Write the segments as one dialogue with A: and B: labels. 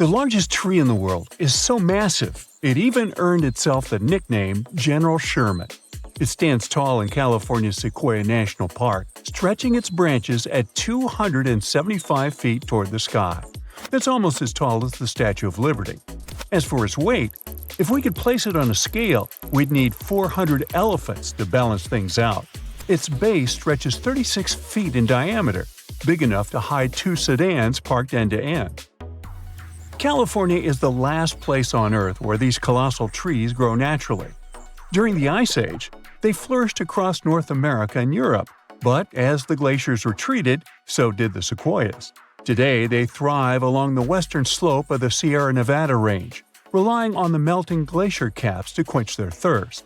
A: The largest tree in the world is so massive, it even earned itself the nickname General Sherman. It stands tall in California's Sequoia National Park, stretching its branches at 275 feet toward the sky. That's almost as tall as the Statue of Liberty. As for its weight, if we could place it on a scale, we'd need 400 elephants to balance things out. Its base stretches 36 feet in diameter, big enough to hide 2 sedans parked end to end. California is the last place on Earth where these colossal trees grow naturally. During the Ice Age, they flourished across North America and Europe, but as the glaciers retreated, so did the sequoias. Today, they thrive along the western slope of the Sierra Nevada range, relying on the melting glacier caps to quench their thirst.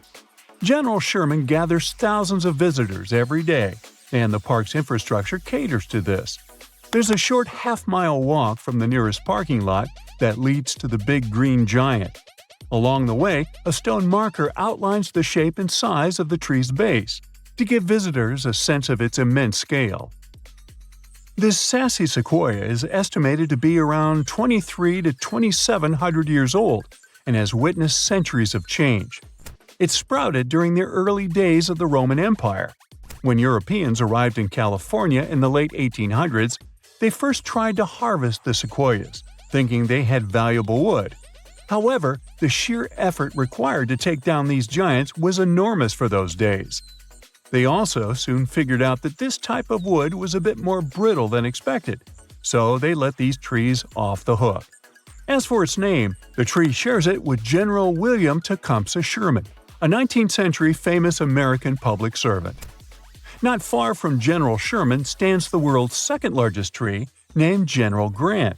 A: General Sherman gathers thousands of visitors every day, and the park's infrastructure caters to this. There's a short half-mile walk from the nearest parking lot that leads to the big green giant. Along the way, a stone marker outlines the shape and size of the tree's base, to give visitors a sense of its immense scale. This sassy sequoia is estimated to be around 23 to 2,700 years old and has witnessed centuries of change. It sprouted during the early days of the Roman Empire. When Europeans arrived in California in the late 1800s, they first tried to harvest the sequoias, thinking they had valuable wood. However, the sheer effort required to take down these giants was enormous for those days. They also soon figured out that this type of wood was a bit more brittle than expected, so they let these trees off the hook. As for its name, the tree shares it with General William Tecumseh Sherman, a 19th-century famous American public servant. Not far from General Sherman stands the world's second-largest tree, named General Grant.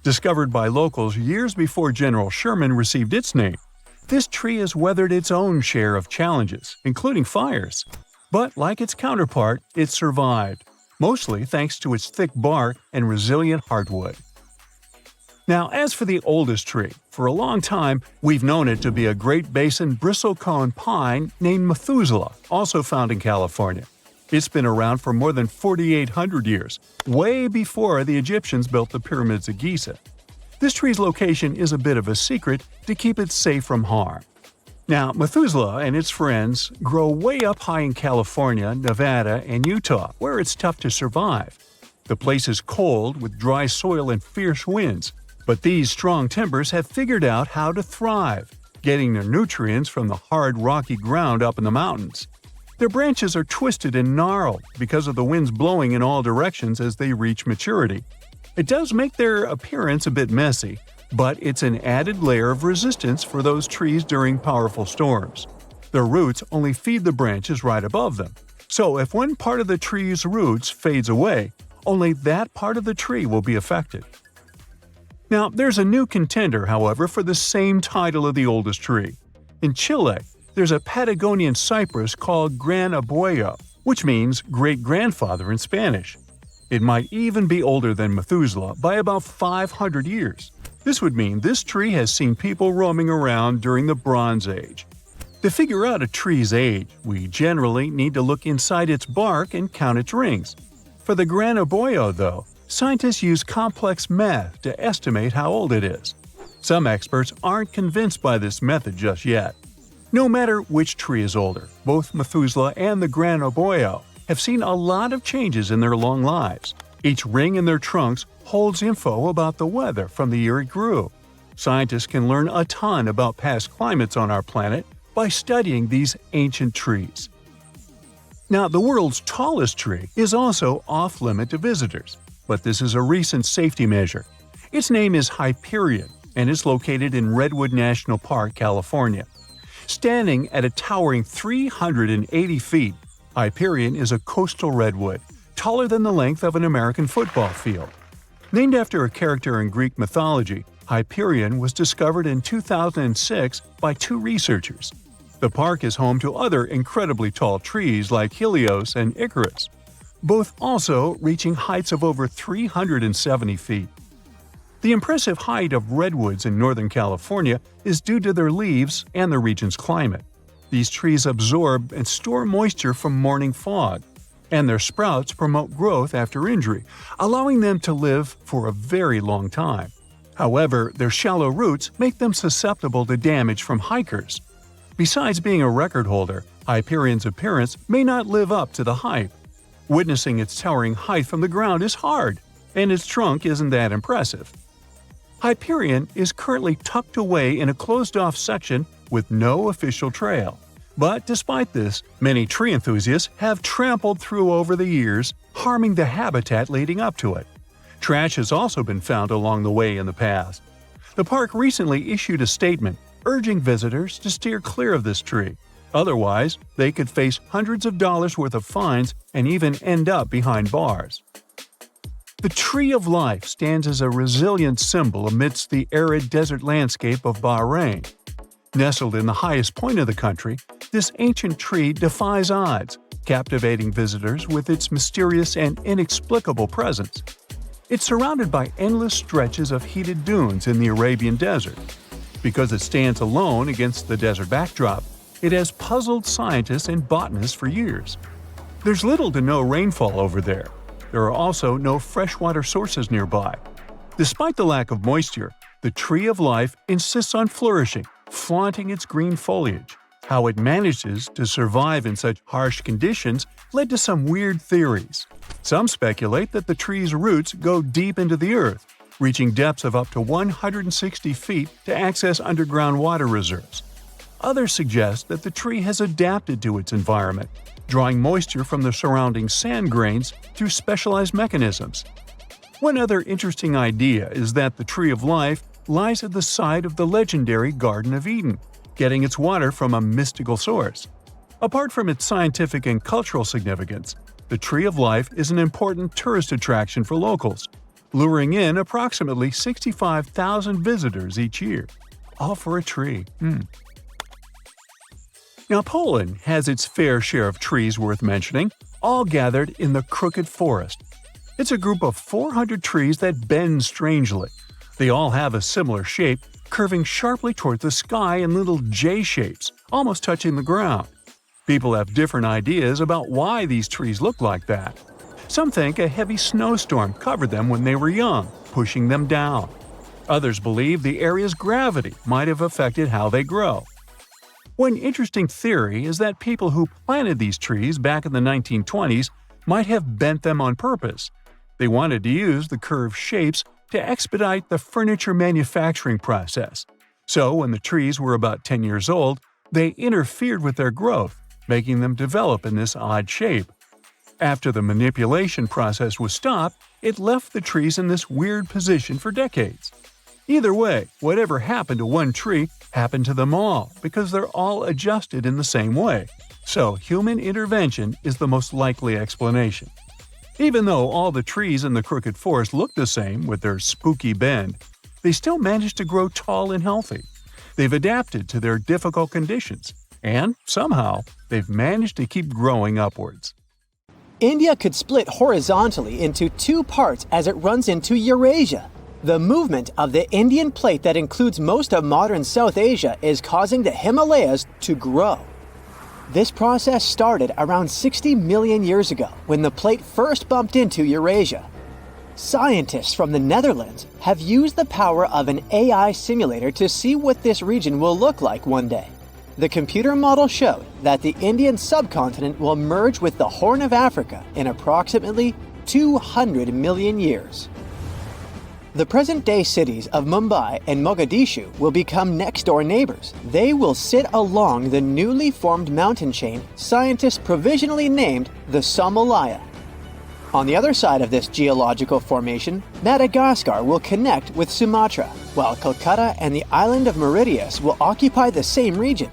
A: Discovered by locals years before General Sherman received its name, this tree has weathered its own share of challenges, including fires. But like its counterpart, it survived, mostly thanks to its thick bark and resilient hardwood. Now, as for the oldest tree, for a long time, we've known it to be a Great Basin bristlecone pine named Methuselah, also found in California. It's been around for more than 4,800 years, way before the Egyptians built the pyramids of Giza. This tree's location is a bit of a secret to keep it safe from harm. Now, Methuselah and its friends grow way up high in California, Nevada, and Utah, where it's tough to survive. The place is cold with dry soil and fierce winds, but these strong timbers have figured out how to thrive, getting their nutrients from the hard, rocky ground up in the mountains. Their branches are twisted and gnarled because of the winds blowing in all directions as they reach maturity. It does make their appearance a bit messy, but it's an added layer of resistance for those trees during powerful storms. Their roots only feed the branches right above them, so if one part of the tree's roots fades away, only that part of the tree will be affected. Now, there's a new contender, however, for the same title of the oldest tree. In Chile, there's a Patagonian cypress called Gran Abuelo, which means great-grandfather in Spanish. It might even be older than Methuselah by about 500 years. This would mean this tree has seen people roaming around during the Bronze Age. To figure out a tree's age, we generally need to look inside its bark and count its rings. For the Gran Abuelo, though, scientists use complex math to estimate how old it is. Some experts aren't convinced by this method just yet. No matter which tree is older, both Methuselah and the Gran Abuelo have seen a lot of changes in their long lives. Each ring in their trunks holds info about the weather from the year it grew. Scientists can learn a ton about past climates on our planet by studying these ancient trees. Now, the world's tallest tree is also off-limit to visitors, but this is a recent safety measure. Its name is Hyperion, and is located in Redwood National Park, California. Standing at a towering 380 feet, Hyperion is a coastal redwood, taller than the length of an American football field. Named after a character in Greek mythology, Hyperion was discovered in 2006 by 2 researchers. The park is home to other incredibly tall trees like Helios and Icarus, both also reaching heights of over 370 feet. The impressive height of redwoods in Northern California is due to their leaves and the region's climate. These trees absorb and store moisture from morning fog, and their sprouts promote growth after injury, allowing them to live for a very long time. However, their shallow roots make them susceptible to damage from hikers. Besides being a record holder, Hyperion's appearance may not live up to the hype. Witnessing its towering height from the ground is hard, and its trunk isn't that impressive. Hyperion is currently tucked away in a closed-off section with no official trail. But despite this, many tree enthusiasts have trampled through over the years, harming the habitat leading up to it. Trash has also been found along the way in the past. The park recently issued a statement urging visitors to steer clear of this tree. Otherwise, they could face hundreds of dollars worth of fines and even end up behind bars. The Tree of Life stands as a resilient symbol amidst the arid desert landscape of Bahrain. Nestled in the highest point of the country, this ancient tree defies odds, captivating visitors with its mysterious and inexplicable presence. It's surrounded by endless stretches of heated dunes in the Arabian desert. Because it stands alone against the desert backdrop, it has puzzled scientists and botanists for years. There's little to no rainfall over there. There are also no freshwater sources nearby. Despite the lack of moisture, the Tree of Life insists on flourishing, flaunting its green foliage. How it manages to survive in such harsh conditions led to some weird theories. Some speculate that the tree's roots go deep into the earth, reaching depths of up to 160 feet to access underground water reserves. Others suggest that the tree has adapted to its environment, drawing moisture from the surrounding sand grains through specialized mechanisms. One other interesting idea is that the Tree of Life lies at the site of the legendary Garden of Eden, getting its water from a mystical source. Apart from its scientific and cultural significance, the Tree of Life is an important tourist attraction for locals, luring in approximately 65,000 visitors each year. All for a tree. Now, Poland has its fair share of trees worth mentioning, all gathered in the Crooked Forest. It's a group of 400 trees that bend strangely. They all have a similar shape, curving sharply towards the sky in little J shapes, almost touching the ground. People have different ideas about why these trees look like that. Some think a heavy snowstorm covered them when they were young, pushing them down. Others believe the area's gravity might have affected how they grow. One interesting theory is that people who planted these trees back in the 1920s might have bent them on purpose. They wanted to use the curved shapes to expedite the furniture manufacturing process. So when the trees were about 10 years old, they interfered with their growth, making them develop in this odd shape. After the manipulation process was stopped, it left the trees in this weird position for decades. Either way, whatever happened to one tree happened to them all because they're all adjusted in the same way. So human intervention is the most likely explanation. Even though all the trees in the Crooked Forest look the same with their spooky bend, they still manage to grow tall and healthy. They've adapted to their difficult conditions, and somehow they've managed to keep growing upwards.
B: India could split horizontally into two parts as it runs into Eurasia. The movement of the Indian plate that includes most of modern South Asia is causing the Himalayas to grow. This process started around 60 million years ago when the plate first bumped into Eurasia. Scientists from the Netherlands have used the power of an AI simulator to see what this region will look like one day. The computer model showed that the Indian subcontinent will merge with the Horn of Africa in approximately 200 million years. The present-day cities of Mumbai and Mogadishu will become next-door neighbors. They will sit along the newly formed mountain chain scientists provisionally named the Somalaya. On the other side of this geological formation, Madagascar will connect with Sumatra, while Calcutta and the island of Mauritius will occupy the same region.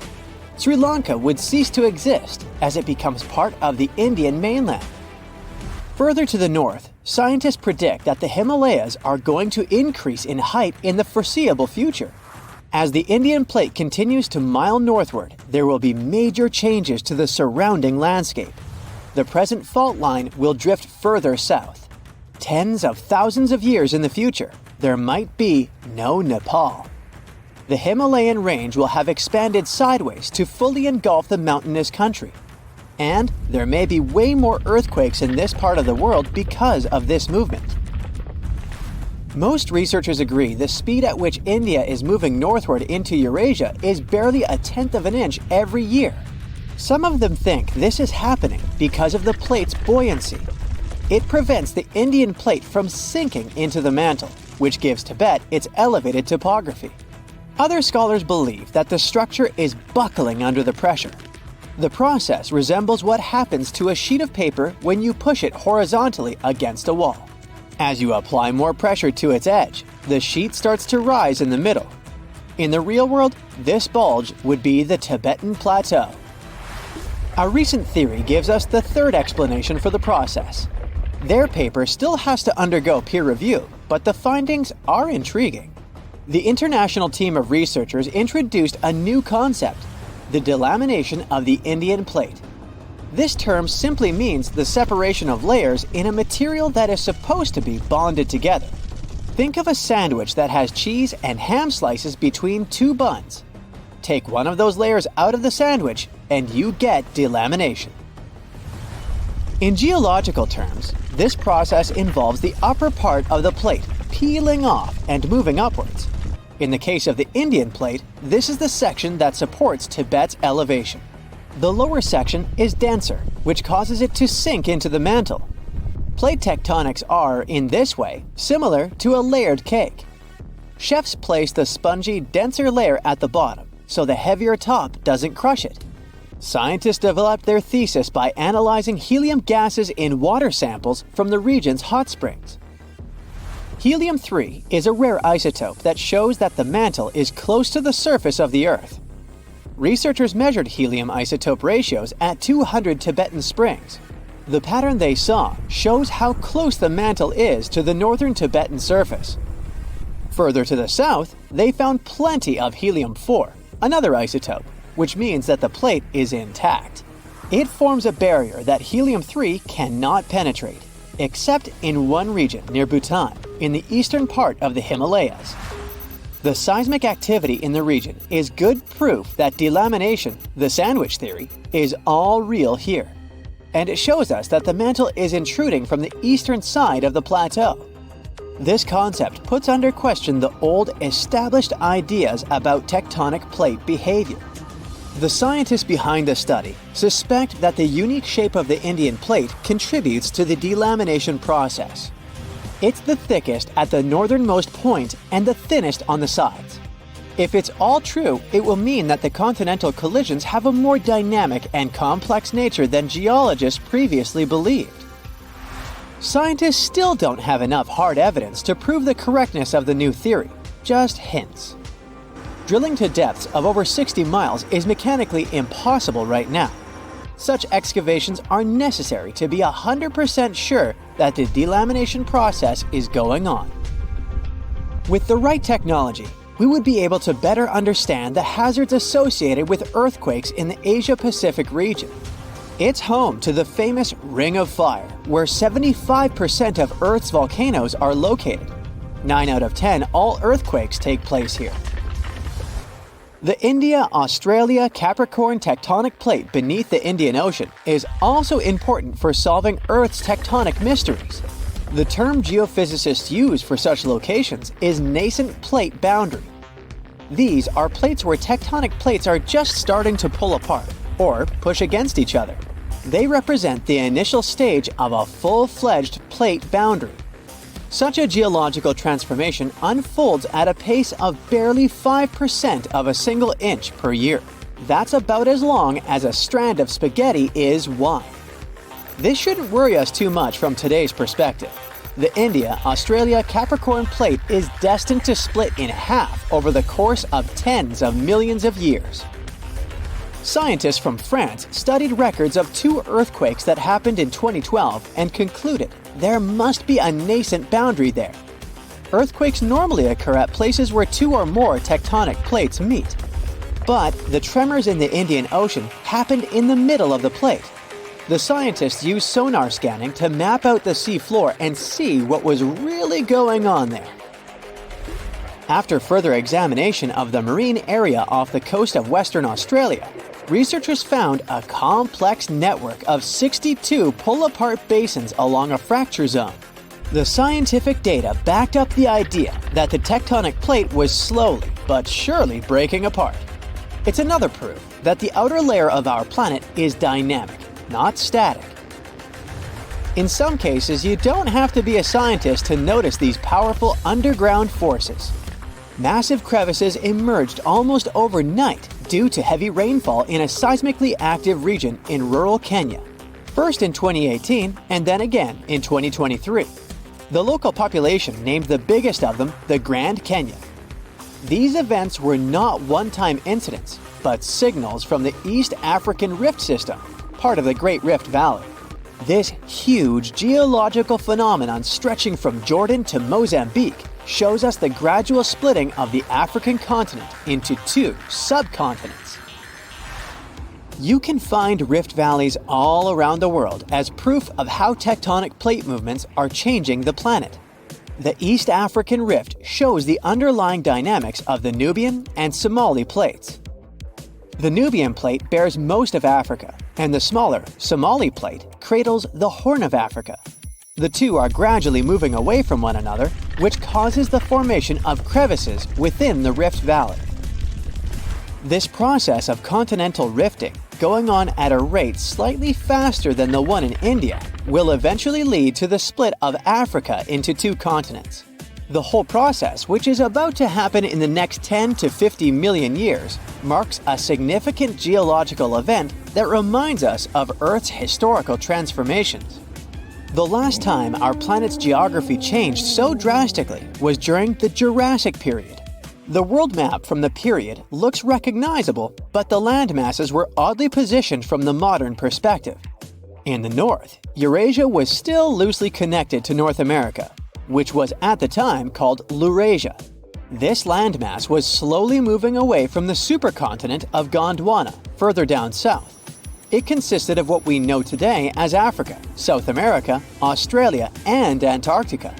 B: Sri Lanka would cease to exist as it becomes part of the Indian mainland. Further to the north, scientists predict that the Himalayas are going to increase in height in the foreseeable future. As the Indian plate continues to mile northward, there will be major changes to the surrounding landscape. The present fault line will drift further south. Tens of thousands of years in the future, there might be no Nepal. The Himalayan range will have expanded sideways to fully engulf the mountainous country. And there may be way more earthquakes in this part of the world because of this movement. Most researchers agree the speed at which India is moving northward into Eurasia is barely a tenth of an inch every year. Some of them think this is happening because of the plate's buoyancy. It prevents the Indian plate from sinking into the mantle, which gives Tibet its elevated topography. Other scholars believe that the structure is buckling under the pressure. The process resembles what happens to a sheet of paper when you push it horizontally against a wall. As you apply more pressure to its edge, the sheet starts to rise in the middle. In the real world, this bulge would be the Tibetan Plateau. A recent theory gives us the third explanation for the process. Their paper still has to undergo peer review, but the findings are intriguing. The international team of researchers introduced a new concept, the delamination of the Indian plate. This term simply means the separation of layers in a material that is supposed to be bonded together. Think of a sandwich that has cheese and ham slices between two buns. Take one of those layers out of the sandwich and you get delamination. In geological terms, this process involves the upper part of the plate peeling off and moving upwards. In the case of the Indian plate, this is the section that supports Tibet's elevation. The lower section is denser, which causes it to sink into the mantle. Plate tectonics are, in this way, similar to a layered cake. Chefs place the spongy, denser layer at the bottom, so the heavier top doesn't crush it. Scientists developed their thesis by analyzing helium gases in water samples from the region's hot springs. Helium-3 is a rare isotope that shows that the mantle is close to the surface of the Earth. Researchers measured helium isotope ratios at 200 Tibetan springs. The pattern they saw shows how close the mantle is to the northern Tibetan surface. Further to the south, they found plenty of helium-4, another isotope, which means that the plate is intact. It forms a barrier that helium-3 cannot penetrate, except in one region near Bhutan, in the eastern part of the Himalayas. The seismic activity in the region is good proof that delamination, the sandwich theory, is all real here. And it shows us that the mantle is intruding from the eastern side of the plateau. This concept puts under question the old, established ideas about tectonic plate behavior. The scientists behind the study suspect that the unique shape of the Indian plate contributes to the delamination process. It's the thickest at the northernmost point and the thinnest on the sides. If it's all true, it will mean that the continental collisions have a more dynamic and complex nature than geologists previously believed. Scientists still don't have enough hard evidence to prove the correctness of the new theory, just hints. Drilling to depths of over 60 miles is mechanically impossible right now. Such excavations are necessary to be 100% sure that the delamination process is going on. With the right technology, we would be able to better understand the hazards associated with earthquakes in the Asia-Pacific region. It's home to the famous Ring of Fire, where 75% of Earth's volcanoes are located. 9 out of 10 all earthquakes take place here. The India-Australia-Capricorn tectonic plate beneath the Indian Ocean is also important for solving Earth's tectonic mysteries. The term geophysicists use for such locations is nascent plate boundary. These are plates where tectonic plates are just starting to pull apart or push against each other. They represent the initial stage of a full-fledged plate boundary. Such a geological transformation unfolds at a pace of barely 5% of a single inch per year. That's about as long as a strand of spaghetti is wide. This shouldn't worry us too much from today's perspective. The India-Australia-Capricorn plate is destined to split in half over the course of tens of millions of years. Scientists from France studied records of 2 earthquakes that happened in 2012 and concluded there must be a nascent boundary there. Earthquakes normally occur at places where 2 or more tectonic plates meet. But the tremors in the Indian Ocean happened in the middle of the plate. The scientists used sonar scanning to map out the sea floor and see what was really going on there. After further examination of the marine area off the coast of Western Australia, researchers found a complex network of 62 pull-apart basins along a fracture zone. The scientific data backed up the idea that the tectonic plate was slowly but surely breaking apart. It's another proof that the outer layer of our planet is dynamic, not static. In some cases, you don't have to be a scientist to notice these powerful underground forces. Massive crevices emerged almost overnight due to heavy rainfall in a seismically active region in rural Kenya, first in 2018 and then again in 2023. The local population named the biggest of them the Grand Canyon. These events were not one-time incidents, but signals from the East African Rift System, part of the Great Rift Valley. This huge geological phenomenon stretching from Jordan to Mozambique shows us the gradual splitting of the African continent into two subcontinents. You can find rift valleys all around the world as proof of how tectonic plate movements are changing the planet. The East African Rift shows the underlying dynamics of the Nubian and Somali plates. The Nubian plate bears most of Africa, and the smaller Somali plate cradles the Horn of Africa. The two are gradually moving away from one another, which causes the formation of crevices within the Rift Valley. This process of continental rifting, going on at a rate slightly faster than the one in India, will eventually lead to the split of Africa into two continents. The whole process, which is about to happen in the next 10 to 50 million years, marks a significant geological event that reminds us of Earth's historical transformations. The last time our planet's geography changed so drastically was during the Jurassic period. The world map from the period looks recognizable, but the land masses were oddly positioned from the modern perspective. In the north, Eurasia was still loosely connected to North America, which was at the time called Laurasia. This landmass was slowly moving away from the supercontinent of Gondwana, further down south. It consisted of what we know today as Africa, South America, Australia, and Antarctica.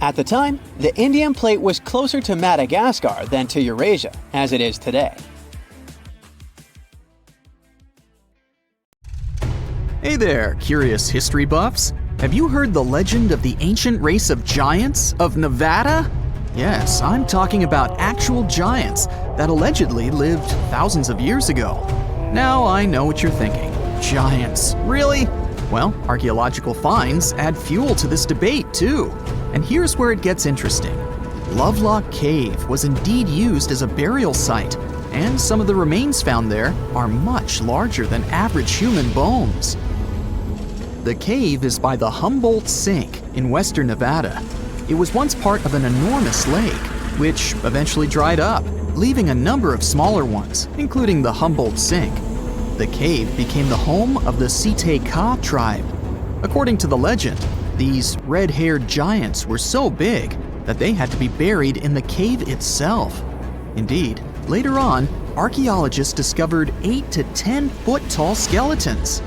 B: At the time, the Indian plate was closer to Madagascar than to Eurasia, as it is today.
C: Hey there, curious history buffs! Have you heard the legend of the ancient race of giants of Nevada? Yes, I'm talking about actual giants that allegedly lived thousands of years ago. Now I know what you're thinking. Giants, really? Well, archaeological finds add fuel to this debate too. And here's where it gets interesting. Lovelock Cave was indeed used as a burial site, and some of the remains found there are much larger than average human bones. The cave is by the Humboldt Sink in western Nevada. It was once part of an enormous lake, which eventually dried up, leaving a number of smaller ones, including the Humboldt Sink. The cave became the home of the Site-Ka tribe. According to the legend, these red-haired giants were so big that they had to be buried in the cave itself. Indeed, later on, archaeologists discovered 8 to 10 foot tall skeletons.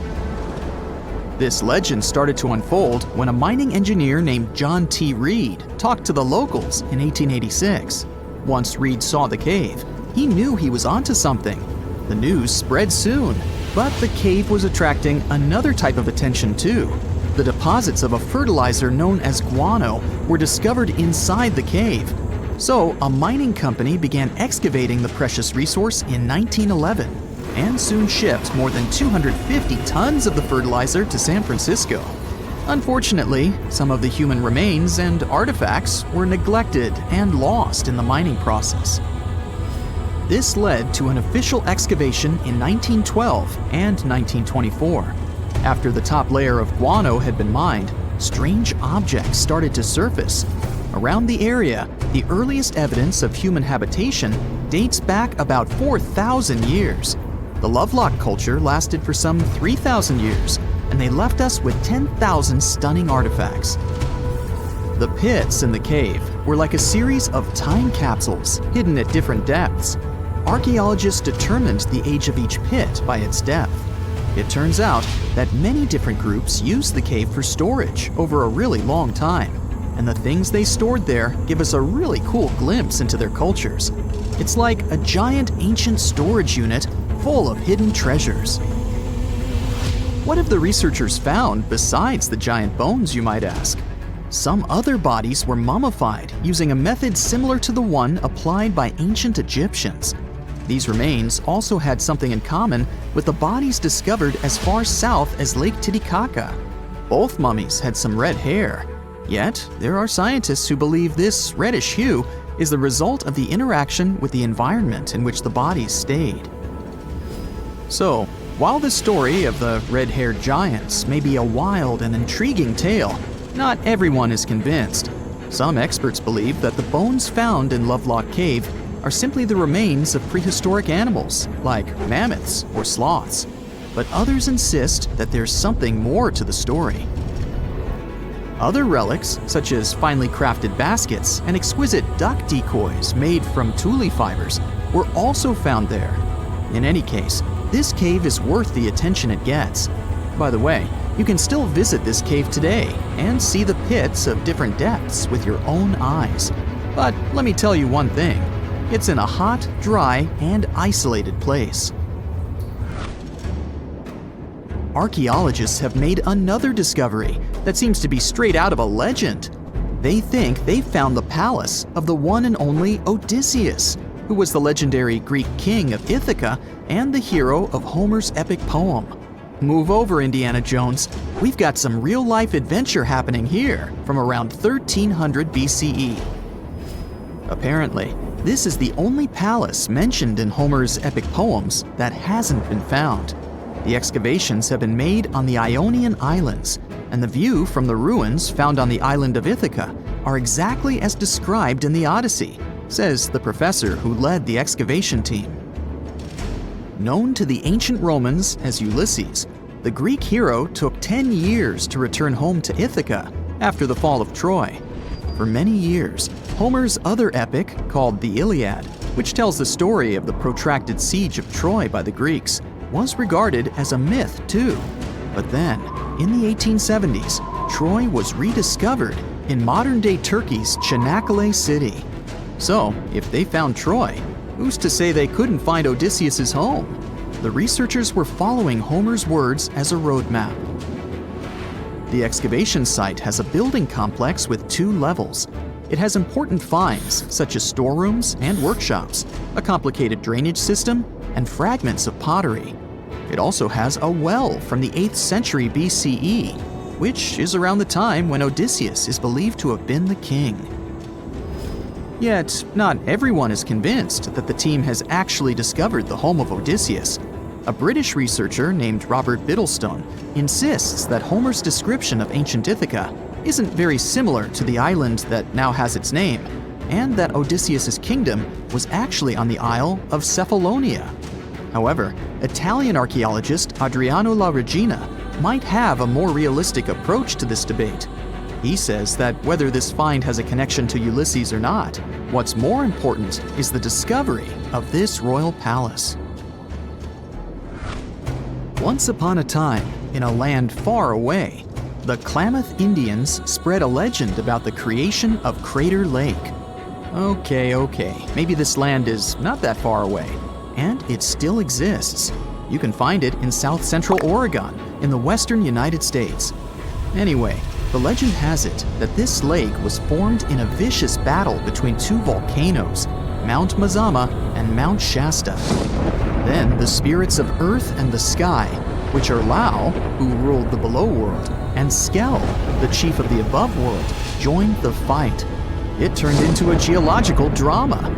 C: This legend started to unfold when a mining engineer named John T. Reed talked to the locals in 1886. Once Reed saw the cave, he knew he was onto something. The news spread soon, but the cave was attracting another type of attention too. The deposits of a fertilizer known as guano were discovered inside the cave. So a mining company began excavating the precious resource in 1911 and soon shipped more than 250 tons of the fertilizer to San Francisco. Unfortunately, some of the human remains and artifacts were neglected and lost in the mining process. This led to an official excavation in 1912 and 1924. After the top layer of guano had been mined, strange objects started to surface. Around the area, the earliest evidence of human habitation dates back about 4,000 years. The Lovelock culture lasted for some 3,000 years, and they left us with 10,000 stunning artifacts. The pits in the cave were like a series of time capsules hidden at different depths. Archaeologists determined the age of each pit by its depth. It turns out that many different groups used the cave for storage over a really long time, and the things they stored there give us a really cool glimpse into their cultures. It's like a giant ancient storage unit full of hidden treasures. What have the researchers found besides the giant bones, you might ask? some other bodies were mummified using a method similar to the one applied by ancient Egyptians. These remains also had something in common with the bodies discovered as far south as Lake Titicaca. Both mummies had some red hair, yet there are scientists who believe this reddish hue is the result of the interaction with the environment in which the bodies stayed. So, while the story of the red-haired giants may be a wild and intriguing tale, not everyone is convinced. Some experts believe that the bones found in Lovelock Cave are simply the remains of prehistoric animals, like mammoths or sloths. But others insist that there's something more to the story. Other relics, such as finely crafted baskets and exquisite duck decoys made from tule fibers, were also found there. In any case, this cave is worth the attention it gets. By the way, you can still visit this cave today and see the pits of different depths with your own eyes. But let me tell you one thing, it's in a hot, dry, and isolated place. Archaeologists have made another discovery that seems to be straight out of a legend. They think they found the palace of the one and only Odysseus, who was the legendary Greek king of Ithaca and the hero of Homer's epic poem. Move over, Indiana Jones. We've got some real-life adventure happening here from around 1300 BCE. Apparently, this is the only palace mentioned in Homer's epic poems that hasn't been found. The excavations have been made on the Ionian Islands, and the view from the ruins found on the island of Ithaca are exactly as described in the Odyssey, says the professor who led the excavation team. Known to the ancient Romans as Ulysses, the Greek hero took 10 years to return home to Ithaca after the fall of Troy. For many years, Homer's other epic, called the Iliad, which tells the story of the protracted siege of Troy by the Greeks, was regarded as a myth too. But then, in the 1870s, Troy was rediscovered in modern-day Turkey's Çanakkale city. So, if they found Troy, who's to say they couldn't find Odysseus' home? The researchers were following Homer's words as a roadmap. The excavation site has a building complex with 2 levels. It has important finds, such as storerooms and workshops, a complicated drainage system, and fragments of pottery. It also has a well from the 8th century BCE, which is around the time when Odysseus is believed to have been the king. Yet, not everyone is convinced that the team has actually discovered the home of Odysseus. A British researcher named Robert Biddlestone insists that Homer's description of ancient Ithaca isn't very similar to the island that now has its name, and that Odysseus' kingdom was actually on the Isle of Cephalonia. However, Italian archaeologist Adriano La Regina might have a more realistic approach to this debate. He says that whether this find has a connection to Ulysses or not, what's more important is the discovery of this royal palace. Once upon a time, in a land far away, the Klamath Indians spread a legend about the creation of Crater Lake. Okay, maybe this land is not that far away, and it still exists. You can find it in south-central Oregon, in the western United States. Anyway, the legend has it that this lake was formed in a vicious battle between 2 volcanoes, Mount Mazama and Mount Shasta. Then the spirits of Earth and the Sky, which are Lao, who ruled the below world, and Skel, the chief of the above world, joined the fight. It turned into a geological drama.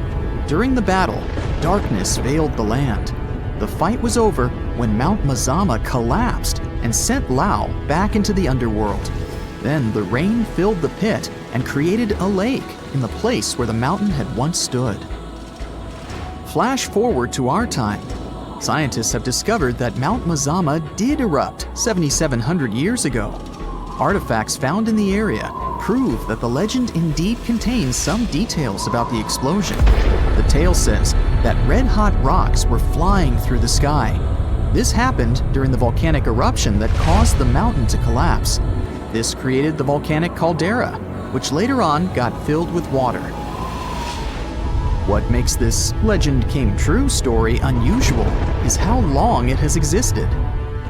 C: During the battle, darkness veiled the land. The fight was over when Mount Mazama collapsed and sent Lao back into the underworld. Then the rain filled the pit and created a lake in the place where the mountain had once stood. Flash forward to our time. Scientists have discovered that Mount Mazama did erupt 7,700 years ago. Artifacts found in the area prove that the legend indeed contains some details about the explosion. The tale says that red-hot rocks were flying through the sky. This happened during the volcanic eruption that caused the mountain to collapse. This created the volcanic caldera, which later on got filled with water. What makes this legend came true story unusual is how long it has existed.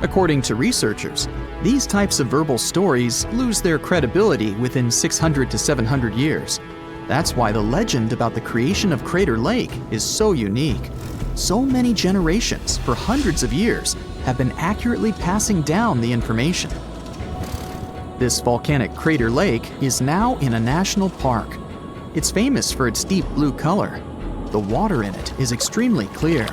C: According to researchers, these types of verbal stories lose their credibility within 600 to 700 years. That's why the legend about the creation of Crater Lake is so unique. So many generations, for hundreds of years, have been accurately passing down the information. This volcanic crater lake is now in a national park. It's famous for its deep blue color. The water in it is extremely clear.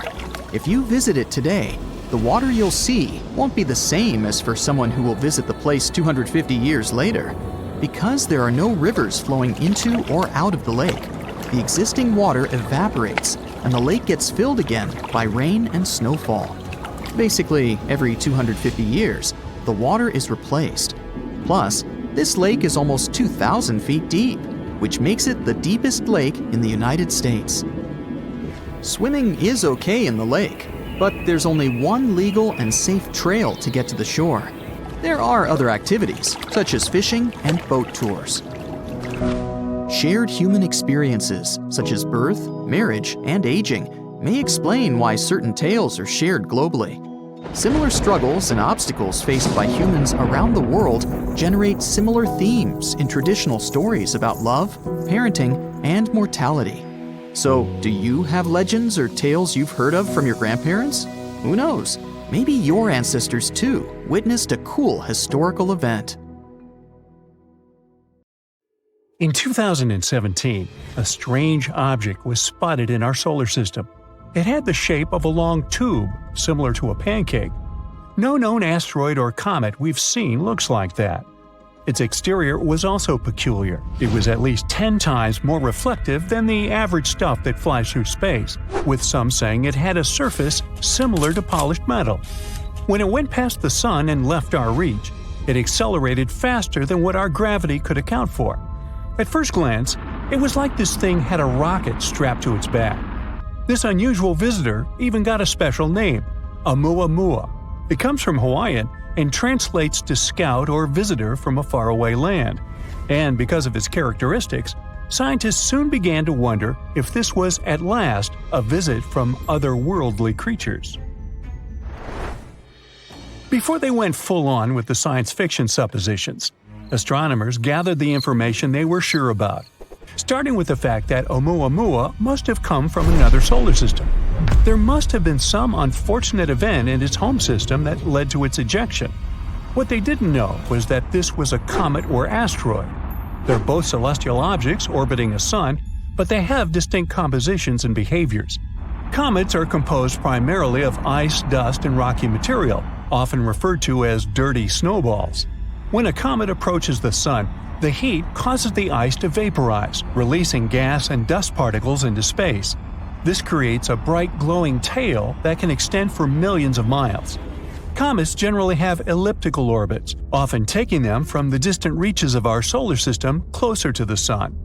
C: If you visit it today, the water you'll see won't be the same as for someone who will visit the place 250 years later. Because there are no rivers flowing into or out of the lake, the existing water evaporates and the lake gets filled again by rain and snowfall. Basically, every 250 years, the water is replaced. Plus, this lake is almost 2,000 feet deep, which makes it the deepest lake in the United States. Swimming is okay in the lake, but there's only one legal and safe trail to get to the shore. There are other activities, such as fishing and boat tours. Shared human experiences, such as birth, marriage, and aging, may explain why certain tales are shared globally. Similar struggles and obstacles faced by humans around the world generate similar themes in traditional stories about love, parenting, and mortality. So, do you have legends or tales you've heard of from your grandparents? Who knows? Maybe your ancestors, too, witnessed a cool historical event.
A: In 2017, a strange object was spotted in our solar system. It had the shape of a long tube, similar to a pancake. No known asteroid or comet we've seen looks like that. Its exterior was also peculiar. It was at least 10 times more reflective than the average stuff that flies through space, with some saying it had a surface similar to polished metal. When it went past the sun and left our reach, it accelerated faster than what our gravity could account for. At first glance, it was like this thing had a rocket strapped to its back. This unusual visitor even got a special name, Oumuamua. It comes from Hawaiian and translates to scout or visitor from a faraway land. And because of its characteristics, scientists soon began to wonder if this was at last a visit from otherworldly creatures. Before they went full-on with the science fiction suppositions, astronomers gathered the information they were sure about, starting with the fact that Oumuamua must have come from another solar system. There must have been some unfortunate event in its home system that led to its ejection. What they didn't know was that this was a comet or asteroid. They're both celestial objects orbiting a sun, but they have distinct compositions and behaviors. Comets are composed primarily of ice, dust, and rocky material, often referred to as dirty snowballs. When a comet approaches the sun, the heat causes the ice to vaporize, releasing gas and dust particles into space. This creates a bright glowing tail that can extend for millions of miles. Comets generally have elliptical orbits, often taking them from the distant reaches of our solar system closer to the sun.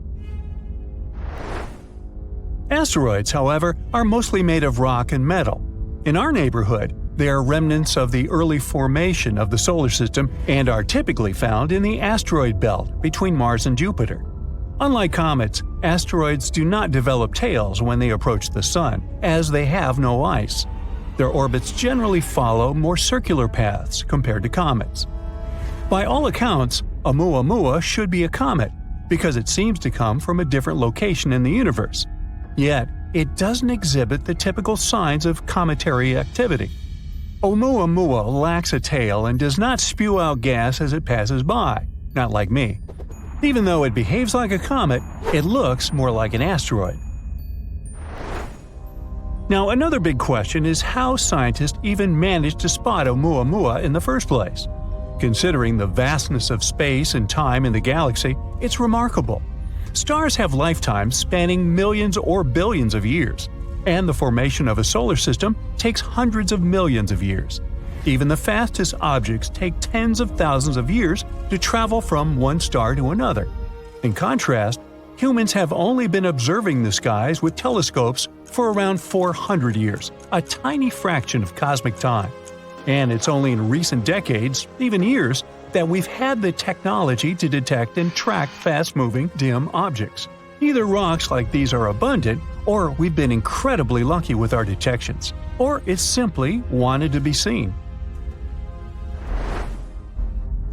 A: Asteroids, however, are mostly made of rock and metal. In our neighborhood, they are remnants of the early formation of the solar system and are typically found in the asteroid belt between Mars and Jupiter. Unlike comets, asteroids do not develop tails when they approach the sun, as they have no ice. Their orbits generally follow more circular paths compared to comets. By all accounts, Oumuamua should be a comet, because it seems to come from a different location in the universe. Yet, it doesn't exhibit the typical signs of cometary activity. Oumuamua lacks a tail and does not spew out gas as it passes by, not like me. Even though it behaves like a comet, it looks more like an asteroid. Now, another big question is how scientists even managed to spot Oumuamua in the first place. Considering the vastness of space and time in the galaxy, it's remarkable. Stars have lifetimes spanning millions or billions of years, and the formation of a solar system takes hundreds of millions of years. Even the fastest objects take tens of thousands of years to travel from one star to another. In contrast, humans have only been observing the skies with telescopes for around 400 years, a tiny fraction of cosmic time. And it's only in recent decades, even years, that we've had the technology to detect and track fast-moving, dim objects. Either rocks like these are abundant, or we've been incredibly lucky with our detections, or it's simply wanted to be seen.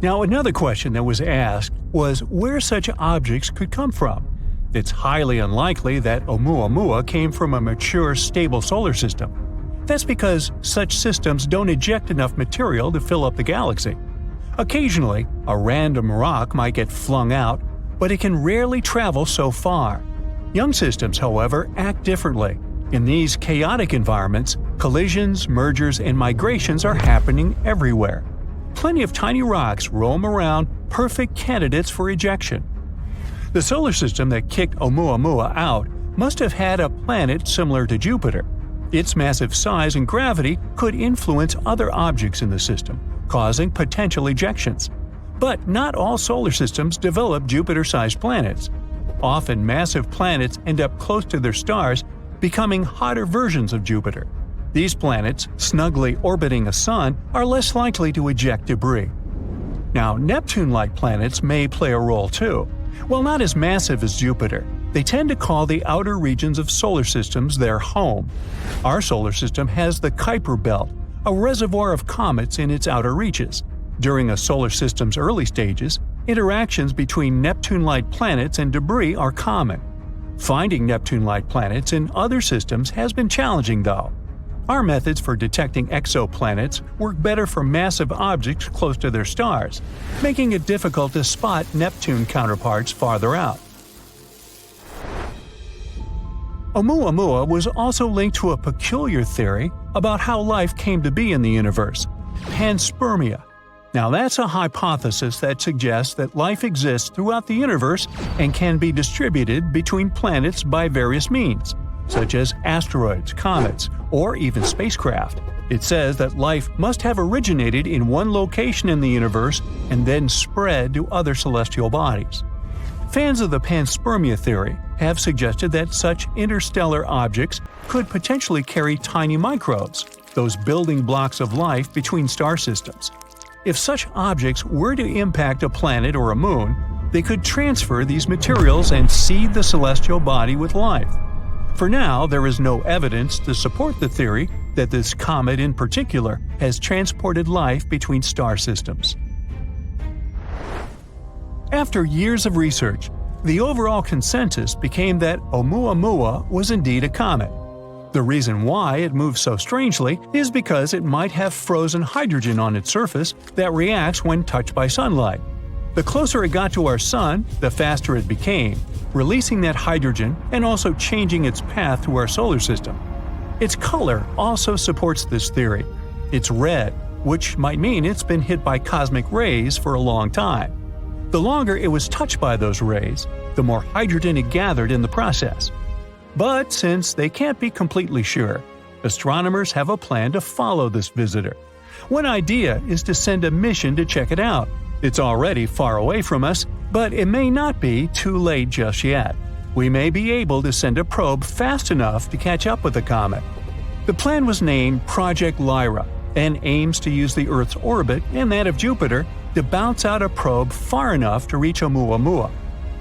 A: Now, another question that was asked was where such objects could come from. It's highly unlikely that Oumuamua came from a mature, stable solar system. That's because such systems don't eject enough material to fill up the galaxy. Occasionally, a random rock might get flung out, but it can rarely travel so far. Young systems, however, act differently. In these chaotic environments, collisions, mergers, and migrations are happening everywhere. Plenty of tiny rocks roam around, perfect candidates for ejection. The solar system that kicked Oumuamua out must have had a planet similar to Jupiter. Its massive size and gravity could influence other objects in the system, causing potential ejections. But not all solar systems develop Jupiter-sized planets. Often massive planets end up close to their stars, becoming hotter versions of Jupiter. These planets, snugly orbiting a sun, are less likely to eject debris. Now, Neptune-like planets may play a role too. While not as massive as Jupiter, they tend to call the outer regions of solar systems their home. Our solar system has the Kuiper Belt, a reservoir of comets in its outer reaches. During a solar system's early stages, interactions between Neptune-like planets and debris are common. Finding Neptune-like planets in other systems has been challenging, though. Our methods for detecting exoplanets work better for massive objects close to their stars, making it difficult to spot Neptune counterparts farther out. Oumuamua was also linked to a peculiar theory about how life came to be in the universe – panspermia. Now that's a hypothesis that suggests that life exists throughout the universe and can be distributed between planets by various means, such as asteroids, comets, or even spacecraft. It says that life must have originated in one location in the universe and then spread to other celestial bodies. Fans of the panspermia theory have suggested that such interstellar objects could potentially carry tiny microbes, those building blocks of life between star systems. If such objects were to impact a planet or a moon, they could transfer these materials and seed the celestial body with life. For now, there is no evidence to support the theory that this comet in particular has transported life between star systems. After years of research, the overall consensus became that Oumuamua was indeed a comet. The reason why it moves so strangely is because it might have frozen hydrogen on its surface that reacts when touched by sunlight. The closer it got to our sun, the faster it became, releasing that hydrogen and also changing its path through our solar system. Its color also supports this theory. It's red, which might mean it's been hit by cosmic rays for a long time. The longer it was touched by those rays, the more hydrogen it gathered in the process. But since they can't be completely sure, astronomers have a plan to follow this visitor. One idea is to send a mission to check it out. It's already far away from us, but it may not be too late just yet. We may be able to send a probe fast enough to catch up with the comet. The plan was named Project Lyra and aims to use the Earth's orbit and that of Jupiter to bounce out a probe far enough to reach Oumuamua.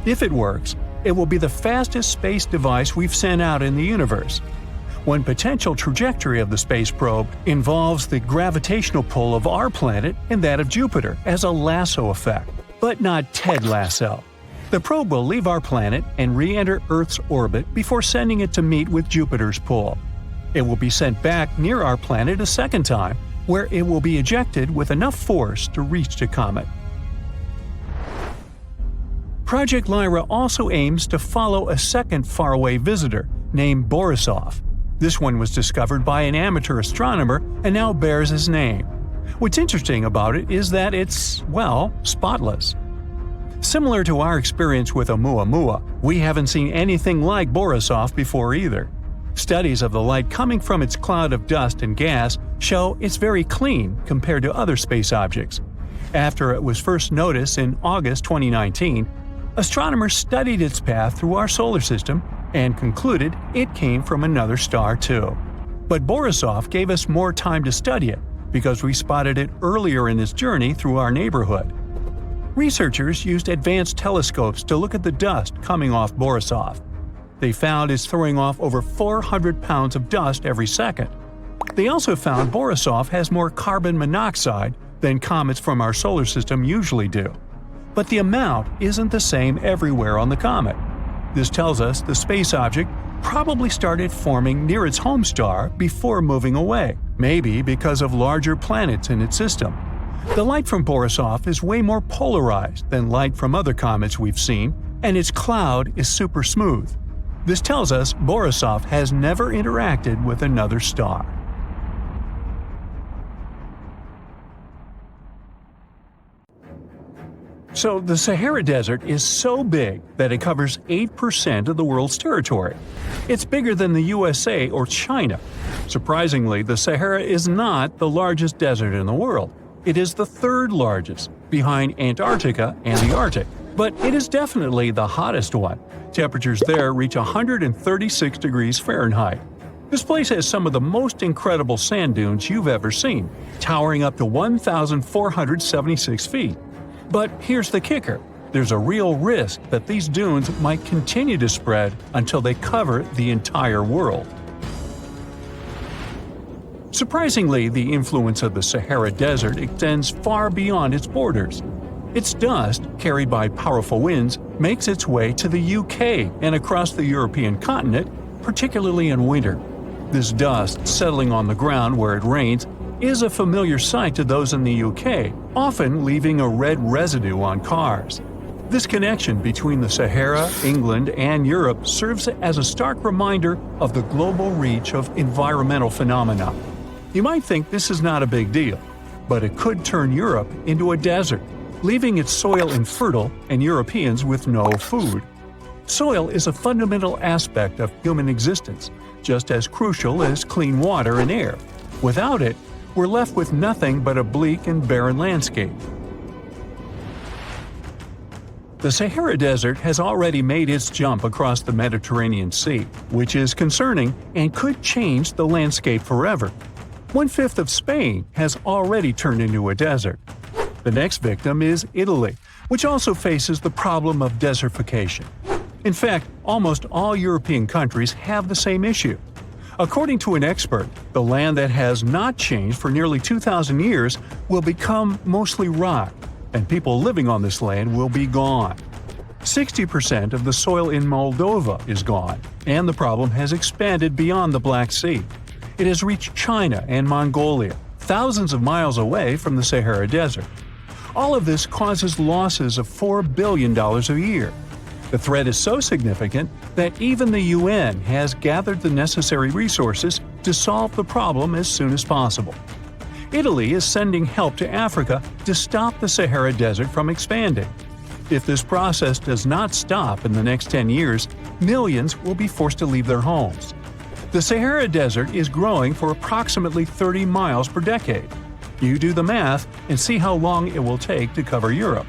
A: If it works, it will be the fastest space device we've sent out in the universe. One potential trajectory of the space probe involves the gravitational pull of our planet and that of Jupiter as a lasso effect, but not Ted Lasso. The probe will leave our planet and re-enter Earth's orbit before sending it to meet with Jupiter's pull. It will be sent back near our planet a second time, where it will be ejected with enough force to reach the comet. Project Lyra also aims to follow a second faraway visitor named Borisov. This one was discovered by an amateur astronomer and now bears his name. What's interesting about it is that it's, well, spotless. Similar to our experience with Oumuamua, we haven't seen anything like Borisov before either. Studies of the light coming from its cloud of dust and gas show it's very clean compared to other space objects. After it was first noticed in August 2019, astronomers studied its path through our solar system and concluded it came from another star too. But Borisov gave us more time to study it because we spotted it earlier in its journey through our neighborhood. Researchers used advanced telescopes to look at the dust coming off Borisov. They found it's throwing off over 400 pounds of dust every second. They also found Borisov has more carbon monoxide than comets from our solar system usually do. But the amount isn't the same everywhere on the comet. This tells us the space object probably started forming near its home star before moving away, maybe because of larger planets in its system. The light from Borisov is way more polarized than light from other comets we've seen, and its cloud is super smooth. This tells us Borisov has never interacted with another star. So the Sahara Desert is so big that it covers 8% of the world's territory. It's bigger than the USA or China. Surprisingly, the Sahara is not the largest desert in the world. It is the third largest, behind Antarctica and the Arctic. But it is definitely the hottest one. Temperatures there reach 136 degrees Fahrenheit. This place has some of the most incredible sand dunes you've ever seen, towering up to 1,476 feet. But here's the kicker. There's a real risk that these dunes might continue to spread until they cover the entire world. Surprisingly, the influence of the Sahara Desert extends far beyond its borders. Its dust, carried by powerful winds, makes its way to the UK and across the European continent, particularly in winter. This dust, settling on the ground where it rains, is a familiar sight to those in the UK, often leaving a red residue on cars. This connection between the Sahara, England, and Europe serves as a stark reminder of the global reach of environmental phenomena. You might think this is not a big deal, but it could turn Europe into a desert, leaving its soil infertile and Europeans with no food. Soil is a fundamental aspect of human existence, just as crucial as clean water and air. Without it, we're left with nothing but a bleak and barren landscape. The Sahara Desert has already made its jump across the Mediterranean Sea, which is concerning and could change the landscape forever. 1/5 of Spain has already turned into a desert. The next victim is Italy, which also faces the problem of desertification. In fact, almost all European countries have the same issue. According to an expert, the land that has not changed for nearly 2,000 years will become mostly rock, and people living on this land will be gone. 60% of the soil in Moldova is gone, and the problem has expanded beyond the Black Sea. It has reached China and Mongolia, thousands of miles away from the Sahara Desert. All of this causes losses of $4 billion a year. The threat is so significant that even the UN has gathered the necessary resources to solve the problem as soon as possible. Italy is sending help to Africa to stop the Sahara Desert from expanding. If this process does not stop in the next 10 years, millions will be forced to leave their homes. The Sahara Desert is growing for approximately 30 miles per decade. You do the math and see how long it will take to cover Europe.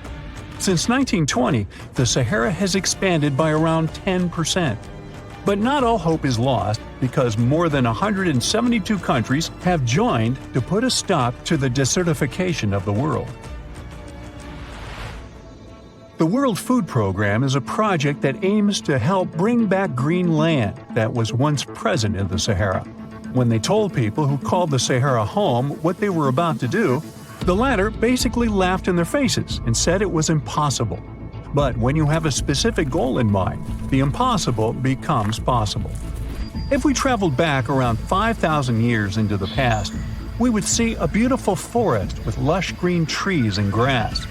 A: Since 1920, the Sahara has expanded by around 10%. But not all hope is lost because more than 172 countries have joined to put a stop to the desertification of the world. The World Food Program is a project that aims to help bring back green land that was once present in the Sahara. When they told people who called the Sahara home what they were about to do, the latter basically laughed in their faces and said it was impossible. But when you have a specific goal in mind, the impossible becomes possible. If we traveled back around 5,000 years into the past, we would see a beautiful forest with lush green trees and grass.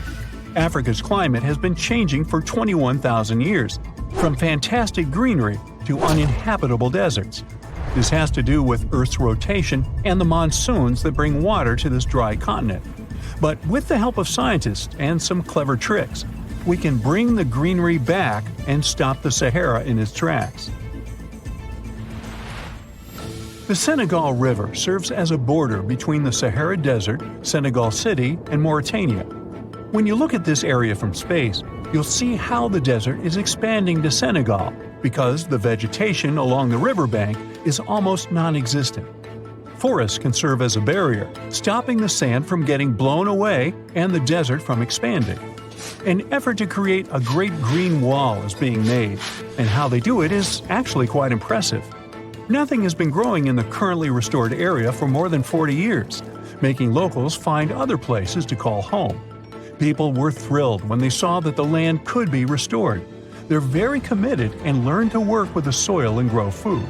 A: Africa's climate has been changing for 21,000 years, from fantastic greenery to uninhabitable deserts. This has to do with Earth's rotation and the monsoons that bring water to this dry continent. But with the help of scientists and some clever tricks, we can bring the greenery back and stop the Sahara in its tracks. The Senegal River serves as a border between the Sahara Desert, Senegal City, and Mauritania. When you look at this area from space, you'll see how the desert is expanding to Senegal because the vegetation along the riverbank is almost non-existent. Forests can serve as a barrier, stopping the sand from getting blown away and the desert from expanding. An effort to create a great green wall is being made, and how they do it is actually quite impressive. Nothing has been growing in the currently restored area for more than 40 years, making locals find other places to call home. People were thrilled when they saw that the land could be restored. They're very committed and learn to work with the soil and grow food.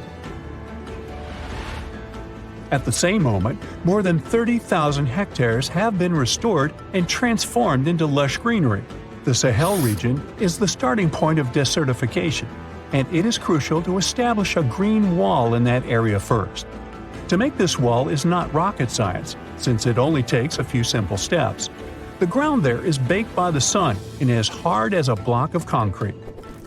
A: At the same moment, more than 30,000 hectares have been restored and transformed into lush greenery. The Sahel region is the starting point of desertification, and it is crucial to establish a green wall in that area first. To make this wall is not rocket science, since it only takes a few simple steps. The ground there is baked by the sun and as hard as a block of concrete.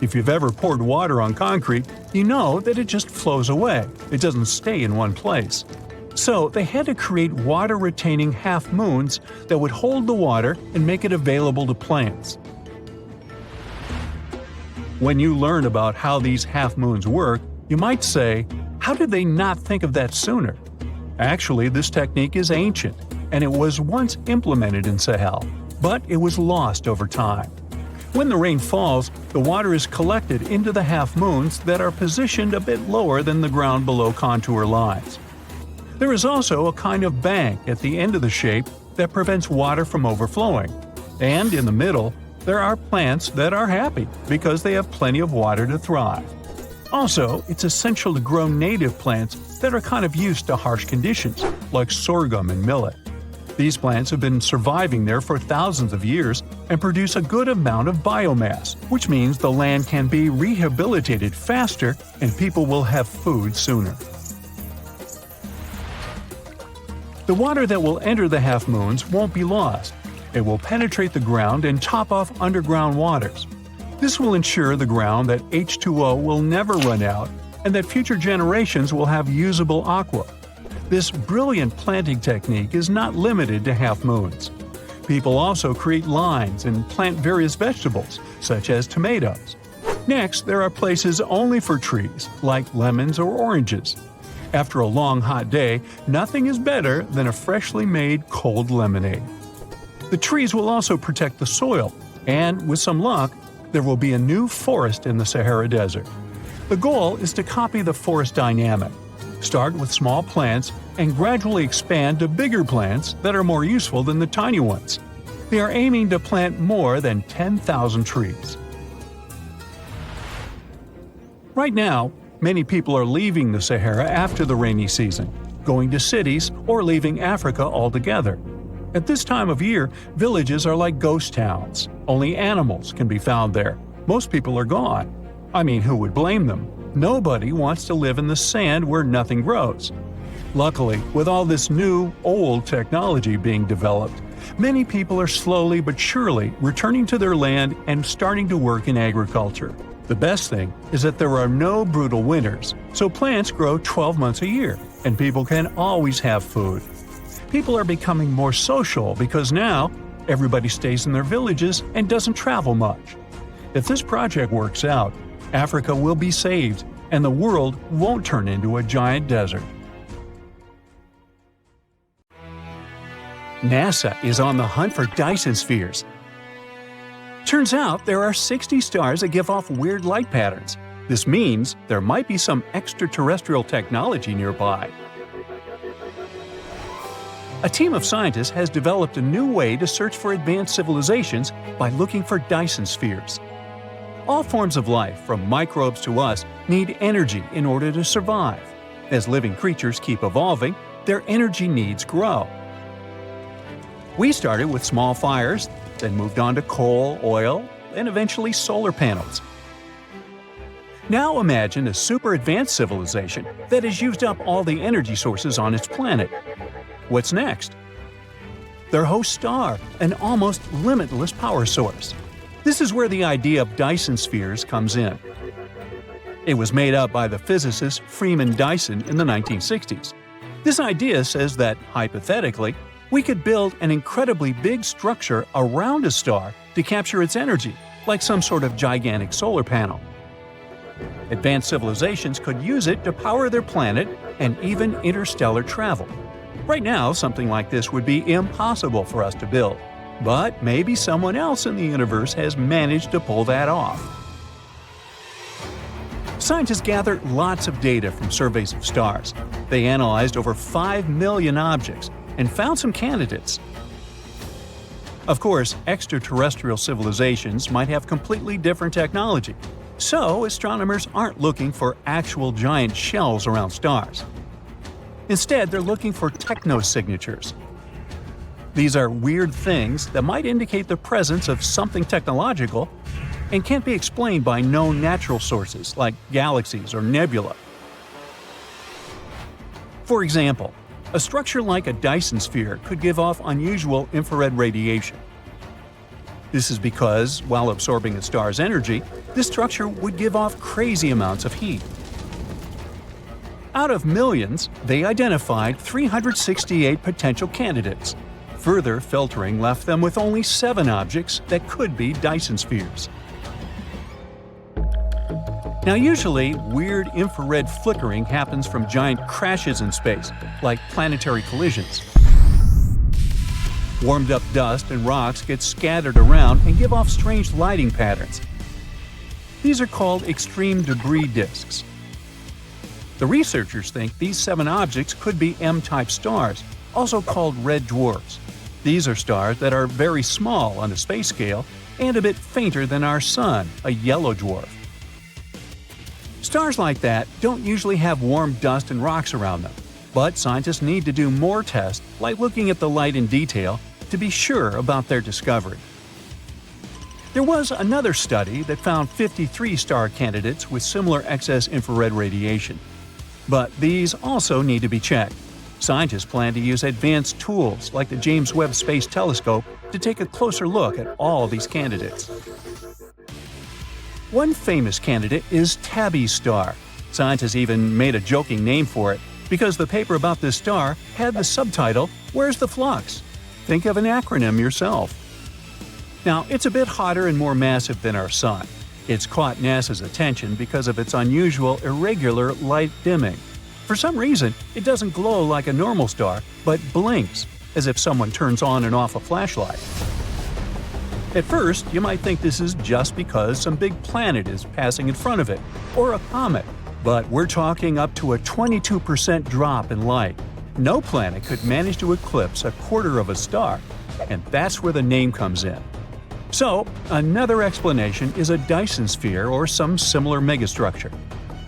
A: If you've ever poured water on concrete, you know that it just flows away. It doesn't stay in one place. So they had to create water-retaining half-moons that would hold the water and make it available to plants. When you learn about how these half-moons work, you might say, how did they not think of that sooner? Actually, this technique is ancient, and it was once implemented in Sahel, but it was lost over time. When the rain falls, the water is collected into the half-moons that are positioned a bit lower than the ground below contour lines. There is also a kind of bank at the end of the shape that prevents water from overflowing, and in the middle, there are plants that are happy because they have plenty of water to thrive. Also, it's essential to grow native plants that are kind of used to harsh conditions, like sorghum and millet. These plants have been surviving there for thousands of years and produce a good amount of biomass, which means the land can be rehabilitated faster and people will have food sooner. The water that will enter the half-moons won't be lost. It will penetrate the ground and top off underground waters. This will ensure the ground that H2O will never run out and that future generations will have usable aqua. This brilliant planting technique is not limited to half-moons. People also create lines and plant various vegetables, such as tomatoes. Next, there are places only for trees, like lemons or oranges. After a long hot day, nothing is better than a freshly made cold lemonade. The trees will also protect the soil, and with some luck, there will be a new forest in the Sahara Desert. The goal is to copy the forest dynamic. Start with small plants and gradually expand to bigger plants that are more useful than the tiny ones. They are aiming to plant more than 10,000 trees. Right now, many people are leaving the Sahara after the rainy season, going to cities or leaving Africa altogether. At this time of year, villages are like ghost towns. Only animals can be found there. Most people are gone. I mean, who would blame them? Nobody wants to live in the sand where nothing grows. Luckily, with all this new, old technology being developed, many people are slowly but surely returning to their land and starting to work in agriculture. The best thing is that there are no brutal winters, so plants grow 12 months a year, and people can always have food. People are becoming more social because now everybody stays in their villages and doesn't travel much. If this project works out, Africa will be saved and the world won't turn into a giant desert. NASA is on the hunt for Dyson spheres. Turns out there are 60 stars that give off weird light patterns. This means there might be some extraterrestrial technology nearby. A team of scientists has developed a new way to search for advanced civilizations by looking for Dyson spheres. All forms of life, from microbes to us, need energy in order to survive. As living creatures keep evolving, their energy needs grow. We started with small fires, then moved on to coal, oil, and eventually solar panels. Now imagine a super advanced civilization that has used up all the energy sources on its planet. What's next? Their host star, an almost limitless power source. This is where the idea of Dyson spheres comes in. It was made up by the physicist Freeman Dyson in the 1960s. This idea says that, hypothetically, we could build an incredibly big structure around a star to capture its energy, like some sort of gigantic solar panel. Advanced civilizations could use it to power their planet and even interstellar travel. Right now, something like this would be impossible for us to build, but maybe someone else in the universe has managed to pull that off. Scientists gathered lots of data from surveys of stars. They analyzed over 5 million objects and found some candidates. Of course, extraterrestrial civilizations might have completely different technology, so astronomers aren't looking for actual giant shells around stars. Instead, they're looking for technosignatures. These are weird things that might indicate the presence of something technological and can't be explained by known natural sources like galaxies or nebula. For example, a structure like a Dyson sphere could give off unusual infrared radiation. This is because, while absorbing a star's energy, this structure would give off crazy amounts of heat. Out of millions, they identified 368 potential candidates. Further filtering left them with only 7 objects that could be Dyson spheres. Now usually, weird infrared flickering happens from giant crashes in space, like planetary collisions. Warmed-up dust and rocks get scattered around and give off strange lighting patterns. These are called extreme debris disks. The researchers think these 7 objects could be M-type stars, also called red dwarfs. These are stars that are very small on the space scale and a bit fainter than our Sun, a yellow dwarf. Stars like that don't usually have warm dust and rocks around them, but scientists need to do more tests, like looking at the light in detail, to be sure about their discovery. There was another study that found 53 star candidates with similar excess infrared radiation. But these also need to be checked. Scientists plan to use advanced tools like the James Webb Space Telescope to take a closer look at all these candidates. One famous candidate is Tabby's star. Scientists even made a joking name for it because the paper about this star had the subtitle, "Where's the Flux?" Think of an acronym yourself. Now, it's a bit hotter and more massive than our Sun. It's caught NASA's attention because of its unusual, irregular light dimming. For some reason, it doesn't glow like a normal star, but blinks, as if someone turns on and off a flashlight. At first, you might think this is just because some big planet is passing in front of it, or a comet, but we're talking up to a 22% drop in light. No planet could manage to eclipse a quarter of a star, and that's where the name comes in. So, another explanation is a Dyson sphere or some similar megastructure.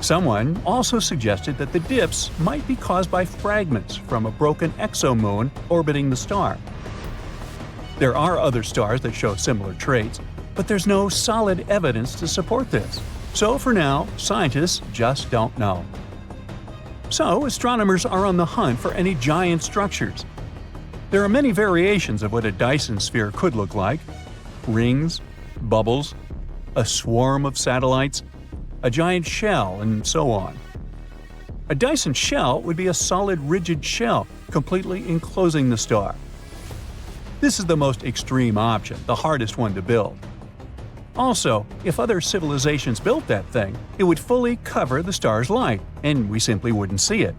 A: Someone also suggested that the dips might be caused by fragments from a broken exomoon orbiting the star. There are other stars that show similar traits, but there's no solid evidence to support this. So for now, scientists just don't know. So astronomers are on the hunt for any giant structures. There are many variations of what a Dyson sphere could look like: rings, bubbles, a swarm of satellites, a giant shell, and so on. A Dyson shell would be a solid, rigid shell completely enclosing the star. This is the most extreme option, the hardest one to build. Also, if other civilizations built that thing, it would fully cover the star's light, and we simply wouldn't see it.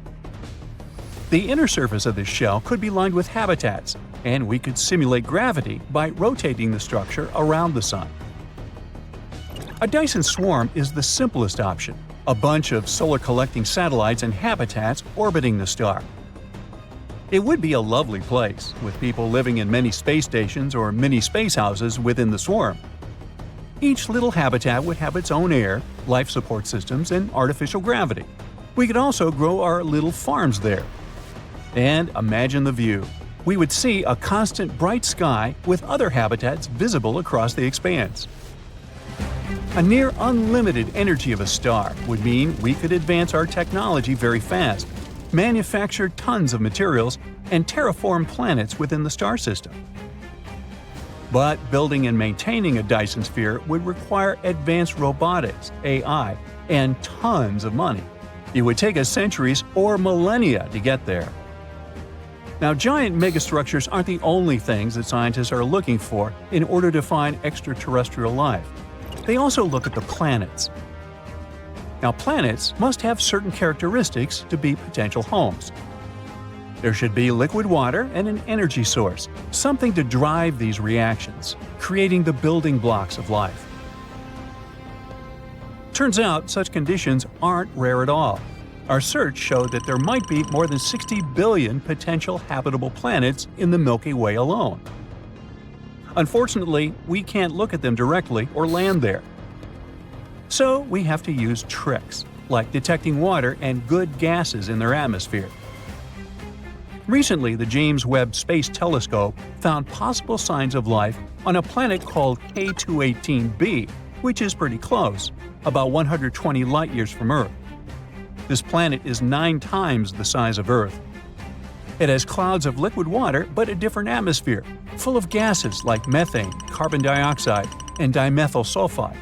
A: The inner surface of this shell could be lined with habitats, and we could simulate gravity by rotating the structure around the Sun. A Dyson swarm is the simplest option, a bunch of solar-collecting satellites and habitats orbiting the star. It would be a lovely place, with people living in many space stations or mini space houses within the swarm. Each little habitat would have its own air, life support systems, and artificial gravity. We could also grow our little farms there. And imagine the view. We would see a constant bright sky with other habitats visible across the expanse. A near unlimited energy of a star would mean we could advance our technology very fast, manufacture tons of materials, and terraform planets within the star system. But building and maintaining a Dyson sphere would require advanced robotics, AI, and tons of money. It would take us centuries or millennia to get there. Now, giant megastructures aren't the only things that scientists are looking for in order to find extraterrestrial life. They also look at the planets. Now, planets must have certain characteristics to be potential homes. There should be liquid water and an energy source, something to drive these reactions, creating the building blocks of life. Turns out such conditions aren't rare at all. Our search showed that there might be more than 60 billion potential habitable planets in the Milky Way alone. Unfortunately, we can't look at them directly or land there. So we have to use tricks, like detecting water and good gases in their atmosphere. Recently, the James Webb Space Telescope found possible signs of life on a planet called K218b, which is pretty close, about 120 light-years from Earth. This planet is 9 times the size of Earth. It has clouds of liquid water but a different atmosphere, full of gases like methane, carbon dioxide, and dimethyl sulfide.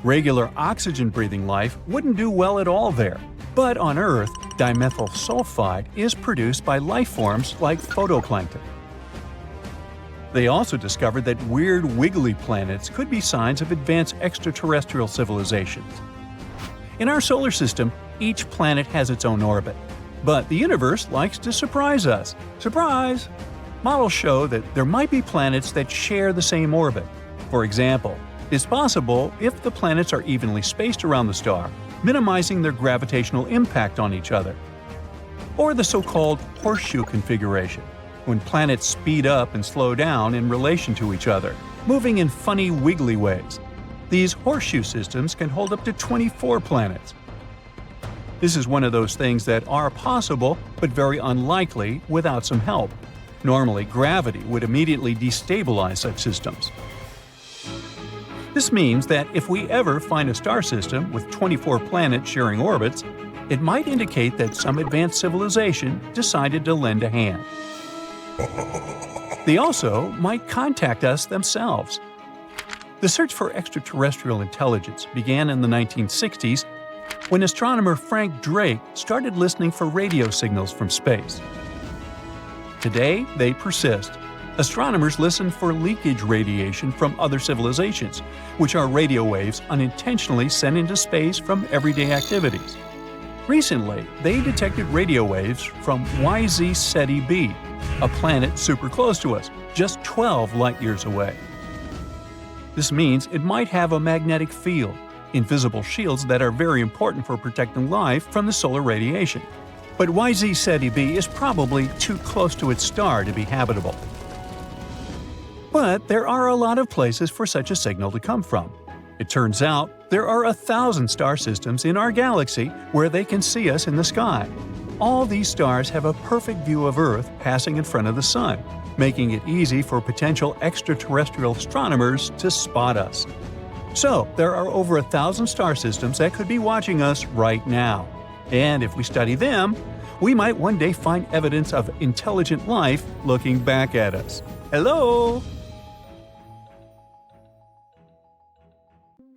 A: Regular oxygen-breathing life wouldn't do well at all there, but on Earth, dimethyl sulfide is produced by life forms like phytoplankton. They also discovered that weird wiggly planets could be signs of advanced extraterrestrial civilizations. In our solar system, each planet has its own orbit. But the universe likes to surprise us. Surprise! Models show that there might be planets that share the same orbit. For example, it's possible if the planets are evenly spaced around the star, minimizing their gravitational impact on each other. Or the so-called horseshoe configuration, when planets speed up and slow down in relation to each other, moving in funny wiggly ways. These horseshoe systems can hold up to 24 planets. This is one of those things that are possible but very unlikely without some help. Normally, gravity would immediately destabilize such systems. This means that if we ever find a star system with 24 planets sharing orbits, it might indicate that some advanced civilization decided to lend a hand. They also might contact us themselves. The search for extraterrestrial intelligence began in the 1960s when astronomer Frank Drake started listening for radio signals from space. Today, they persist. Astronomers listen for leakage radiation from other civilizations, which are radio waves unintentionally sent into space from everyday activities. Recently, they detected radio waves from YZ Ceti b, a planet super close to us, just 12 light-years away. This means it might have a magnetic field, invisible shields that are very important for protecting life from the solar radiation. But YZ Ceti b is probably too close to its star to be habitable. But there are a lot of places for such a signal to come from. It turns out there are 1,000 star systems in our galaxy where they can see us in the sky. All these stars have a perfect view of Earth passing in front of the Sun, making it easy for potential extraterrestrial astronomers to spot us. So, there are over 1,000 star systems that could be watching us right now. And if we study them, we might one day find evidence of intelligent life looking back at us. Hello!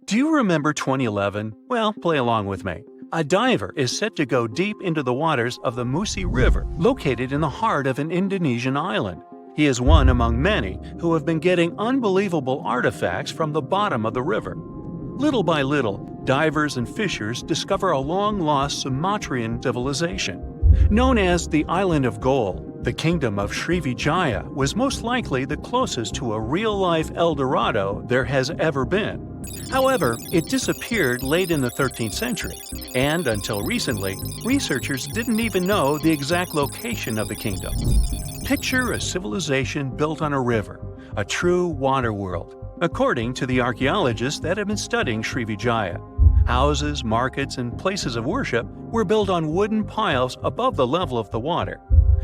A: Do you remember 2011? Well, play along with me. A diver is set to go deep into the waters of the Musi River, located in the heart of an Indonesian island. He is one among many who have been getting unbelievable artifacts from the bottom of the river. Little by little, divers and fishers discover a long-lost Sumatran civilization. Known as the Island of Gold, the kingdom of Srivijaya was most likely the closest to a real-life El Dorado there has ever been. However, it disappeared late in the 13th century, and until recently, researchers didn't even know the exact location of the kingdom. Picture a civilization built on a river, a true water world, according to the archaeologists that have been studying Srivijaya. Houses, markets, and places of worship were built on wooden piles above the level of the water.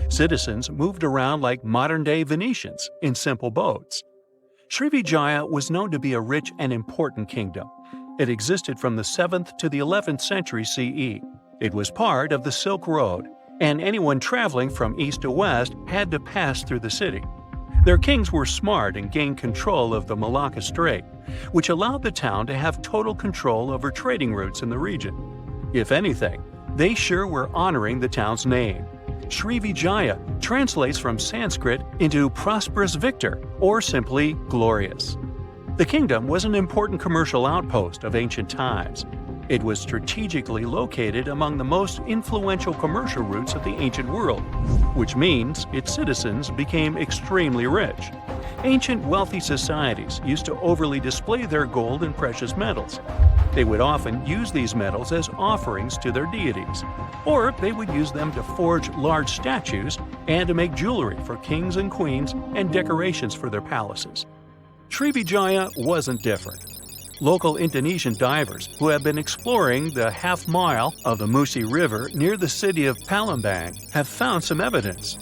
A: Citizens moved around like modern-day Venetians in simple boats. Srivijaya was known to be a rich and important kingdom. It existed from the 7th to the 11th century CE. It was part of the Silk Road, and anyone traveling from east to west had to pass through the city. Their kings were smart and gained control of the Malacca Strait, which allowed the town to have total control over trading routes in the region. If anything, they sure were honoring the town's name. Srivijaya translates from Sanskrit into prosperous victor, or simply glorious. The kingdom was an important commercial outpost of ancient times. It was strategically located among the most influential commercial routes of the ancient world, which means its citizens became extremely rich. Ancient wealthy societies used to overly display their gold and precious metals. They would often use these metals as offerings to their deities, or they would use them to forge large statues and to make jewelry for kings and queens and decorations for their palaces. Srivijaya wasn't different. Local Indonesian divers who have been exploring the half-mile of the Musi River near the city of Palembang have found some evidence.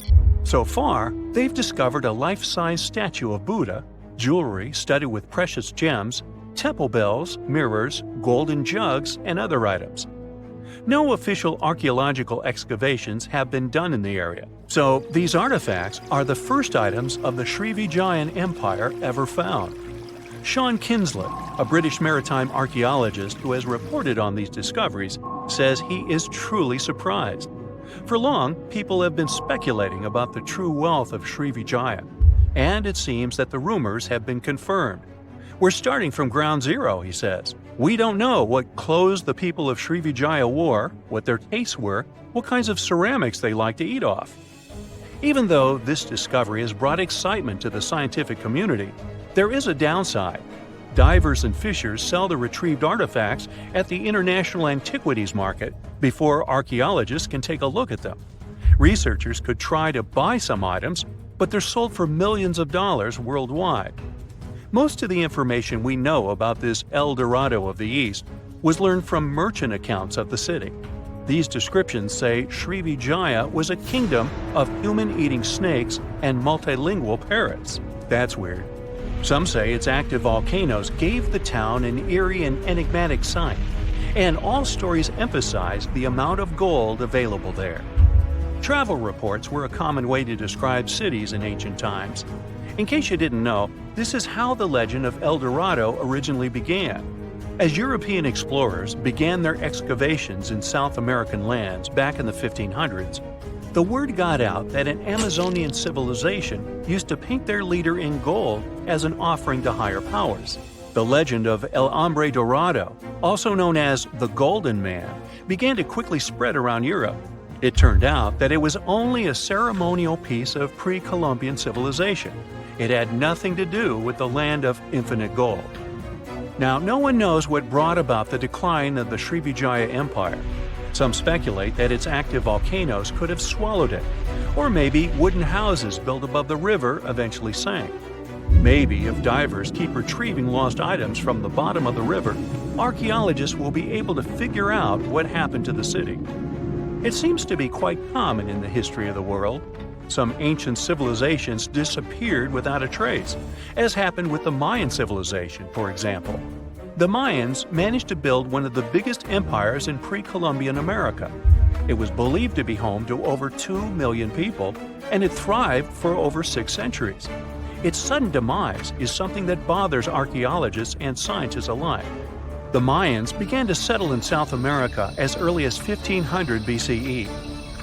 A: So far, they've discovered a life-size statue of Buddha, jewelry studded with precious gems, temple bells, mirrors, golden jugs, and other items. No official archaeological excavations have been done in the area, so these artifacts are the first items of the Srivijayan Empire ever found. Sean Kinslett, a British maritime archaeologist who has reported on these discoveries, says he is truly surprised. For long, people have been speculating about the true wealth of Srivijaya, and it seems that the rumors have been confirmed. We're starting from ground zero, he says. We don't know what clothes the people of Srivijaya wore, what their tastes were, what kinds of ceramics they like to eat off. Even though this discovery has brought excitement to the scientific community, there is a downside. Divers and fishers sell the retrieved artifacts at the International Antiquities Market before archaeologists can take a look at them. Researchers could try to buy some items, but they're sold for millions of dollars worldwide. Most of the information we know about this El Dorado of the East was learned from merchant accounts of the city. These descriptions say Srivijaya was a kingdom of human-eating snakes and multilingual parrots. That's weird. Some say its active volcanoes gave the town an eerie and enigmatic sight, and all stories emphasize the amount of gold available there. Travel reports were a common way to describe cities in ancient times. In case you didn't know, this is how the legend of El Dorado originally began. As European explorers began their excavations in South American lands back in the 1500s, the word got out that an Amazonian civilization used to paint their leader in gold as an offering to higher powers. The legend of El Hombre Dorado, also known as the Golden Man, began to quickly spread around Europe. It turned out that it was only a ceremonial piece of pre-Columbian civilization. It had nothing to do with the land of infinite gold. Now, no one knows what brought about the decline of the Srivijaya Empire. Some speculate that its active volcanoes could have swallowed it, or maybe wooden houses built above the river eventually sank. Maybe if divers keep retrieving lost items from the bottom of the river, archaeologists will be able to figure out what happened to the city. It seems to be quite common in the history of the world. Some ancient civilizations disappeared without a trace, as happened with the Mayan civilization, for example. The Mayans managed to build one of the biggest empires in pre-Columbian America. It was believed to be home to over 2 million people, and it thrived for over 6 centuries. Its sudden demise is something that bothers archaeologists and scientists alike. The Mayans began to settle in South America as early as 1500 BCE.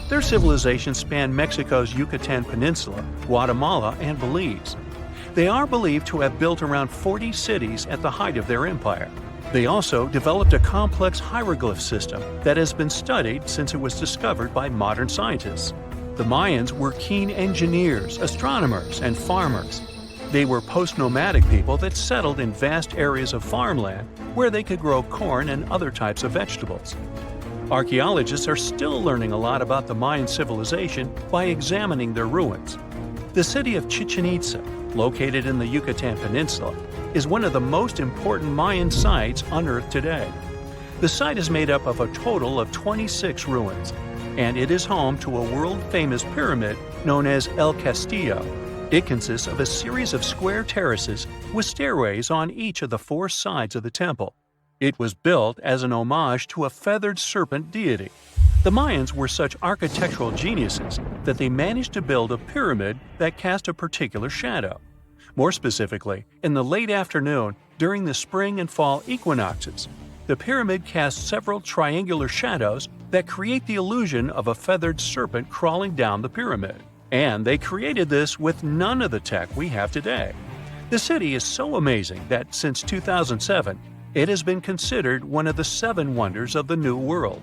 A: Their civilization spanned Mexico's Yucatan Peninsula, Guatemala, and Belize. They are believed to have built around 40 cities at the height of their empire. They also developed a complex hieroglyph system that has been studied since it was discovered by modern scientists. The Mayans were keen engineers, astronomers, and farmers. They were post-nomadic people that settled in vast areas of farmland where they could grow corn and other types of vegetables. Archaeologists are still learning a lot about the Mayan civilization by examining their ruins. The city of Chichen Itza, located in the Yucatan Peninsula, is one of the most important Mayan sites unearthed today. The site is made up of a total of 26 ruins, and it is home to a world-famous pyramid known as El Castillo. It consists of a series of square terraces with stairways on each of the 4 sides of the temple. It was built as an homage to a feathered serpent deity. The Mayans were such architectural geniuses that they managed to build a pyramid that cast a particular shadow. More specifically, in the late afternoon during the spring and fall equinoxes, the pyramid casts several triangular shadows that create the illusion of a feathered serpent crawling down the pyramid. And they created this with none of the tech we have today. The city is so amazing that since 2007, it has been considered one of the 7 wonders of the New World.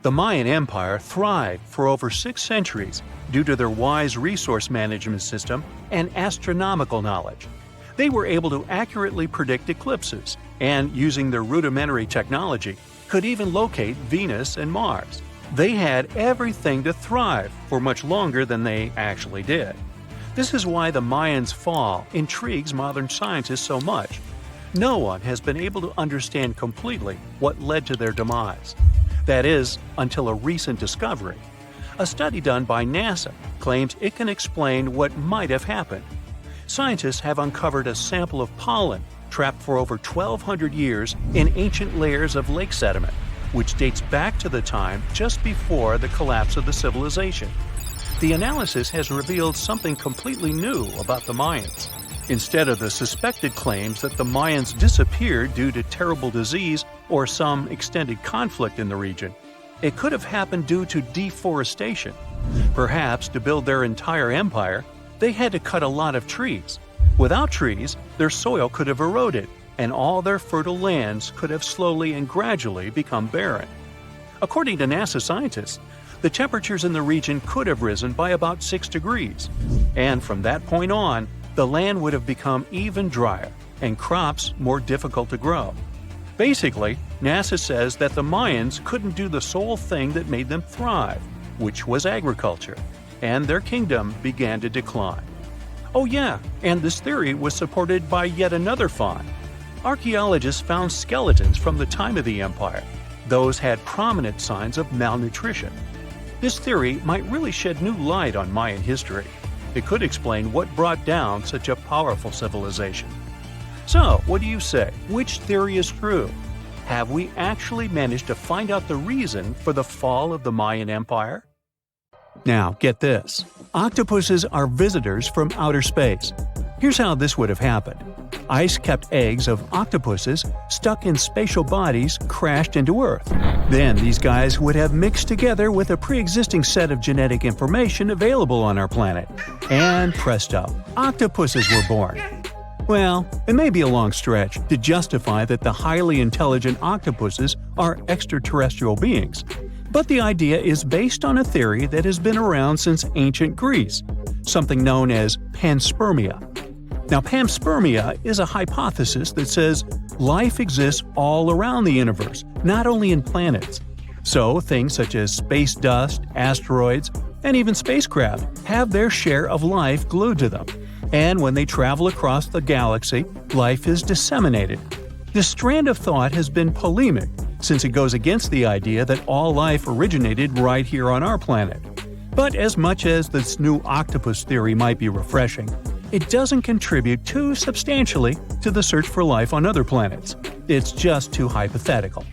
A: The Mayan Empire thrived for over 6 centuries due to their wise resource management system and astronomical knowledge. They were able to accurately predict eclipses, and using their rudimentary technology, could even locate Venus and Mars. They had everything to thrive for much longer than they actually did. This is why the Mayans' fall intrigues modern scientists so much. No one has been able to understand completely what led to their demise. That is, until a recent discovery. A study done by NASA claims it can explain what might have happened. Scientists have uncovered a sample of pollen trapped for over 1,200 years in ancient layers of lake sediment, which dates back to the time just before the collapse of the civilization. The analysis has revealed something completely new about the Mayans. Instead of the suspected claims that the Mayans disappeared due to terrible disease or some extended conflict in the region, it could have happened due to deforestation. Perhaps to build their entire empire, they had to cut a lot of trees. Without trees, their soil could have eroded, and all their fertile lands could have slowly and gradually become barren. According to NASA scientists, the temperatures in the region could have risen by about 6 degrees, and from that point on, the land would have become even drier and crops more difficult to grow. Basically, NASA says that the Mayans couldn't do the sole thing that made them thrive, which was agriculture, and their kingdom began to decline. Oh yeah, and this theory was supported by yet another find. Archaeologists found skeletons from the time of the empire. Those had prominent signs of malnutrition. This theory might really shed new light on Mayan history. It could explain what brought down such a powerful civilization. So, what do you say? Which theory is true? Have we actually managed to find out the reason for the fall of the Mayan Empire? Now, get this. Octopuses are visitors from outer space. Here's how this would have happened. Ice-kept eggs of octopuses stuck in spatial bodies crashed into Earth. Then these guys would have mixed together with a pre-existing set of genetic information available on our planet. And presto, octopuses were born. Well, it may be a long stretch to justify that the highly intelligent octopuses are extraterrestrial beings, but the idea is based on a theory that has been around since ancient Greece, something known as panspermia. Now, panspermia is a hypothesis that says life exists all around the universe, not only in planets. So, things such as space dust, asteroids, and even spacecraft have their share of life glued to them. And when they travel across the galaxy, life is disseminated. This strand of thought has been polemic, since it goes against the idea that all life originated right here on our planet. But as much as this new octopus theory might be refreshing, it doesn't contribute too substantially to the search for life on other planets. It's just too hypothetical.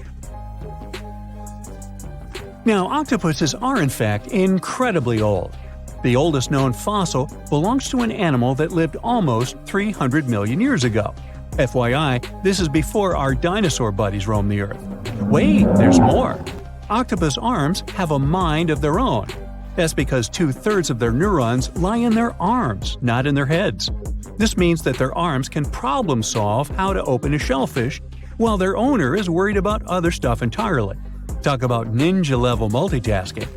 A: Now, octopuses are in fact incredibly old. The oldest known fossil belongs to an animal that lived almost 300 million years ago. FYI, this is before our dinosaur buddies roamed the Earth. Wait, there's more! Octopus arms have a mind of their own. That's because 2/3 of their neurons lie in their arms, not in their heads. This means that their arms can problem-solve how to open a shellfish, while their owner is worried about other stuff entirely. Talk about ninja-level multitasking.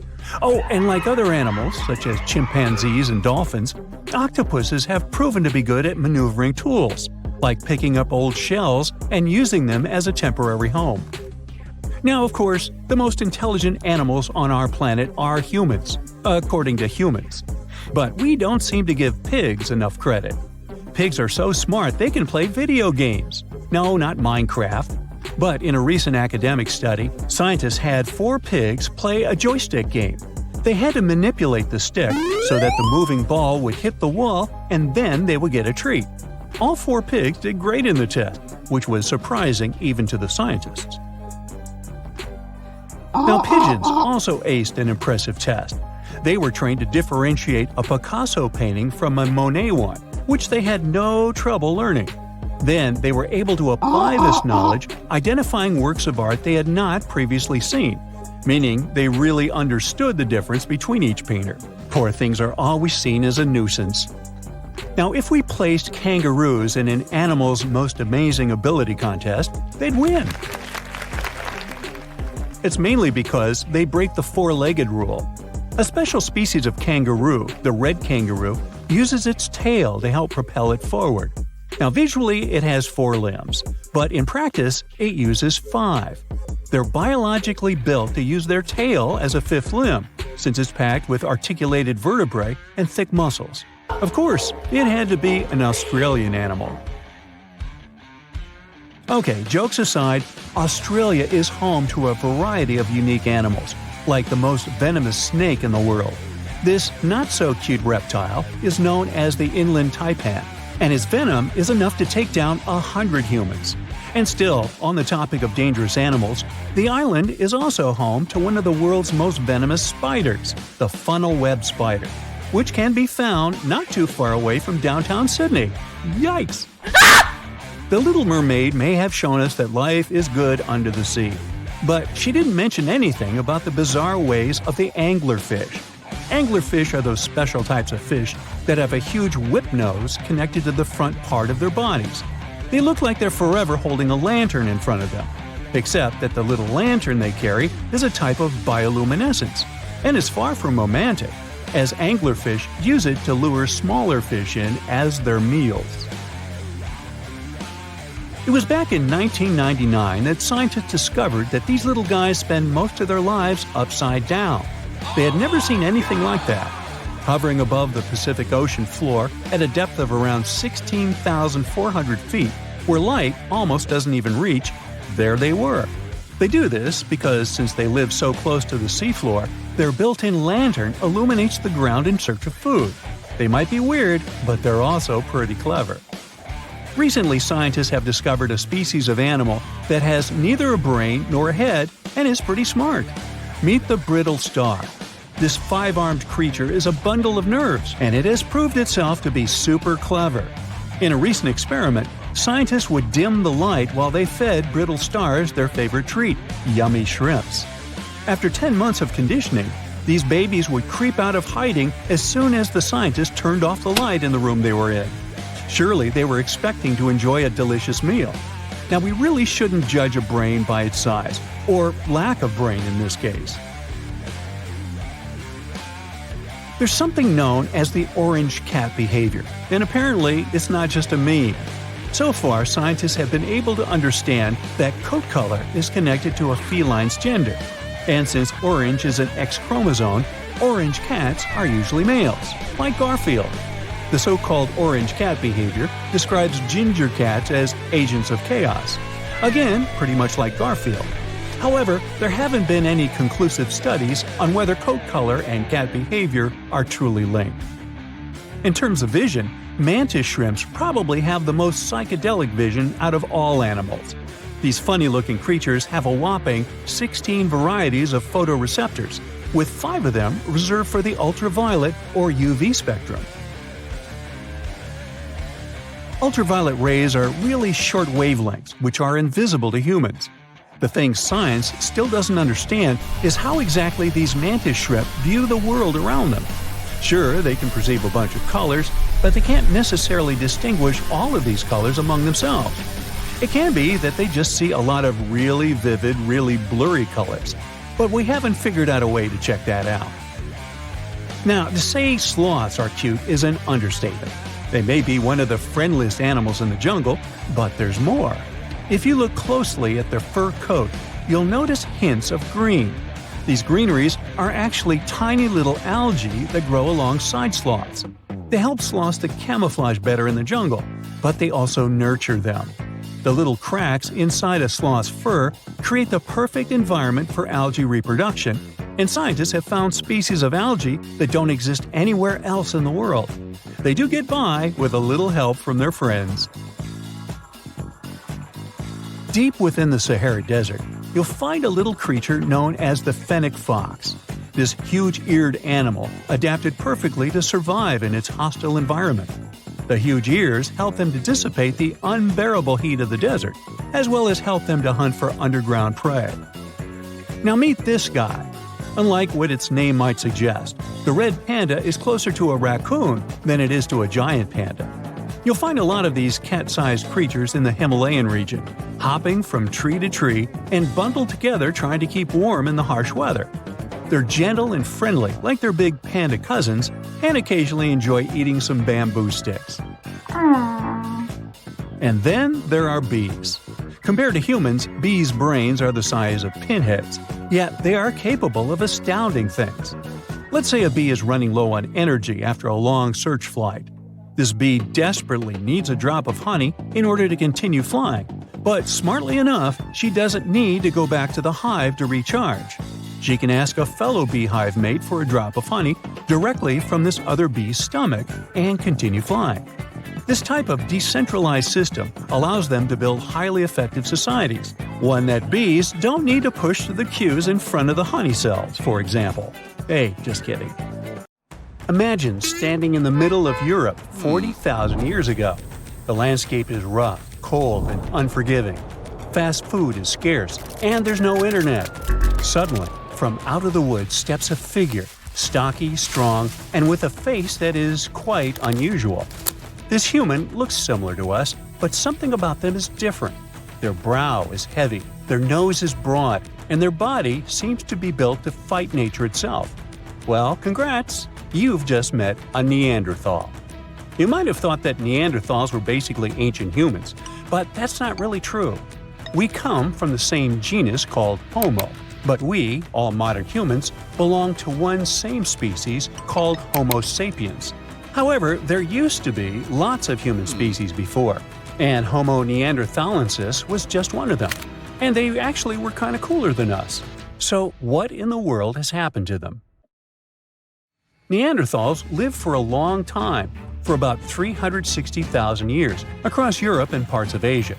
A: Oh, and like other animals, such as chimpanzees and dolphins, octopuses have proven to be good at maneuvering tools, like picking up old shells and using them as a temporary home. Now, of course, the most intelligent animals on our planet are humans, according to humans. But we don't seem to give pigs enough credit. Pigs are so smart they can play video games. No, not Minecraft. But in a recent academic study, scientists had 4 pigs play a joystick game. They had to manipulate the stick so that the moving ball would hit the wall and then they would get a treat. All 4 pigs did great in the test, which was surprising even to the scientists. Now, pigeons also aced an impressive test. They were trained to differentiate a Picasso painting from a Monet one, which they had no trouble learning. Then they were able to apply this knowledge, identifying works of art they had not previously seen, meaning they really understood the difference between each painter. Poor things are always seen as a nuisance. Now, if we placed kangaroos in an animal's most amazing ability contest, they'd win. It's mainly because they break the 4-legged rule. A special species of kangaroo, the red kangaroo, uses its tail to help propel it forward. Now visually it has 4 limbs, but in practice it uses 5. They're biologically built to use their tail as a 5th limb, since it's packed with articulated vertebrae and thick muscles. Of course, it had to be an Australian animal. Okay, jokes aside, Australia is home to a variety of unique animals, like the most venomous snake in the world. This not-so-cute reptile is known as the inland taipan, and its venom is enough to take down 100 humans. And still, on the topic of dangerous animals, the island is also home to one of the world's most venomous spiders, the funnel web spider, which can be found not too far away from downtown Sydney. Yikes! The Little Mermaid may have shown us that life is good under the sea, but she didn't mention anything about the bizarre ways of the anglerfish. Anglerfish are those special types of fish that have a huge whip nose connected to the front part of their bodies. They look like they're forever holding a lantern in front of them, except that the little lantern they carry is a type of bioluminescence, and is far from romantic, as anglerfish use it to lure smaller fish in as their meals. It was back in 1999 that scientists discovered that these little guys spend most of their lives upside down. They had never seen anything like that. Hovering above the Pacific Ocean floor at a depth of around 16,400 feet, where light almost doesn't even reach, there they were. They do this because since they live so close to the seafloor, their built-in lantern illuminates the ground in search of food. They might be weird, but they're also pretty clever. Recently, scientists have discovered a species of animal that has neither a brain nor a head and is pretty smart. Meet the brittle star. This 5-armed creature is a bundle of nerves, and it has proved itself to be super clever. In a recent experiment, scientists would dim the light while they fed brittle stars their favorite treat, yummy shrimps. After 10 months of conditioning, these babies would creep out of hiding as soon as the scientists turned off the light in the room they were in. Surely they were expecting to enjoy a delicious meal. Now, we really shouldn't judge a brain by its size, or lack of brain in this case. There's something known as the orange cat behavior, and apparently it's not just a meme. So far, scientists have been able to understand that coat color is connected to a feline's gender. And since orange is an X chromosome, orange cats are usually males, like Garfield. The so-called orange cat behavior describes ginger cats as agents of chaos. Again, pretty much like Garfield. However, there haven't been any conclusive studies on whether coat color and cat behavior are truly linked. In terms of vision, mantis shrimps probably have the most psychedelic vision out of all animals. These funny-looking creatures have a whopping 16 varieties of photoreceptors, with 5 of them reserved for the ultraviolet or UV spectrum. Ultraviolet rays are really short wavelengths, which are invisible to humans. The thing science still doesn't understand is how exactly these mantis shrimp view the world around them. Sure, they can perceive a bunch of colors, but they can't necessarily distinguish all of these colors among themselves. It can be that they just see a lot of really vivid, really blurry colors, but we haven't figured out a way to check that out. Now, to say sloths are cute is an understatement. They may be one of the friendliest animals in the jungle, but there's more. If you look closely at their fur coat, you'll notice hints of green. These greeneries are actually tiny little algae that grow alongside sloths. They help sloths to camouflage better in the jungle, but they also nurture them. The little cracks inside a sloth's fur create the perfect environment for algae reproduction, and scientists have found species of algae that don't exist anywhere else in the world. They do get by with a little help from their friends. Deep within the Sahara Desert, you'll find a little creature known as the fennec fox. This huge-eared animal adapted perfectly to survive in its hostile environment. The huge ears help them to dissipate the unbearable heat of the desert, as well as help them to hunt for underground prey. Now meet this guy. Unlike what its name might suggest, the red panda is closer to a raccoon than it is to a giant panda. You'll find a lot of these cat-sized creatures in the Himalayan region, hopping from tree to tree and bundled together trying to keep warm in the harsh weather. They're gentle and friendly like their big panda cousins, and occasionally enjoy eating some bamboo sticks. And then there are bees. Compared to humans, bees' brains are the size of pinheads, yet they are capable of astounding things. Let's say a bee is running low on energy after a long search flight. This bee desperately needs a drop of honey in order to continue flying, but smartly enough, she doesn't need to go back to the hive to recharge. She can ask a fellow beehive mate for a drop of honey directly from this other bee's stomach and continue flying. This type of decentralized system allows them to build highly effective societies, one that bees don't need to push to the queues in front of the honey cells, for example. Hey, just kidding. Imagine standing in the middle of Europe 40,000 years ago. The landscape is rough, cold, and unforgiving. Fast food is scarce, and there's no internet. Suddenly, from out of the woods steps a figure, stocky, strong, and with a face that is quite unusual. This human looks similar to us, but something about them is different. Their brow is heavy, their nose is broad, and their body seems to be built to fight nature itself. Well, congrats! You've just met a Neanderthal. You might have thought that Neanderthals were basically ancient humans, but that's not really true. We come from the same genus called Homo, but we, all modern humans, belong to one same species called Homo sapiens. However, there used to be lots of human species before, and Homo neanderthalensis was just one of them. And they actually were kind of cooler than us. So what in the world has happened to them? Neanderthals lived for a long time, for about 360,000 years, across Europe and parts of Asia.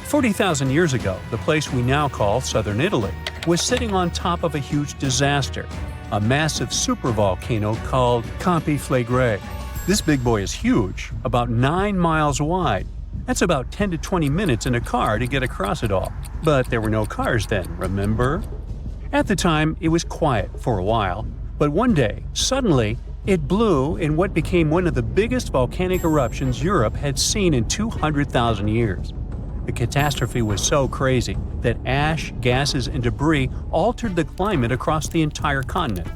A: 40,000 years ago, the place we now call southern Italy was sitting on top of a huge disaster, a massive supervolcano called Campi Flegrei. This big boy is huge, about 9 miles wide. That's about 10 to 20 minutes in a car to get across it all. But there were no cars then, remember? At the time, it was quiet for a while, but one day, suddenly, it blew in what became one of the biggest volcanic eruptions Europe had seen in 200,000 years. The catastrophe was so crazy that ash, gases, and debris altered the climate across the entire continent.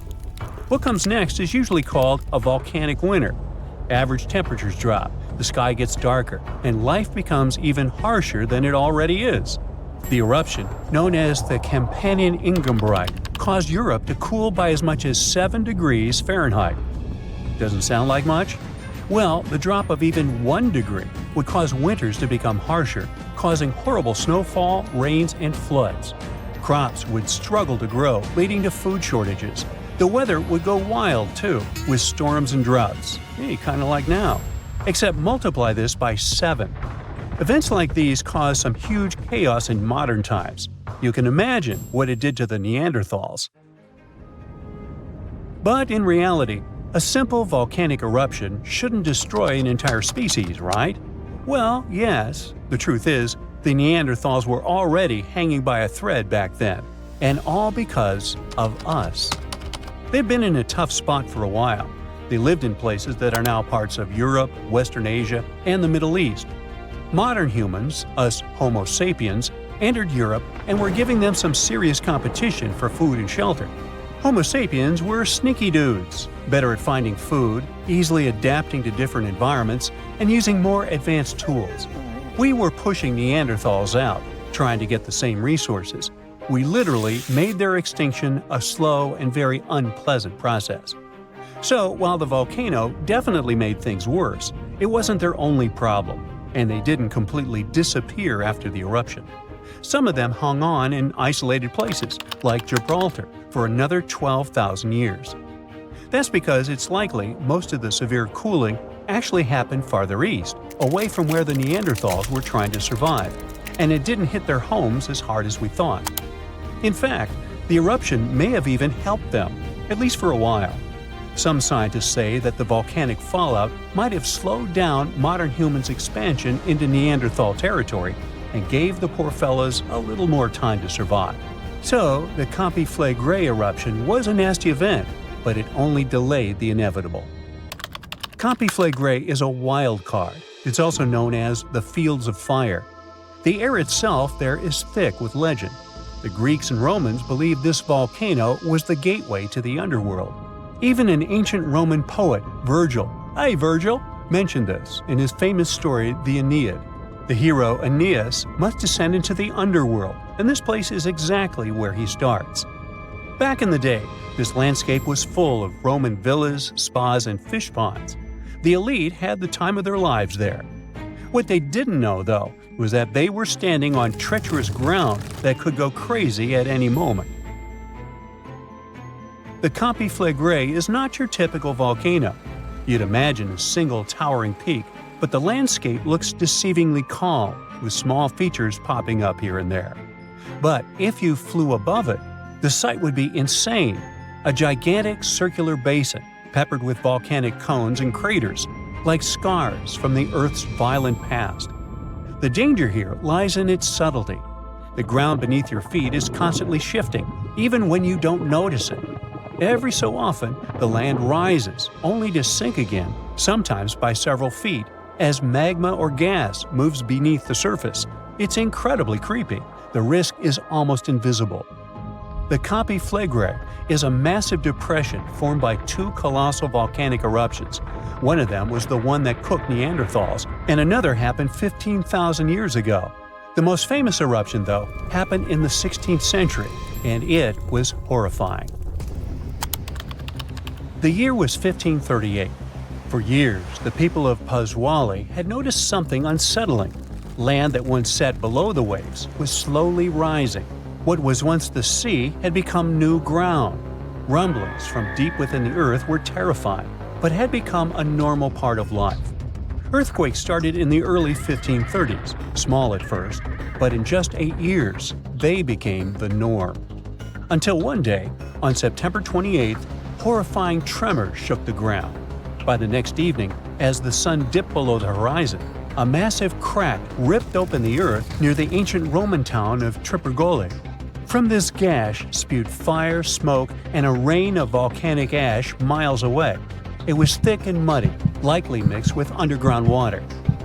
A: What comes next is usually called a volcanic winter. Average temperatures drop, the sky gets darker, and life becomes even harsher than it already is. The eruption, known as the Campanian Ingembrite, caused Europe to cool by as much as 7 degrees Fahrenheit. Doesn't sound like much? Well, the drop of even 1 degree would cause winters to become harsher, causing horrible snowfall, rains, and floods. Crops would struggle to grow, leading to food shortages. The weather would go wild, too, with storms and droughts. Hey, kind of like now. Except multiply this by 7. Events like these caused some huge chaos in modern times. You can imagine what it did to the Neanderthals. But in reality, a simple volcanic eruption shouldn't destroy an entire species, right? Well, yes. The truth is, the Neanderthals were already hanging by a thread back then, and all because of us. They've been in a tough spot for a while. They lived in places that are now parts of Europe, Western Asia, and the Middle East. Modern humans, us Homo sapiens, entered Europe and were giving them some serious competition for food and shelter. Homo sapiens were sneaky dudes, better at finding food, easily adapting to different environments, and using more advanced tools. We were pushing Neanderthals out, trying to get the same resources. We literally made their extinction a slow and very unpleasant process. So, while the volcano definitely made things worse, it wasn't their only problem, and they didn't completely disappear after the eruption. Some of them hung on in isolated places, like Gibraltar, for another 12,000 years. That's because it's likely most of the severe cooling actually happened farther east, away from where the Neanderthals were trying to survive, and it didn't hit their homes as hard as we thought. In fact, the eruption may have even helped them, at least for a while. Some scientists say that the volcanic fallout might have slowed down modern humans' expansion into Neanderthal territory and gave the poor fellas a little more time to survive. So, the Campi Flegrei eruption was a nasty event, but it only delayed the inevitable. Campi Flegrei is a wild card. It's also known as the Fields of Fire. The air itself there is thick with legend. The Greeks and Romans believed this volcano was the gateway to the underworld. Even an ancient Roman poet, Virgil, mentioned this in his famous story, the Aeneid. The hero Aeneas must descend into the underworld, and this place is exactly where he starts. Back in the day, this landscape was full of Roman villas, spas, and fish ponds. The elite had the time of their lives there. What they didn't know, though, was that they were standing on treacherous ground that could go crazy at any moment. The Campi Flegrei is not your typical volcano. You'd imagine a single towering peak, but the landscape looks deceivingly calm, with small features popping up here and there. But if you flew above it, the sight would be insane. A gigantic circular basin, peppered with volcanic cones and craters, like scars from the Earth's violent past. The danger here lies in its subtlety. The ground beneath your feet is constantly shifting, even when you don't notice it. Every so often, the land rises, only to sink again, sometimes by several feet, as magma or gas moves beneath the surface. It's incredibly creepy. The risk is almost invisible. The Campi Flegrei is a massive depression formed by two colossal volcanic eruptions. One of them was the one that cooked Neanderthals, and another happened 15,000 years ago. The most famous eruption, though, happened in the 16th century, and it was horrifying. The year was 1538. For years, the people of Paswali had noticed something unsettling. Land that once sat below the waves was slowly rising. What was once the sea had become new ground. Rumblings from deep within the earth were terrifying, but had become a normal part of life. Earthquakes started in the early 1530s, small at first, but in just 8 years, they became the norm. Until one day, on September 28th, horrifying tremors shook the ground. By the next evening, as the sun dipped below the horizon, a massive crack ripped open the earth near the ancient Roman town of Tripurgoli. From this gash spewed fire, smoke, and a rain of volcanic ash miles away. It was thick and muddy, likely mixed with underground water.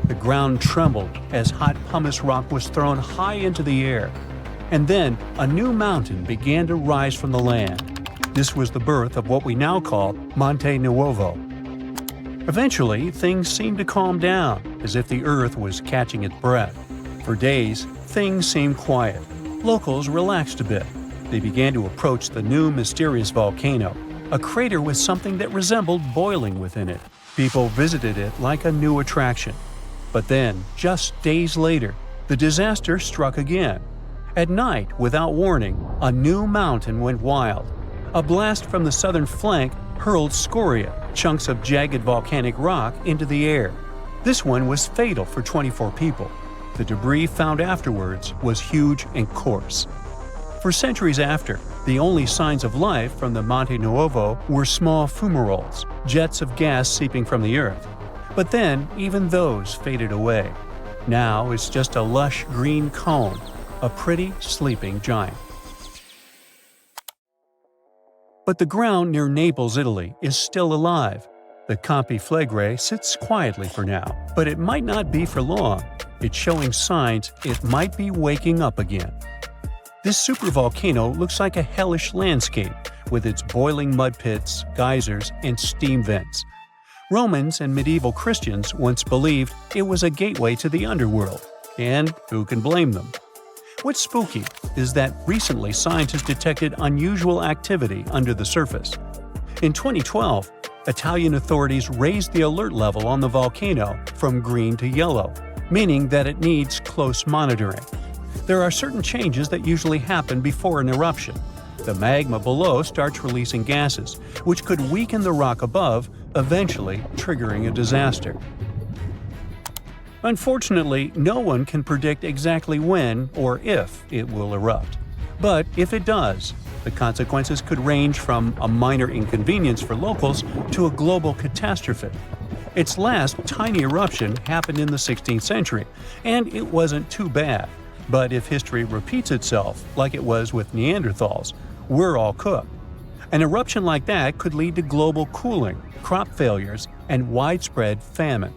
A: The ground trembled as hot pumice rock was thrown high into the air. And then a new mountain began to rise from the land. This was the birth of what we now call Monte Nuovo. Eventually, things seemed to calm down, as if the earth was catching its breath. For days, things seemed quiet. Locals relaxed a bit. They began to approach the new mysterious volcano, a crater with something that resembled boiling within it. People visited it like a new attraction. But then, just days later, the disaster struck again. At night, without warning, a new mountain went wild. A blast from the southern flank hurled scoria, chunks of jagged volcanic rock, into the air. This one was fatal for 24 people. The debris found afterwards was huge and coarse. For centuries after, the only signs of life from the Monte Nuovo were small fumaroles, jets of gas seeping from the earth. But then, even those faded away. Now it's just a lush green cone, a pretty sleeping giant. But the ground near Naples, Italy, is still alive. The Campi Flegrei sits quietly for now, but it might not be for long. It's showing signs it might be waking up again. This supervolcano looks like a hellish landscape, with its boiling mud pits, geysers, and steam vents. Romans and medieval Christians once believed it was a gateway to the underworld, and who can blame them? What's spooky is that recently scientists detected unusual activity under the surface. In 2012, Italian authorities raised the alert level on the volcano from green to yellow, meaning that it needs close monitoring. There are certain changes that usually happen before an eruption. The magma below starts releasing gases, which could weaken the rock above, eventually triggering a disaster. Unfortunately, no one can predict exactly when or if it will erupt. But if it does, the consequences could range from a minor inconvenience for locals to a global catastrophe. Its last tiny eruption happened in the 16th century, and it wasn't too bad. But if history repeats itself, like it was with Neanderthals, we're all cooked. An eruption like that could lead to global cooling, crop failures, and widespread famine.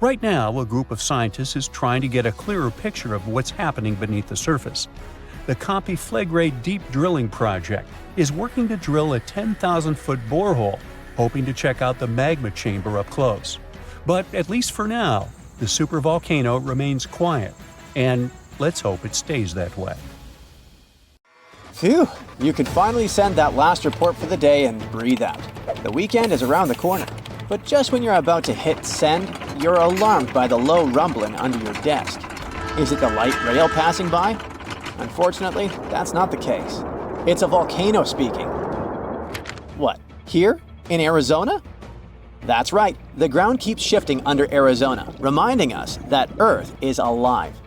A: Right now, a group of scientists is trying to get a clearer picture of what's happening beneath the surface. The Campi Flegrei Deep Drilling Project is working to drill a 10,000-foot borehole, hoping to check out the magma chamber up close. But at least for now, the supervolcano remains quiet, and let's hope it stays that way.
B: Phew, you could finally send that last report for the day and breathe out. The weekend is around the corner, but just when you're about to hit send, you're alarmed by the low rumbling under your desk. Is it the light rail passing by? Unfortunately, that's not the case. It's a volcano speaking. What, here? In Arizona? That's right, the ground keeps shifting under Arizona, reminding us that Earth is alive.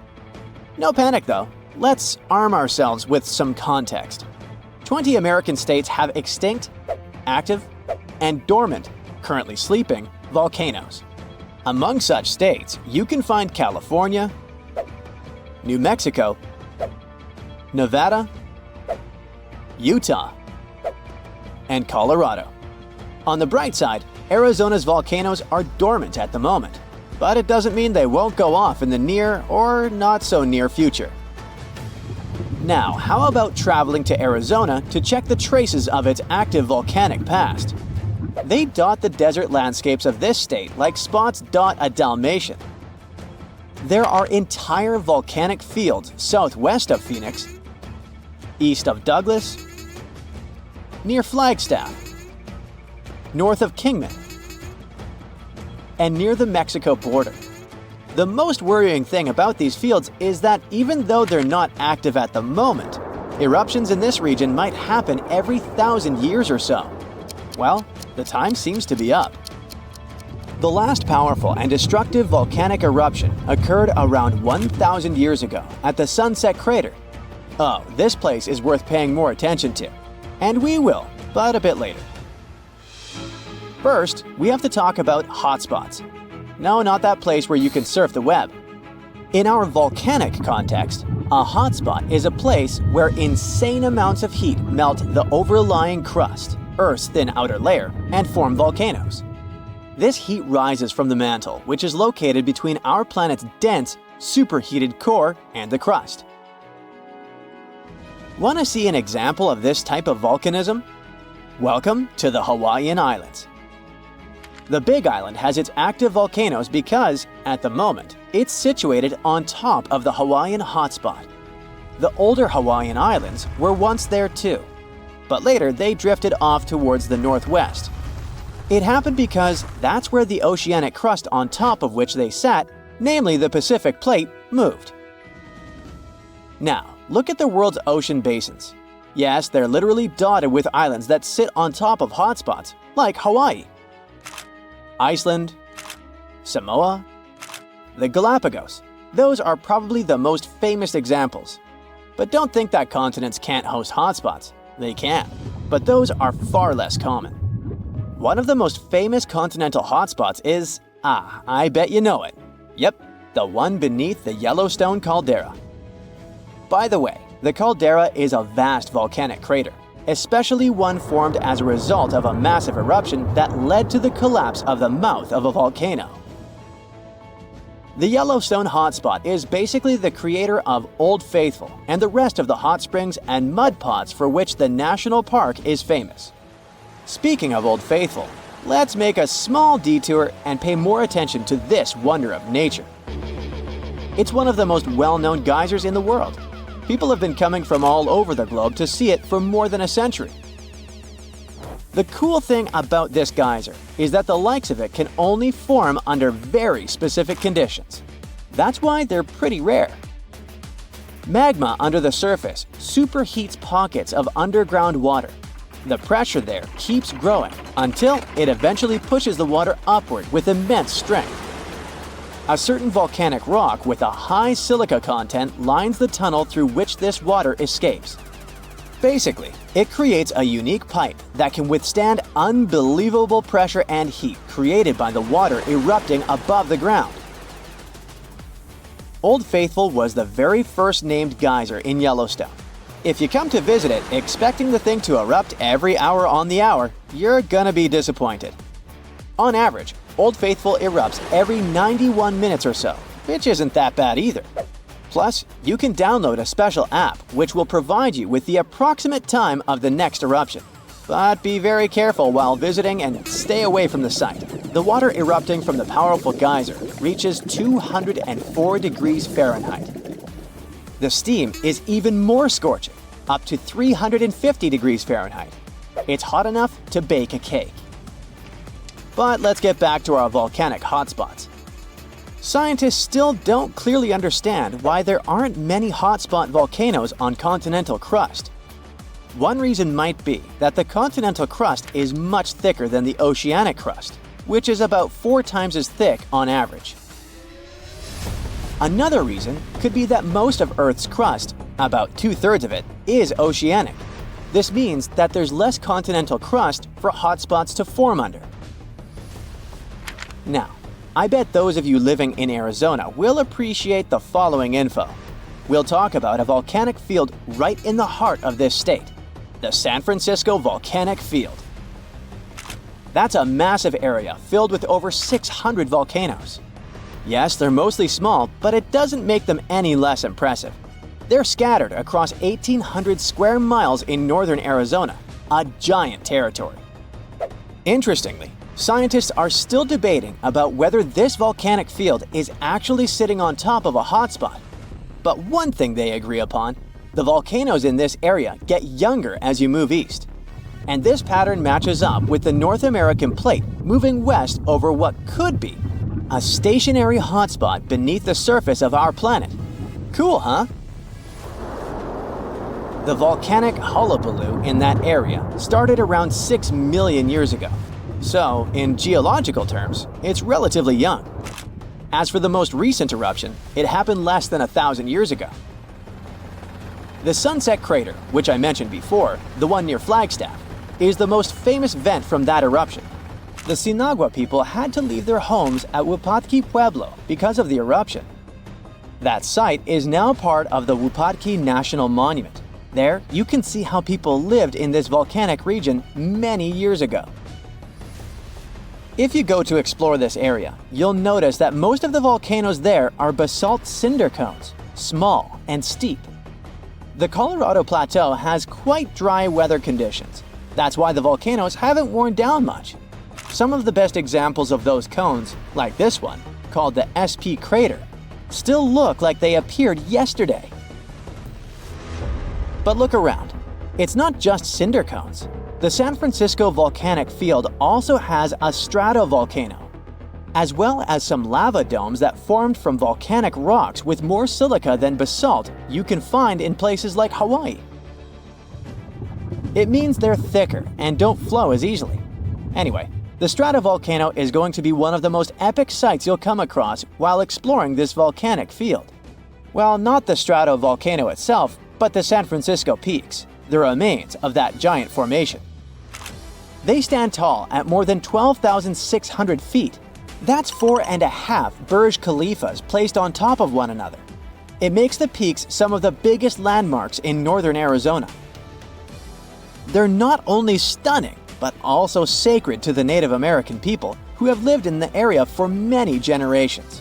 B: No panic though. Let's arm ourselves with some context. 20 American states have extinct, active, and dormant, currently sleeping, volcanoes. Among such states, you can find California, New Mexico, Nevada, Utah, and Colorado. On the bright side, Arizona's volcanoes are dormant at the moment, but it doesn't mean they won't go off in the near or not so near future. Now, how about traveling to Arizona to check the traces of its active volcanic past? They dot the desert landscapes of this state like spots dot a Dalmatian. There are entire volcanic fields southwest of Phoenix, east of Douglas, near Flagstaff, north of Kingman, and near the Mexico border. The most worrying thing about these fields is that even though they're not active at the moment, eruptions in this region might happen every 1,000 years or so. Well, the time seems to be up. The last powerful and destructive volcanic eruption occurred around 1,000 years ago at the Sunset Crater. Oh, this place is worth paying more attention to. And we will, but a bit later. First, we have to talk about hotspots. No, not that place where you can surf the web. In our volcanic context, a hotspot is a place where insane amounts of heat melt the overlying crust, Earth's thin outer layer, and form volcanoes. This heat rises from the mantle, which is located between our planet's dense, superheated core and the crust. Want to see an example of this type of volcanism? Welcome to the Hawaiian Islands. The Big Island has its active volcanoes because, at the moment, it's situated on top of the Hawaiian hotspot. The older Hawaiian Islands were once there too, but later they drifted off towards the northwest. It happened because that's where the oceanic crust on top of which they sat, namely the Pacific Plate, moved. Now, look at the world's ocean basins. Yes, they're literally dotted with islands that sit on top of hotspots, like Hawaii, Iceland, Samoa, the Galapagos. Those are probably the most famous examples. But don't think that continents can't host hotspots. They can, but those are far less common. One of the most famous continental hotspots is, I bet you know it. Yep, the one beneath the Yellowstone caldera. By the way, the caldera is a vast volcanic crater, especially one formed as a result of a massive eruption that led to the collapse of the mouth of a volcano. The Yellowstone hotspot is basically the creator of Old Faithful and the rest of the hot springs and mud pots for which the national park is famous. Speaking of Old Faithful, let's make a small detour and pay more attention to this wonder of nature. It's one of the most well-known geysers in the world. People have been coming from all over the globe to see it for more than a century. The cool thing about this geyser is that the likes of it can only form under very specific conditions. That's why they're pretty rare. Magma under the surface superheats pockets of underground water. The pressure there keeps growing until it eventually pushes the water upward with immense strength. A certain volcanic rock with a high silica content lines the tunnel through which this water escapes. Basically, it creates a unique pipe that can withstand unbelievable pressure and heat created by the water erupting above the ground. Old Faithful was the very first named geyser in Yellowstone. If you come to visit it expecting the thing to erupt every hour on the hour, you're gonna be disappointed. On average, Old Faithful erupts every 91 minutes or so, which isn't that bad either. Plus, you can download a special app which will provide you with the approximate time of the next eruption. But be very careful while visiting and stay away from the site. The water erupting from the powerful geyser reaches 204 degrees Fahrenheit. The steam is even more scorching, up to 350 degrees Fahrenheit. It's hot enough to bake a cake. But let's get back to our volcanic hotspots. Scientists still don't clearly understand why there aren't many hotspot volcanoes on continental crust. One reason might be that the continental crust is much thicker than the oceanic crust, which is about 4 times as thick on average. Another reason could be that most of Earth's crust, about 2/3 of it, is oceanic. This means that there's less continental crust for hotspots to form under. Now, I bet those of you living in Arizona will appreciate the following info. We'll talk about a volcanic field right in the heart of this state, the San Francisco Volcanic Field. That's a massive area filled with over 600 volcanoes. Yes, they're mostly small, but it doesn't make them any less impressive. They're scattered across 1,800 square miles in northern Arizona, a giant territory. Interestingly, scientists are still debating about whether this volcanic field is actually sitting on top of a hotspot. But one thing they agree upon: the volcanoes in this area get younger as you move east. And this pattern matches up with the North American plate moving west over what could be a stationary hotspot beneath the surface of our planet. Cool, huh? The volcanic hullabaloo in that area started around 6 million years ago. So, in geological terms, it's relatively young. As for the most recent eruption, it happened less than 1,000 years ago. The Sunset Crater, which I mentioned before, the one near Flagstaff, is the most famous vent from that eruption. The Sinagua people had to leave their homes at Wupatki Pueblo because of the eruption. That site is now part of the Wupatki National Monument. There, you can see how people lived in this volcanic region many years ago. If you go to explore this area, you'll notice that most of the volcanoes there are basalt cinder cones, small and steep. The Colorado Plateau has quite dry weather conditions. That's why the volcanoes haven't worn down much. Some of the best examples of those cones, like this one, called the SP crater, still look like they appeared yesterday. But look around. It's not just cinder cones. The San Francisco Volcanic Field also has a stratovolcano, as well as some lava domes that formed from volcanic rocks with more silica than basalt you can find in places like Hawaii. It means they're thicker and don't flow as easily. Anyway, the stratovolcano is going to be one of the most epic sights you'll come across while exploring this volcanic field. Well, not the stratovolcano itself, but the San Francisco peaks, the remains of that giant formation. They stand tall at more than 12,600 feet. That's 4.5 Burj Khalifas placed on top of one another. It makes the peaks some of the biggest landmarks in northern Arizona. They're not only stunning, but also sacred to the Native American people who have lived in the area for many generations.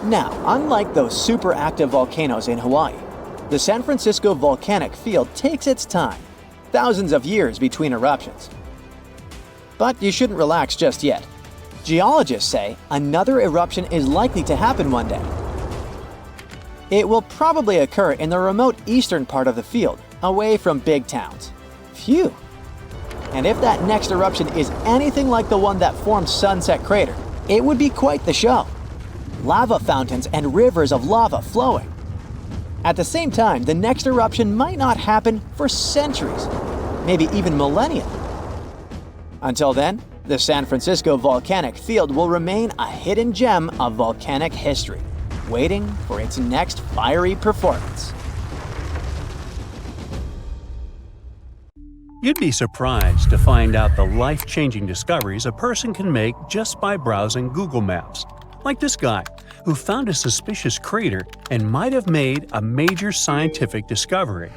B: Now, unlike those super active volcanoes in Hawaii, the San Francisco Volcanic Field takes its time, thousands of years between eruptions. But you shouldn't relax just yet. Geologists say another eruption is likely to happen one day. It will probably occur in the remote eastern part of the field, away from big towns. Phew! And if that next eruption is anything like the one that formed Sunset Crater, it would be quite the show. Lava fountains and rivers of lava flowing. At the same time, the next eruption might not happen for centuries, maybe even millennia. Until then, the San Francisco Volcanic Field will remain a hidden gem of volcanic history, waiting for its next fiery performance.
A: You'd be surprised to find out the life-changing discoveries a person can make just by browsing Google Maps. Like this guy, who found a suspicious crater and might have made a major scientific discovery.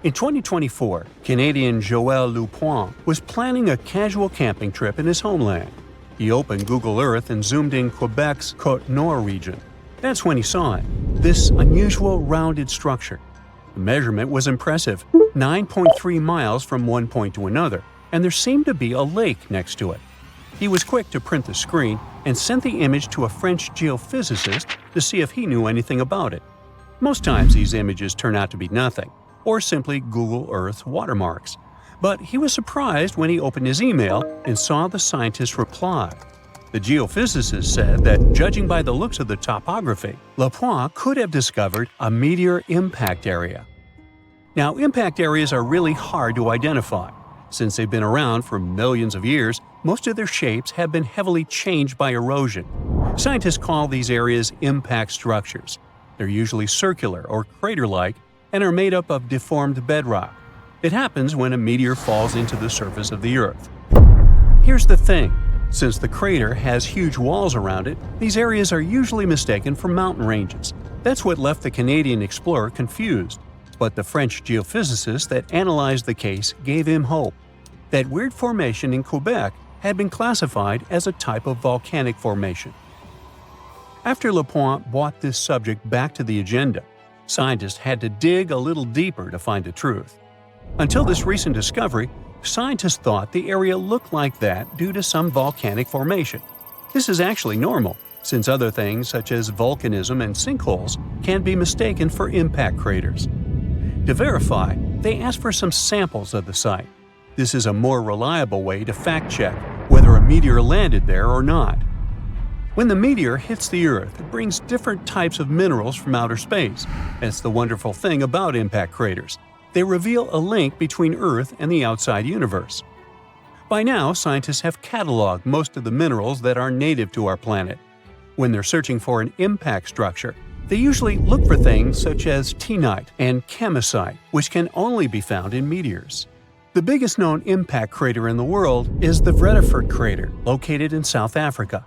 A: In 2024, Canadian Joël Lupoint was planning a casual camping trip in his homeland. He opened Google Earth and zoomed in Quebec's Côte Nord region. That's when he saw it, this unusual rounded structure. The measurement was impressive, 9.3 miles from one point to another, and there seemed to be a lake next to it. He was quick to print the screen and sent the image to a French geophysicist to see if he knew anything about it. Most times these images turn out to be nothing, or simply Google Earth watermarks. But he was surprised when he opened his email and saw the scientist's reply. The geophysicist said that, judging by the looks of the topography, Lapointe could have discovered a meteor impact area. Now, impact areas are really hard to identify. Since they've been around for millions of years, most of their shapes have been heavily changed by erosion. Scientists call these areas impact structures. They're usually circular or crater-like and are made up of deformed bedrock. It happens when a meteor falls into the surface of the Earth. Here's the thing. Since the crater has huge walls around it, these areas are usually mistaken for mountain ranges. That's what left the Canadian explorer confused. But the French geophysicist that analyzed the case gave him hope. That weird formation in Quebec had been classified as a type of volcanic formation. After Lapointe brought this subject back to the agenda, scientists had to dig a little deeper to find the truth. Until this recent discovery, scientists thought the area looked like that due to some volcanic formation. This is actually normal, since other things such as volcanism and sinkholes can be mistaken for impact craters. To verify, they asked for some samples of the site. This is a more reliable way to fact-check whether a meteor landed there or not. When the meteor hits the Earth, it brings different types of minerals from outer space. That's the wonderful thing about impact craters. They reveal a link between Earth and the outside universe. By now, scientists have cataloged most of the minerals that are native to our planet. When they're searching for an impact structure, they usually look for things such as teenite and chemisite, which can only be found in meteors. The biggest known impact crater in the world is the Vredefort crater, located in South Africa.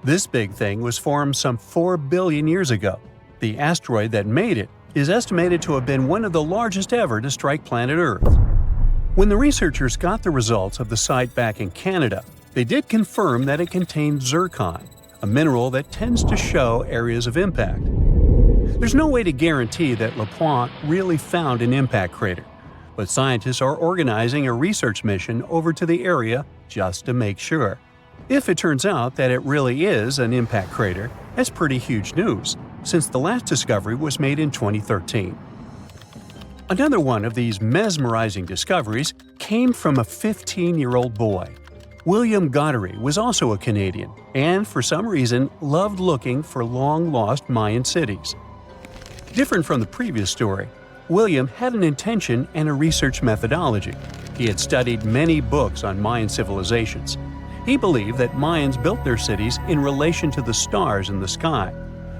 A: This big thing was formed some 4 billion years ago. The asteroid that made it is estimated to have been one of the largest ever to strike planet Earth. When the researchers got the results of the site back in Canada, they did confirm that it contained zircon, a mineral that tends to show areas of impact. There's no way to guarantee that Lapointe really found an impact crater, but scientists are organizing a research mission over to the area just to make sure. If it turns out that it really is an impact crater, that's pretty huge news, since the last discovery was made in 2013. Another one of these mesmerizing discoveries came from a 15-year-old boy. William Goddery was also a Canadian, and for some reason loved looking for long-lost Mayan cities. Different from the previous story, William had an intention and a research methodology. He had studied many books on Mayan civilizations. He believed that Mayans built their cities in relation to the stars in the sky.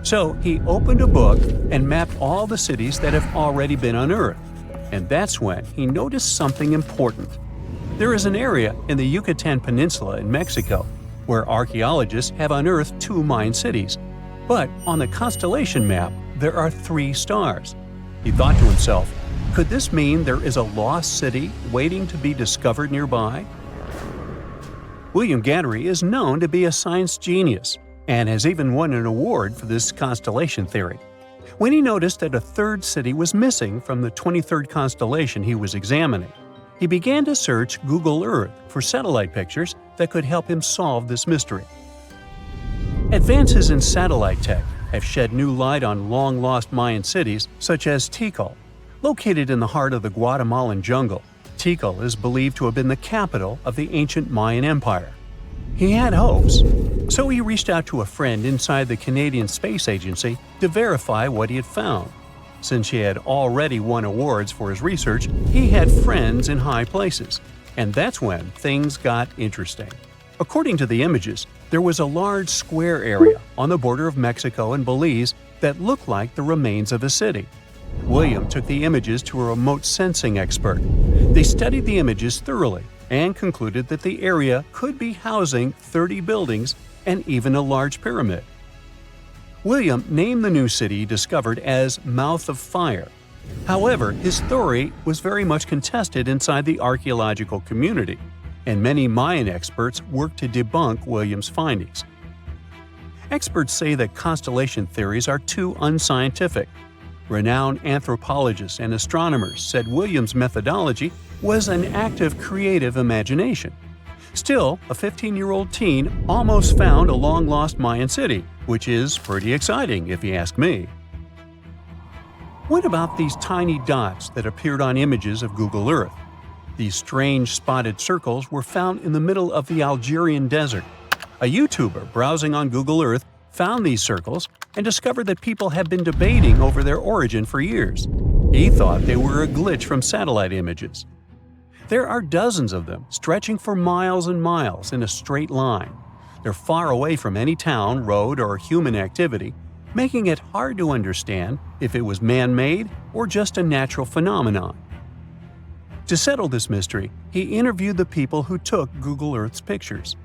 A: So he opened a book and mapped all the cities that have already been unearthed. And that's when he noticed something important. There is an area in the Yucatan Peninsula in Mexico where archaeologists have unearthed 2 Mayan cities. But on the constellation map, there are 3 stars. He thought to himself, could this mean there is a lost city waiting to be discovered nearby? William Goddery is known to be a science genius and has even won an award for this constellation theory. When he noticed that a 3rd city was missing from the 23rd constellation he was examining, he began to search Google Earth for satellite pictures that could help him solve this mystery. Advances in satellite tech have shed new light on long-lost Mayan cities such as Tikal. Located in the heart of the Guatemalan jungle, Tikal is believed to have been the capital of the ancient Mayan Empire. He had hopes, so he reached out to a friend inside the Canadian Space Agency to verify what he had found. Since he had already won awards for his research, he had friends in high places, and that's when things got interesting. According to the images, there was a large square area on the border of Mexico and Belize that looked like the remains of a city. William took the images to a remote sensing expert. They studied the images thoroughly and concluded that the area could be housing 30 buildings and even a large pyramid. William named the new city discovered as Mouth of Fire. However, his theory was very much contested inside the archaeological community, and many Mayan experts worked to debunk William's findings. Experts say that constellation theories are too unscientific. Renowned anthropologists and astronomers said Williams' methodology was an act of creative imagination. Still, a 15-year-old teen almost found a long-lost Mayan city, which is pretty exciting if you ask me. What about these tiny dots that appeared on images of Google Earth? These strange spotted circles were found in the middle of the Algerian desert. A YouTuber browsing on Google Earth found these circles and discovered that people had been debating over their origin for years. He thought they were a glitch from satellite images. There are dozens of them, stretching for miles and miles in a straight line. They're far away from any town, road, or human activity, making it hard to understand if it was man-made or just a natural phenomenon. To settle this mystery, he interviewed the people who took Google Earth's pictures.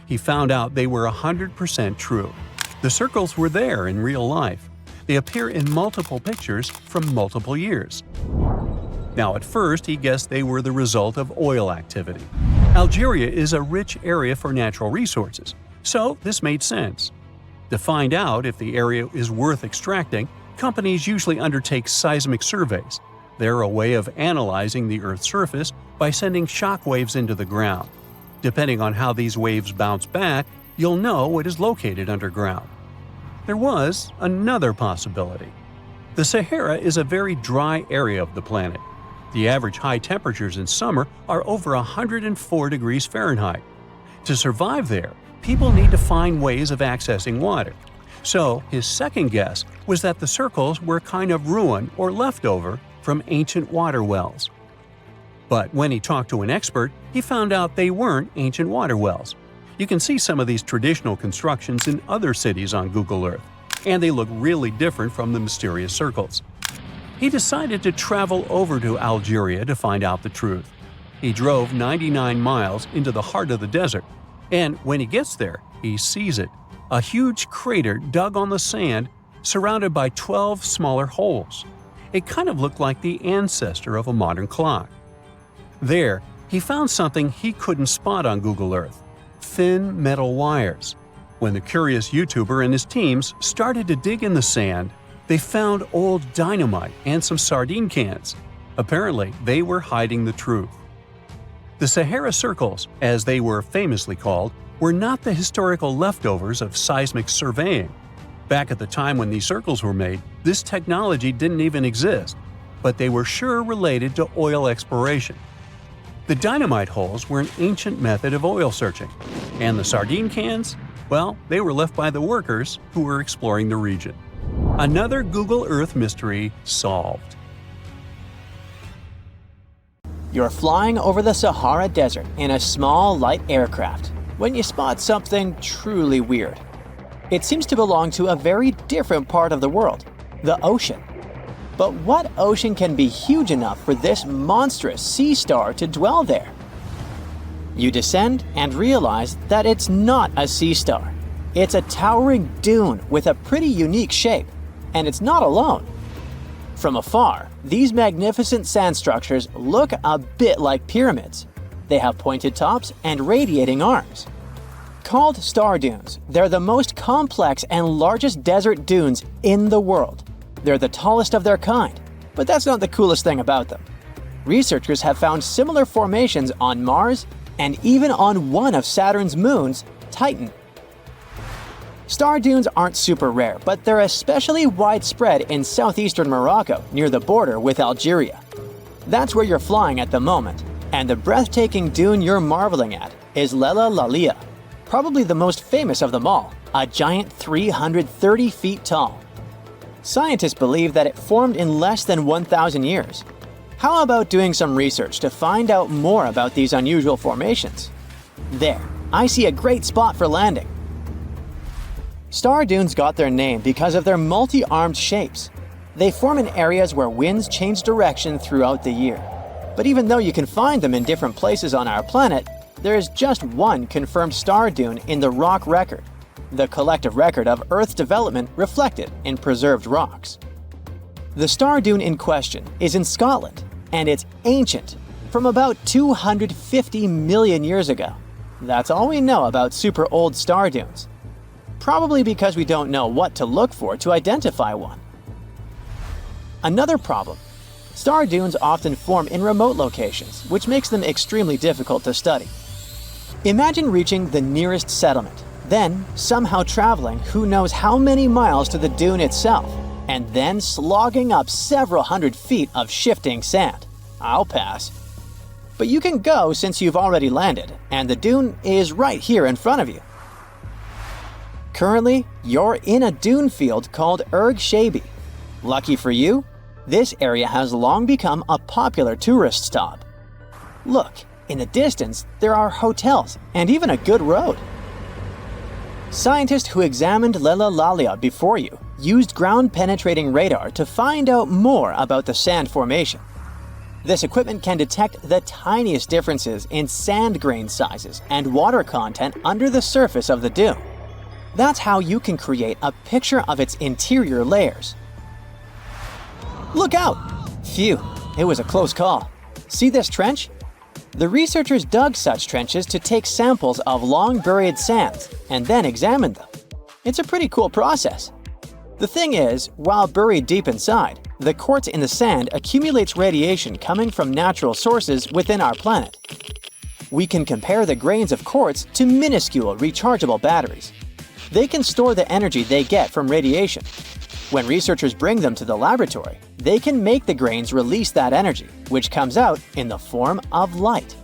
A: He found out they were 100% true. The circles were there in real life. They appear in multiple pictures from multiple years. Now, at first, he guessed they were the result of oil activity. Algeria is a rich area for natural resources, so this made sense. To find out if the area is worth extracting, companies usually undertake seismic surveys. They're a way of analyzing the Earth's surface by sending shock waves into the ground. Depending on how these waves bounce back, you'll know what is located underground. There was another possibility. The Sahara is a very dry area of the planet. The average high temperatures in summer are over 104 degrees Fahrenheit. To survive there, people need to find ways of accessing water. So, his second guess was that the circles were kind of ruin or leftover from ancient water wells. But when he talked to an expert, he found out they weren't ancient water wells. You can see some of these traditional constructions in other cities on Google Earth, and they look really different from the mysterious circles. He decided to travel over to Algeria to find out the truth. He drove 99 miles into the heart of the desert, and when he gets there, he sees it. A huge crater dug on the sand, surrounded by 12 smaller holes. It kind of looked like the ancestor of a modern clock. There, he found something he couldn't spot on Google Earth: thin metal wires. When the curious YouTuber and his teams started to dig in the sand, they found old dynamite and some sardine cans. Apparently, they were hiding the truth. The Sahara Circles, as they were famously called, were not the historical leftovers of seismic surveying. Back at the time when these circles were made, this technology didn't even exist, but they were sure related to oil exploration. The dynamite holes were an ancient method of oil searching, and the sardine cans, well, they were left by the workers who were exploring the region. Another Google Earth mystery solved.
B: You're flying over the Sahara Desert in a small, light aircraft when you spot something truly weird. It seems to belong to a very different part of the world, the ocean. But what ocean can be huge enough for this monstrous sea star to dwell there? You descend and realize that it's not a sea star. It's a towering dune with a pretty unique shape, and it's not alone. From afar, these magnificent sand structures look a bit like pyramids. They have pointed tops and radiating arms. Called star dunes, they're the most complex and largest desert dunes in the world. They're the tallest of their kind, but that's not the coolest thing about them. Researchers have found similar formations on Mars and even on one of Saturn's moons, Titan. Star dunes aren't super rare, but they're especially widespread in southeastern Morocco near the border with Algeria. That's where you're flying at the moment, and the breathtaking dune you're marveling at is Lela Lalia, probably the most famous of them all, a giant 330 feet tall. Scientists believe that it formed in less than 1,000 years. How about doing some research to find out more about these unusual formations? There, I see a great spot for landing. Star dunes got their name because of their multi-armed shapes. They form in areas where winds change direction throughout the year. But even though you can find them in different places on our planet, there is just one confirmed star dune in the rock record, the collective record of Earth's development reflected in preserved rocks. The star dune in question is in Scotland, and it's ancient, from about 250 million years ago. That's all we know about super old star dunes. Probably because we don't know what to look for to identify one. Another problem. Star dunes often form in remote locations, which makes them extremely difficult to study. Imagine reaching the nearest settlement, then somehow traveling who knows how many miles to the dune itself, and then slogging up several hundred feet of shifting sand. I'll pass. But you can go since you've already landed, and the dune is right here in front of you. Currently, you're in a dune field called Erg Shabi. Lucky for you, this area has long become a popular tourist stop. Look, in the distance, there are hotels and even a good road. Scientists who examined Leilalalia before you used ground-penetrating radar to find out more about the sand formation. This equipment can detect the tiniest differences in sand grain sizes and water content under the surface of the dune. That's how you can create a picture of its interior layers. Look out! Phew, it was a close call. See this trench? The researchers dug such trenches to take samples of long-buried sands and then examined them. It's a pretty cool process. The thing is, while buried deep inside, the quartz in the sand accumulates radiation coming from natural sources within our planet. We can compare the grains of quartz to minuscule rechargeable batteries. They can store the energy they get from radiation. When researchers bring them to the laboratory, they can make the grains release that energy, which comes out in the form of light.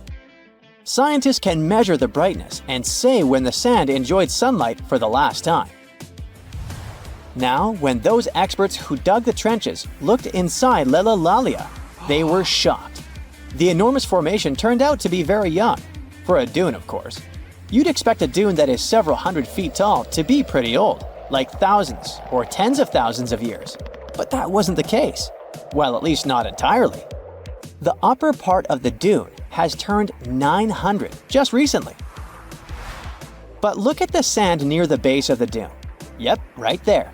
B: Scientists can measure the brightness and say when the sand enjoyed sunlight for the last time. Now, when those experts who dug the trenches looked inside Leilalalia, they were shocked. The enormous formation turned out to be very young, for a dune, of course. You'd expect a dune that is several hundred feet tall to be pretty old, like thousands or tens of thousands of years. But that wasn't the case. Well, at least not entirely. The upper part of the dune has turned 900 just recently. But look at the sand near the base of the dune. Yep, right there.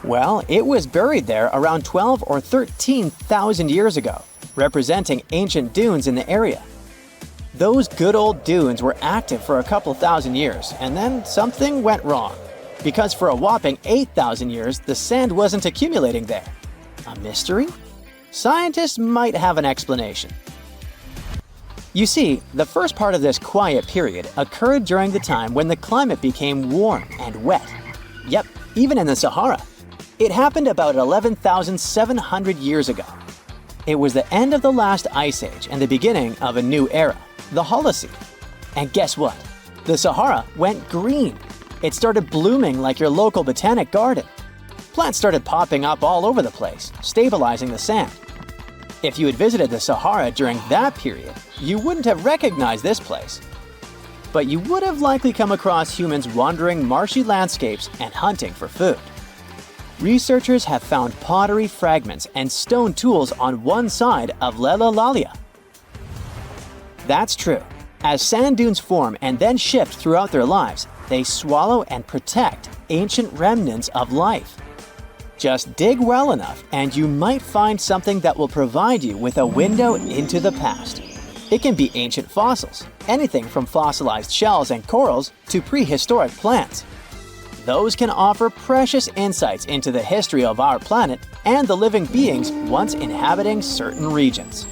B: Well, it was buried there around 12 or 13,000 years ago, representing ancient dunes in the area. Those good old dunes were active for a couple thousand years, and then something went wrong. Because for a whopping 8,000 years, the sand wasn't accumulating there. A mystery? Scientists might have an explanation. You see, the first part of this quiet period occurred during the time when the climate became warm and wet. Yep, even in the Sahara. It happened about 11,700 years ago. It was the end of the last ice age and the beginning of a new era, the Holocene. And guess what? The Sahara went green. It started blooming like your local botanic garden. Plants started popping up all over the place, stabilizing the sand. If you had visited the Sahara during that period, you wouldn't have recognized this place. But you would have likely come across humans wandering marshy landscapes and hunting for food. Researchers have found pottery fragments and stone tools on one side of Leilalalia. That's true. As sand dunes form and then shift throughout their lives, they swallow and protect ancient remnants of life. Just dig well enough and you might find something that will provide you with a window into the past. It can be ancient fossils, anything from fossilized shells and corals to prehistoric plants. Those can offer precious insights into the history of our planet and the living beings once inhabiting certain regions.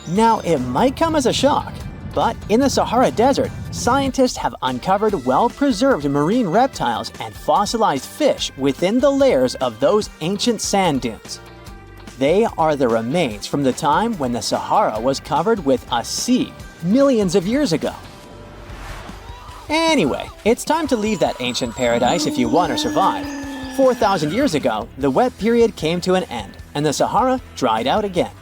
B: Now, it might come as a shock, but in the Sahara Desert, scientists have uncovered well-preserved marine reptiles and fossilized fish within the layers of those ancient sand dunes. They are the remains from the time when the Sahara was covered with a sea millions of years ago. Anyway, it's time to leave that ancient paradise if you want to survive. 4,000 years ago, the wet period came to an end, and the Sahara dried out again.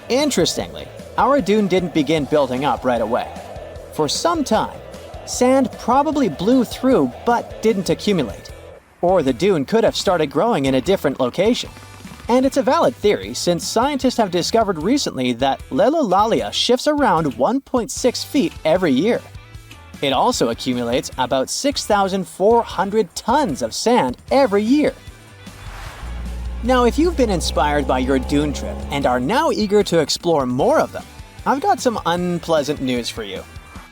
B: Interestingly, our dune didn't begin building up right away. For some time, sand probably blew through but didn't accumulate. Or the dune could have started growing in a different location. And it's a valid theory since scientists have discovered recently that Leilalalia shifts around 1.6 feet every year. It also accumulates about 6,400 tons of sand every year. Now, if you've been inspired by your dune trip and are now eager to explore more of them, I've got some unpleasant news for you.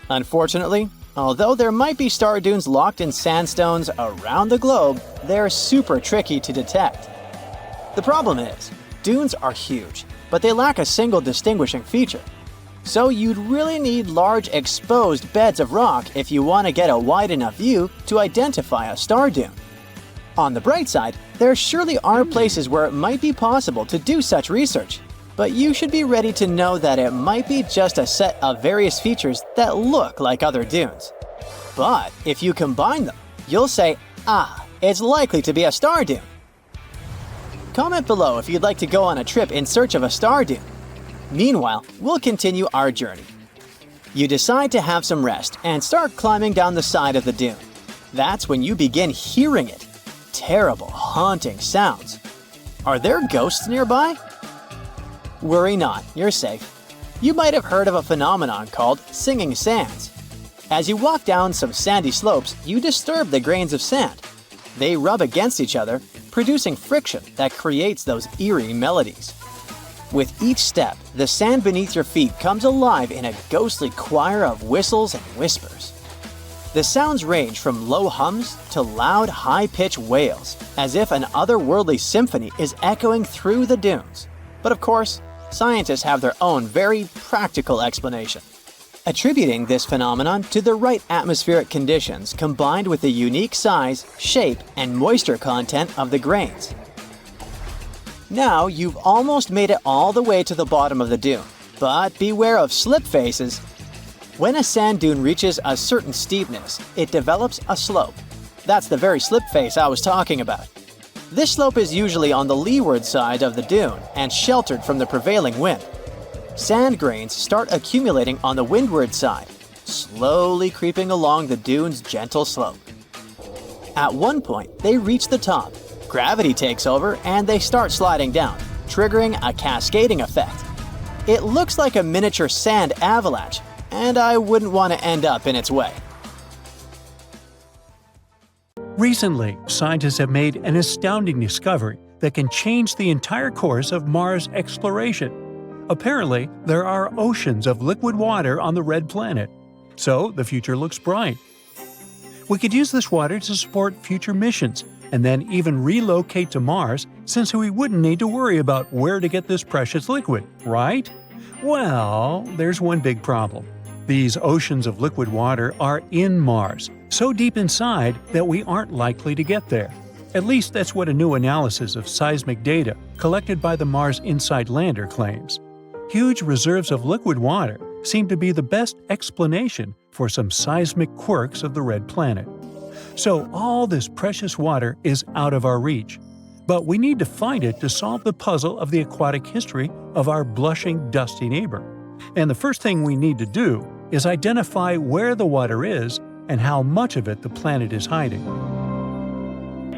B: Unfortunately, although there might be star dunes locked in sandstones around the globe, they're super tricky to detect. The problem is, dunes are huge, but they lack a single distinguishing feature. So you'd really need large exposed beds of rock if you want to get a wide enough view to identify a star dune. On the bright side, there surely are places where it might be possible to do such research, but you should be ready to know that it might be just a set of various features that look like other dunes. But if you combine them, you'll say, ah, it's likely to be a star dune. Comment below if you'd like to go on a trip in search of a star dune. Meanwhile, we'll continue our journey. You decide to have some rest and start climbing down the side of the dune. That's when you begin hearing it. Terrible, haunting sounds. Are there ghosts nearby? Worry not, you're safe. You might have heard of a phenomenon called singing sands. As you walk down some sandy slopes, you disturb the grains of sand. They rub against each other, producing friction that creates those eerie melodies. With each step, the sand beneath your feet comes alive in a ghostly choir of whistles and whispers. The sounds range from low hums to loud, high-pitched wails, as if an otherworldly symphony is echoing through the dunes. But of course, scientists have their own very practical explanation, attributing this phenomenon to the right atmospheric conditions combined with the unique size, shape, and moisture content of the grains. Now you've almost made it all the way to the bottom of the dune, but beware of slip faces. When a sand dune reaches a certain steepness, it develops a slope. That's the very slip face I was talking about. This slope is usually on the leeward side of the dune and sheltered from the prevailing wind. Sand grains start accumulating on the windward side, slowly creeping along the dune's gentle slope. At one point, they reach the top. Gravity takes over and they start sliding down, triggering a cascading effect. It looks like a miniature sand avalanche, and I wouldn't want to end up in its way.
A: Recently, scientists have made an astounding discovery that can change the entire course of Mars exploration. Apparently, there are oceans of liquid water on the red planet, so the future looks bright. We could use this water to support future missions, and then even relocate to Mars since we wouldn't need to worry about where to get this precious liquid, right? Well, there's one big problem. These oceans of liquid water are in Mars, so deep inside that we aren't likely to get there. At least that's what a new analysis of seismic data collected by the Mars Insight lander claims. Huge reserves of liquid water seem to be the best explanation for some seismic quirks of the red planet. So all this precious water is out of our reach. But we need to find it to solve the puzzle of the aquatic history of our blushing, dusty neighbor. And the first thing we need to do is identify where the water is and how much of it the planet is hiding.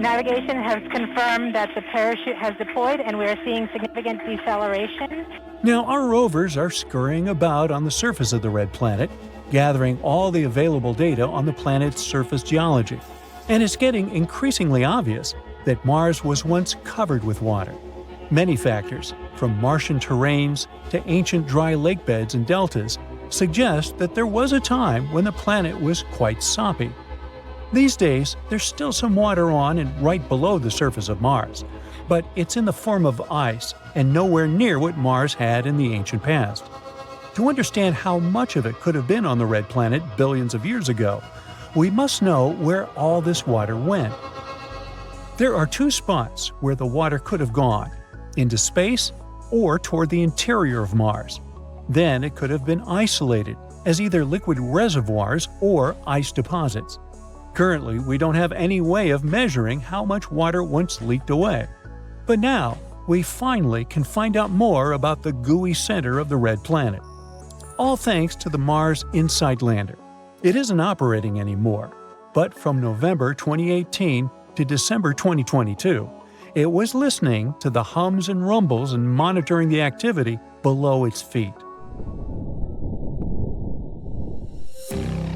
D: Navigation has confirmed that the parachute has deployed and we are seeing significant deceleration.
A: Now, our rovers are scurrying about on the surface of the red planet, gathering all the available data on the planet's surface geology. And it's getting increasingly obvious that Mars was once covered with water. Many factors, from Martian terrains to ancient dry lake beds and deltas, suggest that there was a time when the planet was quite soppy. These days, there's still some water on and right below the surface of Mars, but it's in the form of ice and nowhere near what Mars had in the ancient past. To understand how much of it could have been on the red planet billions of years ago, we must know where all this water went. There are two spots where the water could have gone: into space or toward the interior of Mars. Then it could have been isolated as either liquid reservoirs or ice deposits. Currently, we don't have any way of measuring how much water once leaked away. But now, we finally can find out more about the gooey center of the red planet. All thanks to the Mars Insight lander. It isn't operating anymore, but from November 2018 to December 2022, it was listening to the hums and rumbles and monitoring the activity below its feet.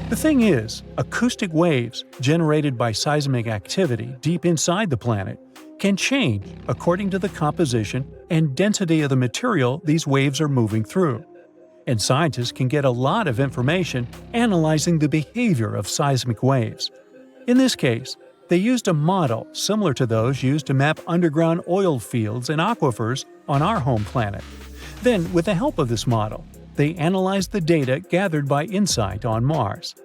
A: The thing is, acoustic waves generated by seismic activity deep inside the planet can change according to the composition and density of the material these waves are moving through. And scientists can get a lot of information analyzing the behavior of seismic waves. In this case, they used a model similar to those used to map underground oil fields and aquifers on our home planet. Then, with the help of this model, they analyzed the data gathered by InSight on Mars.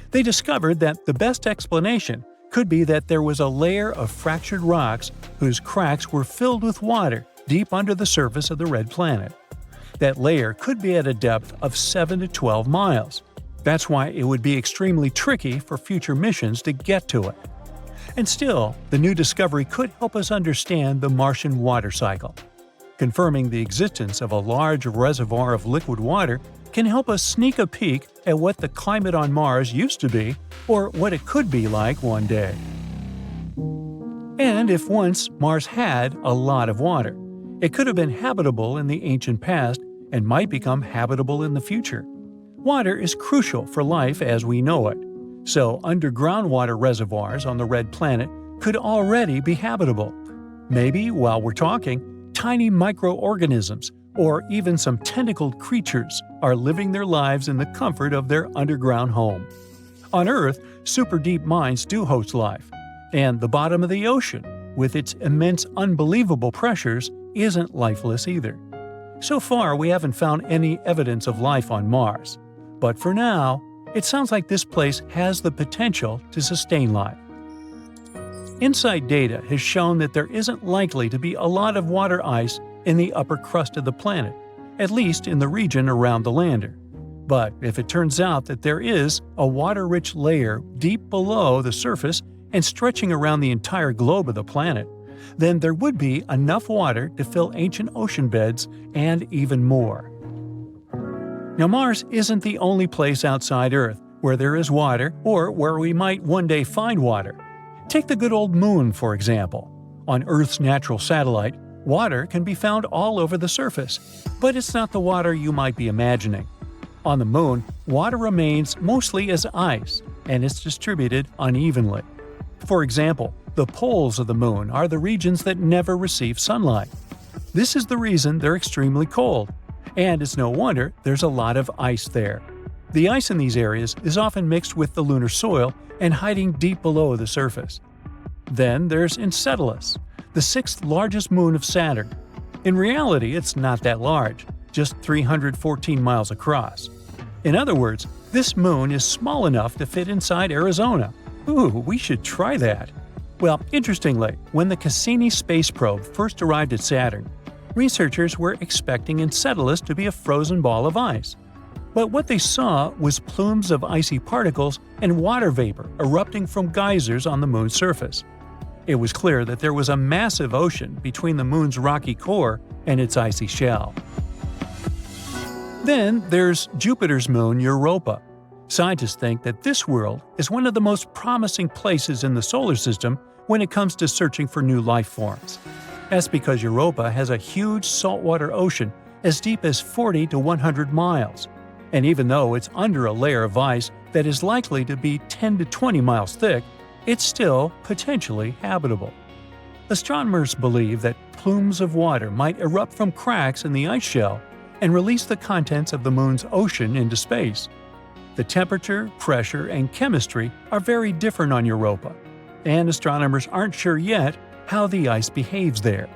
A: They discovered that the best explanation could be that there was a layer of fractured rocks whose cracks were filled with water deep under the surface of the red planet. That layer could be at a depth of 7 to 12 miles. That's why it would be extremely tricky for future missions to get to it. And still, the new discovery could help us understand the Martian water cycle. Confirming the existence of a large reservoir of liquid water can help us sneak a peek at what the climate on Mars used to be or what it could be like one day. And if once Mars had a lot of water, it could have been habitable in the ancient past and might become habitable in the future. Water is crucial for life as we know it, so underground water reservoirs on the red planet could already be habitable. Maybe, while we're talking, tiny microorganisms or even some tentacled creatures are living their lives in the comfort of their underground home. On Earth, super deep mines do host life, and the bottom of the ocean, with its immense unbelievable pressures, isn't lifeless either. So far, we haven't found any evidence of life on Mars, but for now, it sounds like this place has the potential to sustain life. InSight data has shown that there isn't likely to be a lot of water ice in the upper crust of the planet, at least in the region around the lander. But if it turns out that there is a water-rich layer deep below the surface and stretching around the entire globe of the planet, then there would be enough water to fill ancient ocean beds and even more. Now, Mars isn't the only place outside Earth where there is water or where we might one day find water. Take the good old Moon, for example. On Earth's natural satellite, water can be found all over the surface, but it's not the water you might be imagining. On the Moon, water remains mostly as ice, and it's distributed unevenly. For example, the poles of the Moon are the regions that never receive sunlight. This is the reason they're extremely cold, and it's no wonder there's a lot of ice there. The ice in these areas is often mixed with the lunar soil and hiding deep below the surface. Then there's Enceladus, the sixth largest moon of Saturn. In reality, it's not that large, just 314 miles across. In other words, this moon is small enough to fit inside Arizona. Ooh, we should try that. Well, interestingly, when the Cassini space probe first arrived at Saturn, researchers were expecting Enceladus to be a frozen ball of ice. But what they saw was plumes of icy particles and water vapor erupting from geysers on the moon's surface. It was clear that there was a massive ocean between the moon's rocky core and its icy shell. Then there's Jupiter's moon Europa. Scientists think that this world is one of the most promising places in the solar system when it comes to searching for new life forms. That's because Europa has a huge saltwater ocean as deep as 40 to 100 miles. And even though it's under a layer of ice that is likely to be 10 to 20 miles thick, it's still potentially habitable. Astronomers believe that plumes of water might erupt from cracks in the ice shell and release the contents of the moon's ocean into space. The temperature, pressure, and chemistry are very different on Europa, and astronomers aren't sure yet how the ice behaves there.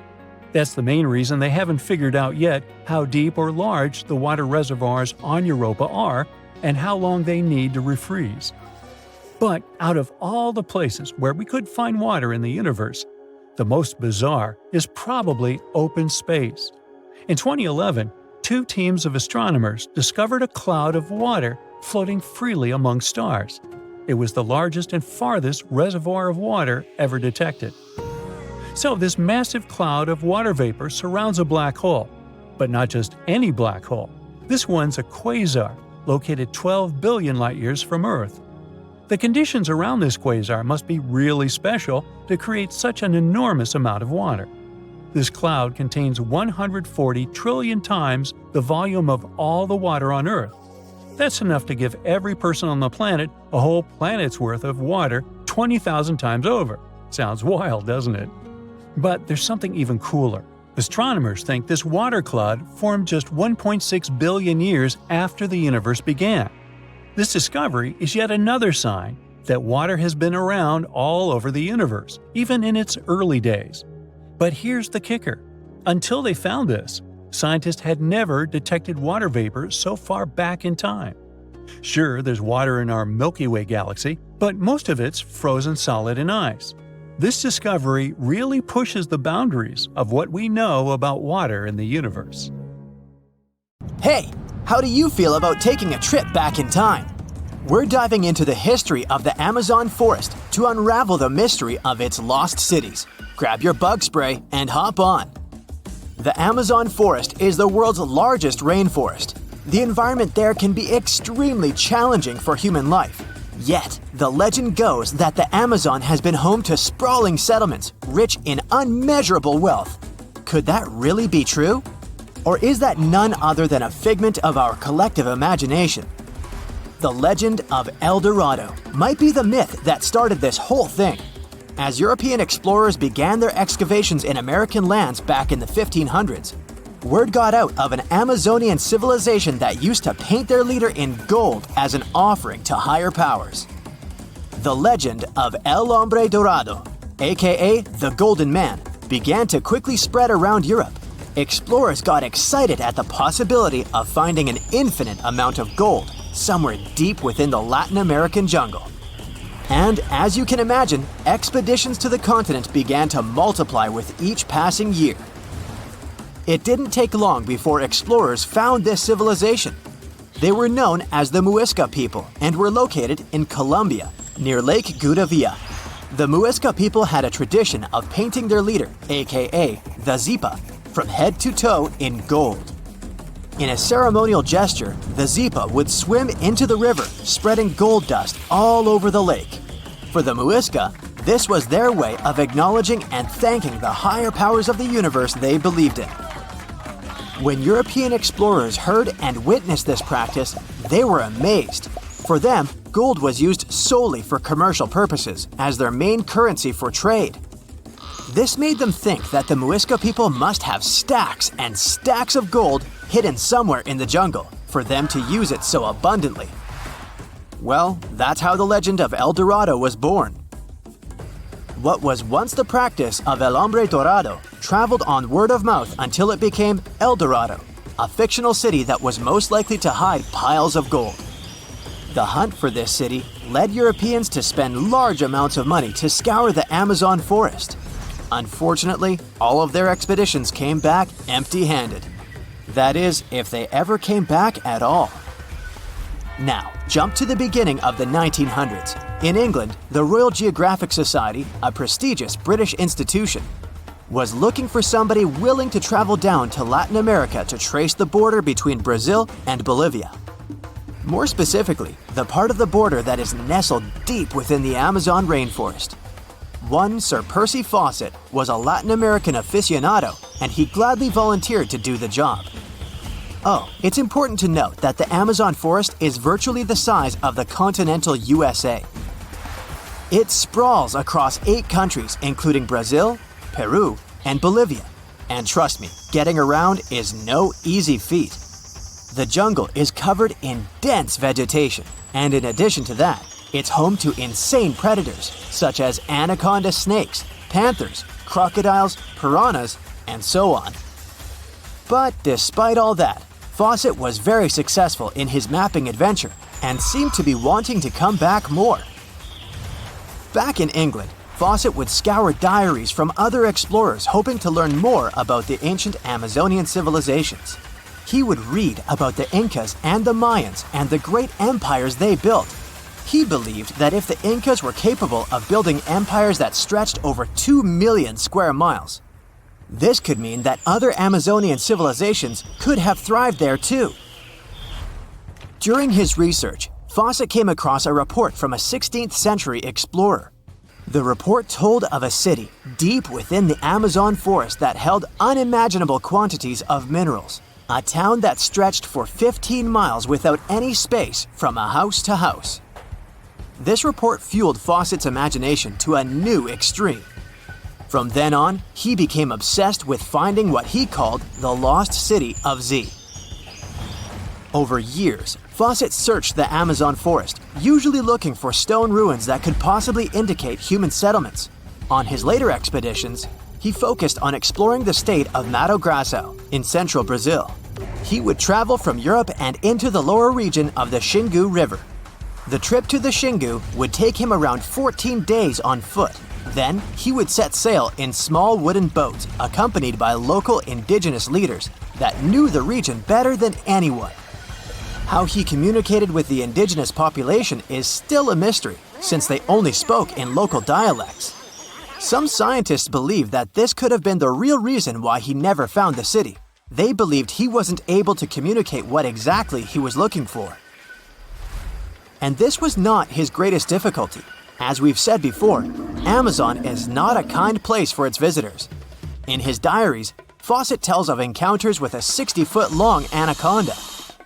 A: That's the main reason they haven't figured out yet how deep or large the water reservoirs on Europa are and how long they need to refreeze. But out of all the places where we could find water in the universe, the most bizarre is probably open space. In 2011, two teams of astronomers discovered a cloud of water floating freely among stars. It was the largest and farthest reservoir of water ever detected. So this massive cloud of water vapor surrounds a black hole. But not just any black hole. This one's a quasar, located 12 billion light-years from Earth. The conditions around this quasar must be really special to create such an enormous amount of water. This cloud contains 140 trillion times the volume of all the water on Earth. That's enough to give every person on the planet a whole planet's worth of water 20,000 times over. Sounds wild, doesn't it? But there's something even cooler. Astronomers think this water cloud formed just 1.6 billion years after the universe began. This discovery is yet another sign that water has been around all over the universe, even in its early days. But here's the kicker. Until they found this, scientists had never detected water vapor so far back in time. Sure, there's water in our Milky Way galaxy, but most of it's frozen solid in ice. This discovery really pushes the boundaries of what we know about water in the universe.
B: Hey, how do you feel about taking a trip back in time? We're diving into the history of the Amazon forest to unravel the mystery of its lost cities. Grab your bug spray and hop on. The Amazon forest is the world's largest rainforest. The environment there can be extremely challenging for human life. Yet, the legend goes that the Amazon has been home to sprawling settlements, rich in unmeasurable wealth. Could that really be true? Or is that none other than a figment of our collective imagination? The legend of El Dorado might be the myth that started this whole thing. As European explorers began their excavations in American lands back in the 1500s, word got out of an Amazonian civilization that used to paint their leader in gold as an offering to higher powers. The legend of El Hombre Dorado, aka the Golden Man, began to quickly spread around Europe. Explorers got excited at the possibility of finding an infinite amount of gold somewhere deep within the Latin American jungle. And as you can imagine, expeditions to the continent began to multiply with each passing year. It didn't take long before explorers found this civilization. They were known as the Muisca people and were located in Colombia, near Lake Gudavia. The Muisca people had a tradition of painting their leader, aka the Zipa, from head to toe in gold. In a ceremonial gesture, the Zipa would swim into the river, spreading gold dust all over the lake. For the Muisca, this was their way of acknowledging and thanking the higher powers of the universe they believed in. When European explorers heard and witnessed this practice, they were amazed. For them, gold was used solely for commercial purposes as their main currency for trade. This made them think that the Muisca people must have stacks and stacks of gold hidden somewhere in the jungle for them to use it so abundantly. Well, that's how the legend of El Dorado was born. What was once the practice of El Hombre Dorado traveled on word of mouth until it became El Dorado, a fictional city that was most likely to hide piles of gold. The hunt for this city led Europeans to spend large amounts of money to scour the Amazon forest. Unfortunately, all of their expeditions came back empty-handed. That is, if they ever came back at all. Now, jump to the beginning of the 1900s. In England, the Royal Geographic Society, a prestigious British institution, was looking for somebody willing to travel down to Latin America to trace the border between Brazil and Bolivia. More specifically, the part of the border that is nestled deep within the Amazon rainforest. One Sir Percy Fawcett was a Latin American aficionado, and he gladly volunteered to do the job. Oh, it's important to note that the Amazon forest is virtually the size of the continental USA. It sprawls across 8 countries, including Brazil, Peru, and Bolivia. And trust me, getting around is no easy feat. The jungle is covered in dense vegetation, and in addition to that, it's home to insane predators such as anaconda snakes, panthers, crocodiles, piranhas, and so on. But despite all that, Fawcett was very successful in his mapping adventure and seemed to be wanting to come back more. Back in England, Fawcett would scour diaries from other explorers hoping to learn more about the ancient Amazonian civilizations. He would read about the Incas and the Mayans and the great empires they built. He believed that if the Incas were capable of building empires that stretched over 2 million square miles, this could mean that other Amazonian civilizations could have thrived there too. During his research, Fawcett came across a report from a 16th century explorer. The report told of a city deep within the Amazon forest that held unimaginable quantities of minerals, a town that stretched for 15 miles without any space from a house to house. This report fueled Fawcett's imagination to a new extreme. From then on, he became obsessed with finding what he called the lost city of Z. Over years, Fawcett searched the Amazon forest, usually looking for stone ruins that could possibly indicate human settlements. On his later expeditions, he focused on exploring the state of Mato Grosso in central Brazil. He would travel from Europe and into the lower region of the Xingu River. The trip to the Xingu would take him around 14 days on foot. Then, he would set sail in small wooden boats accompanied by local indigenous leaders that knew the region better than anyone. How he communicated with the indigenous population is still a mystery, since they only spoke in local dialects. Some scientists believe that this could have been the real reason why he never found the city. They believed he wasn't able to communicate what exactly he was looking for. And this was not his greatest difficulty. As we've said before, Amazon is not a kind place for its visitors. In his diaries, Fawcett tells of encounters with a 60-foot-long anaconda,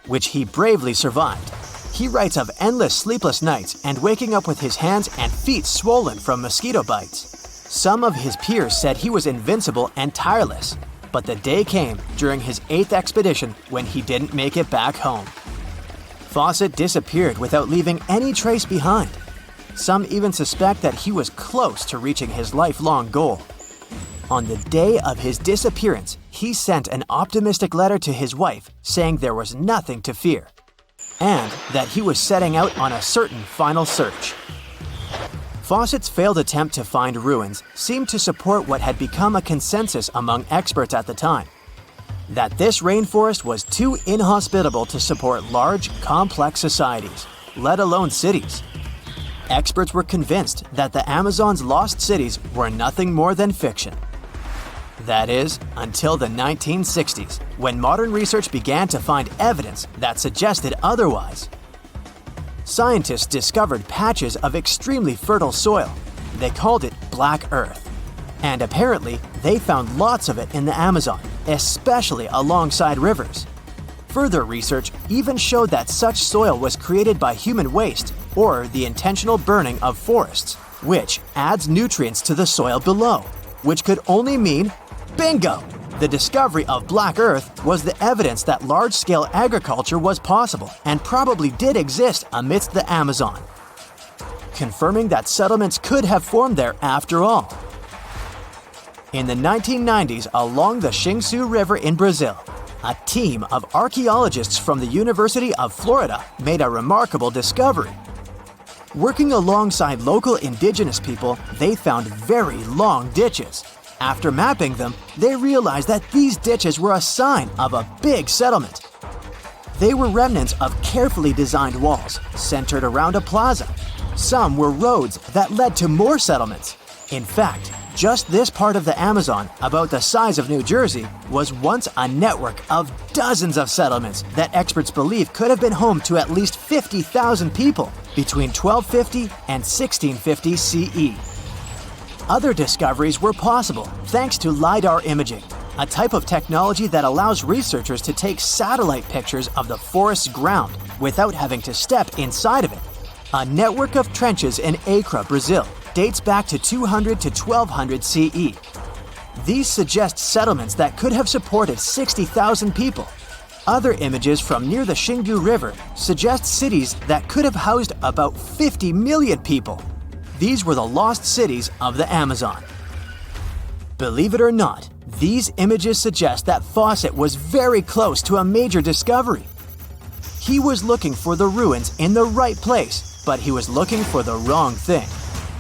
B: which he bravely survived. He writes of endless sleepless nights and waking up with his hands and feet swollen from mosquito bites. Some of his peers said he was invincible and tireless, but the day came during his 8th expedition when he didn't make it back home. Fawcett disappeared without leaving any trace behind. Some even suspect that he was close to reaching his lifelong goal. On the day of his disappearance, he sent an optimistic letter to his wife saying there was nothing to fear, and that he was setting out on a certain final search. Fawcett's failed attempt to find ruins seemed to support what had become a consensus among experts at the time, that this rainforest was too inhospitable to support large, complex societies, let alone cities. Experts were convinced that the Amazon's lost cities were nothing more than fiction. That is, until the 1960s, when modern research began to find evidence that suggested otherwise. Scientists discovered patches of extremely fertile soil. They called it Black Earth. And apparently, they found lots of it in the Amazon, especially alongside rivers. Further research even showed that such soil was created by human waste or the intentional burning of forests, which adds nutrients to the soil below, which could only mean bingo! The discovery of Black Earth was the evidence that large-scale agriculture was possible and probably did exist amidst the Amazon, confirming that settlements could have formed there after all. In the 1990s, along the Xingu River in Brazil, a team of archaeologists from the University of Florida made a remarkable discovery. Working alongside local indigenous people, they found very long ditches. After mapping them, they realized that these ditches were a sign of a big settlement. They were remnants of carefully designed walls centered around a plaza. Some were roads that led to more settlements. In fact, just this part of the Amazon, about the size of New Jersey, was once a network of dozens of settlements that experts believe could have been home to at least 50,000 people between 1250 and 1650 CE. Other discoveries were possible thanks to LiDAR imaging, a type of technology that allows researchers to take satellite pictures of the forest's ground without having to step inside of it. A network of trenches in Acre, Brazil, dates back to 200 to 1200 CE. These suggest settlements that could have supported 60,000 people. Other images from near the Xingu River suggest cities that could have housed about 50 million people. These were the lost cities of the Amazon. Believe it or not, these images suggest that Fawcett was very close to a major discovery. He was looking for the ruins in the right place, but he was looking for the wrong thing.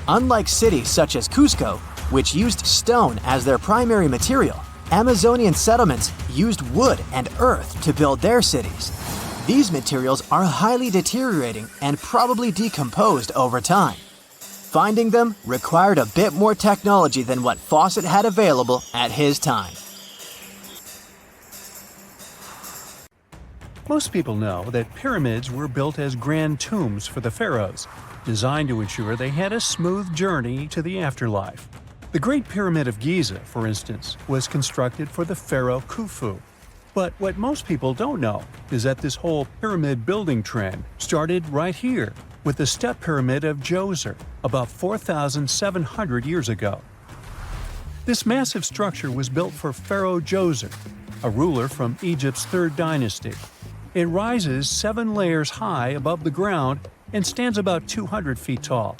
B: Unlike cities such as Cusco, which used stone as their primary material, Amazonian settlements used wood and earth to build their cities. These materials are highly deteriorating and probably decomposed over time. Finding them required a bit more technology than what Fawcett had available at his time.
A: Most people know that pyramids were built as grand tombs for the pharaohs, designed to ensure they had a smooth journey to the afterlife. The Great Pyramid of Giza, for instance, was constructed for the pharaoh Khufu. But what most people don't know is that this whole pyramid building trend started right here with the step pyramid of Djoser about 4,700 years ago. This massive structure was built for Pharaoh Djoser, a ruler from Egypt's 3rd dynasty. It rises 7 layers high above the ground and stands about 200 feet tall.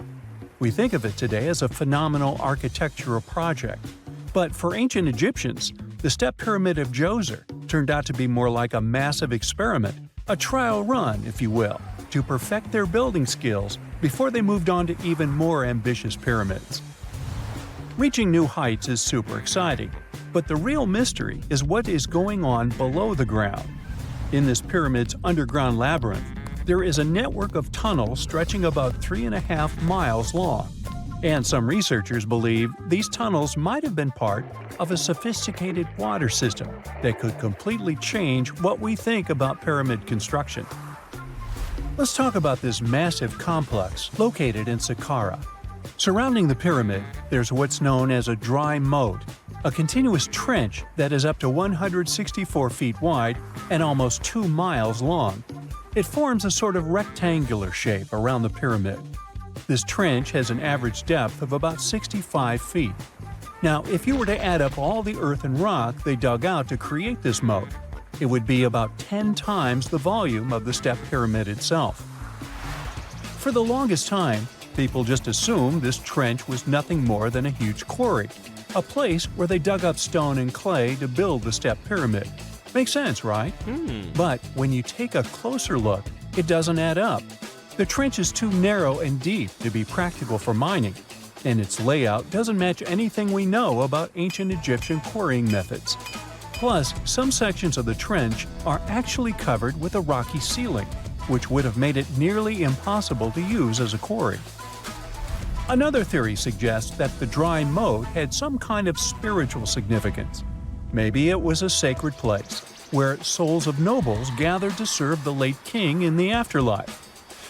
A: We think of it today as a phenomenal architectural project, But for ancient Egyptians, the step pyramid of Djoser turned out to be more like a massive experiment, a trial run, if you will, to perfect their building skills before they moved on to even more ambitious pyramids. Reaching new heights is super exciting, but the real mystery is what is going on below the ground. In this pyramid's underground labyrinth, there is a network of tunnels stretching about 3.5 miles long, and some researchers believe these tunnels might have been part of a sophisticated water system that could completely change what we think about pyramid construction. Let's talk about this massive complex located in Saqqara. Surrounding the pyramid, there's what's known as a dry moat, a continuous trench that is up to 164 feet wide and almost 2 miles long. It forms a sort of rectangular shape around the pyramid. This trench has an average depth of about 65 feet. Now, if you were to add up all the earth and rock they dug out to create this moat, it would be about 10 times the volume of the step pyramid itself. For the longest time, people just assumed this trench was nothing more than a huge quarry, a place where they dug up stone and clay to build the step pyramid. Makes sense, right? But when you take a closer look, it doesn't add up. The trench is too narrow and deep to be practical for mining, and its layout doesn't match anything we know about ancient Egyptian quarrying methods. Plus, some sections of the trench are actually covered with a rocky ceiling, which would have made it nearly impossible to use as a quarry. Another theory suggests that the dry moat had some kind of spiritual significance. Maybe it was a sacred place, where souls of nobles gathered to serve the late king in the afterlife.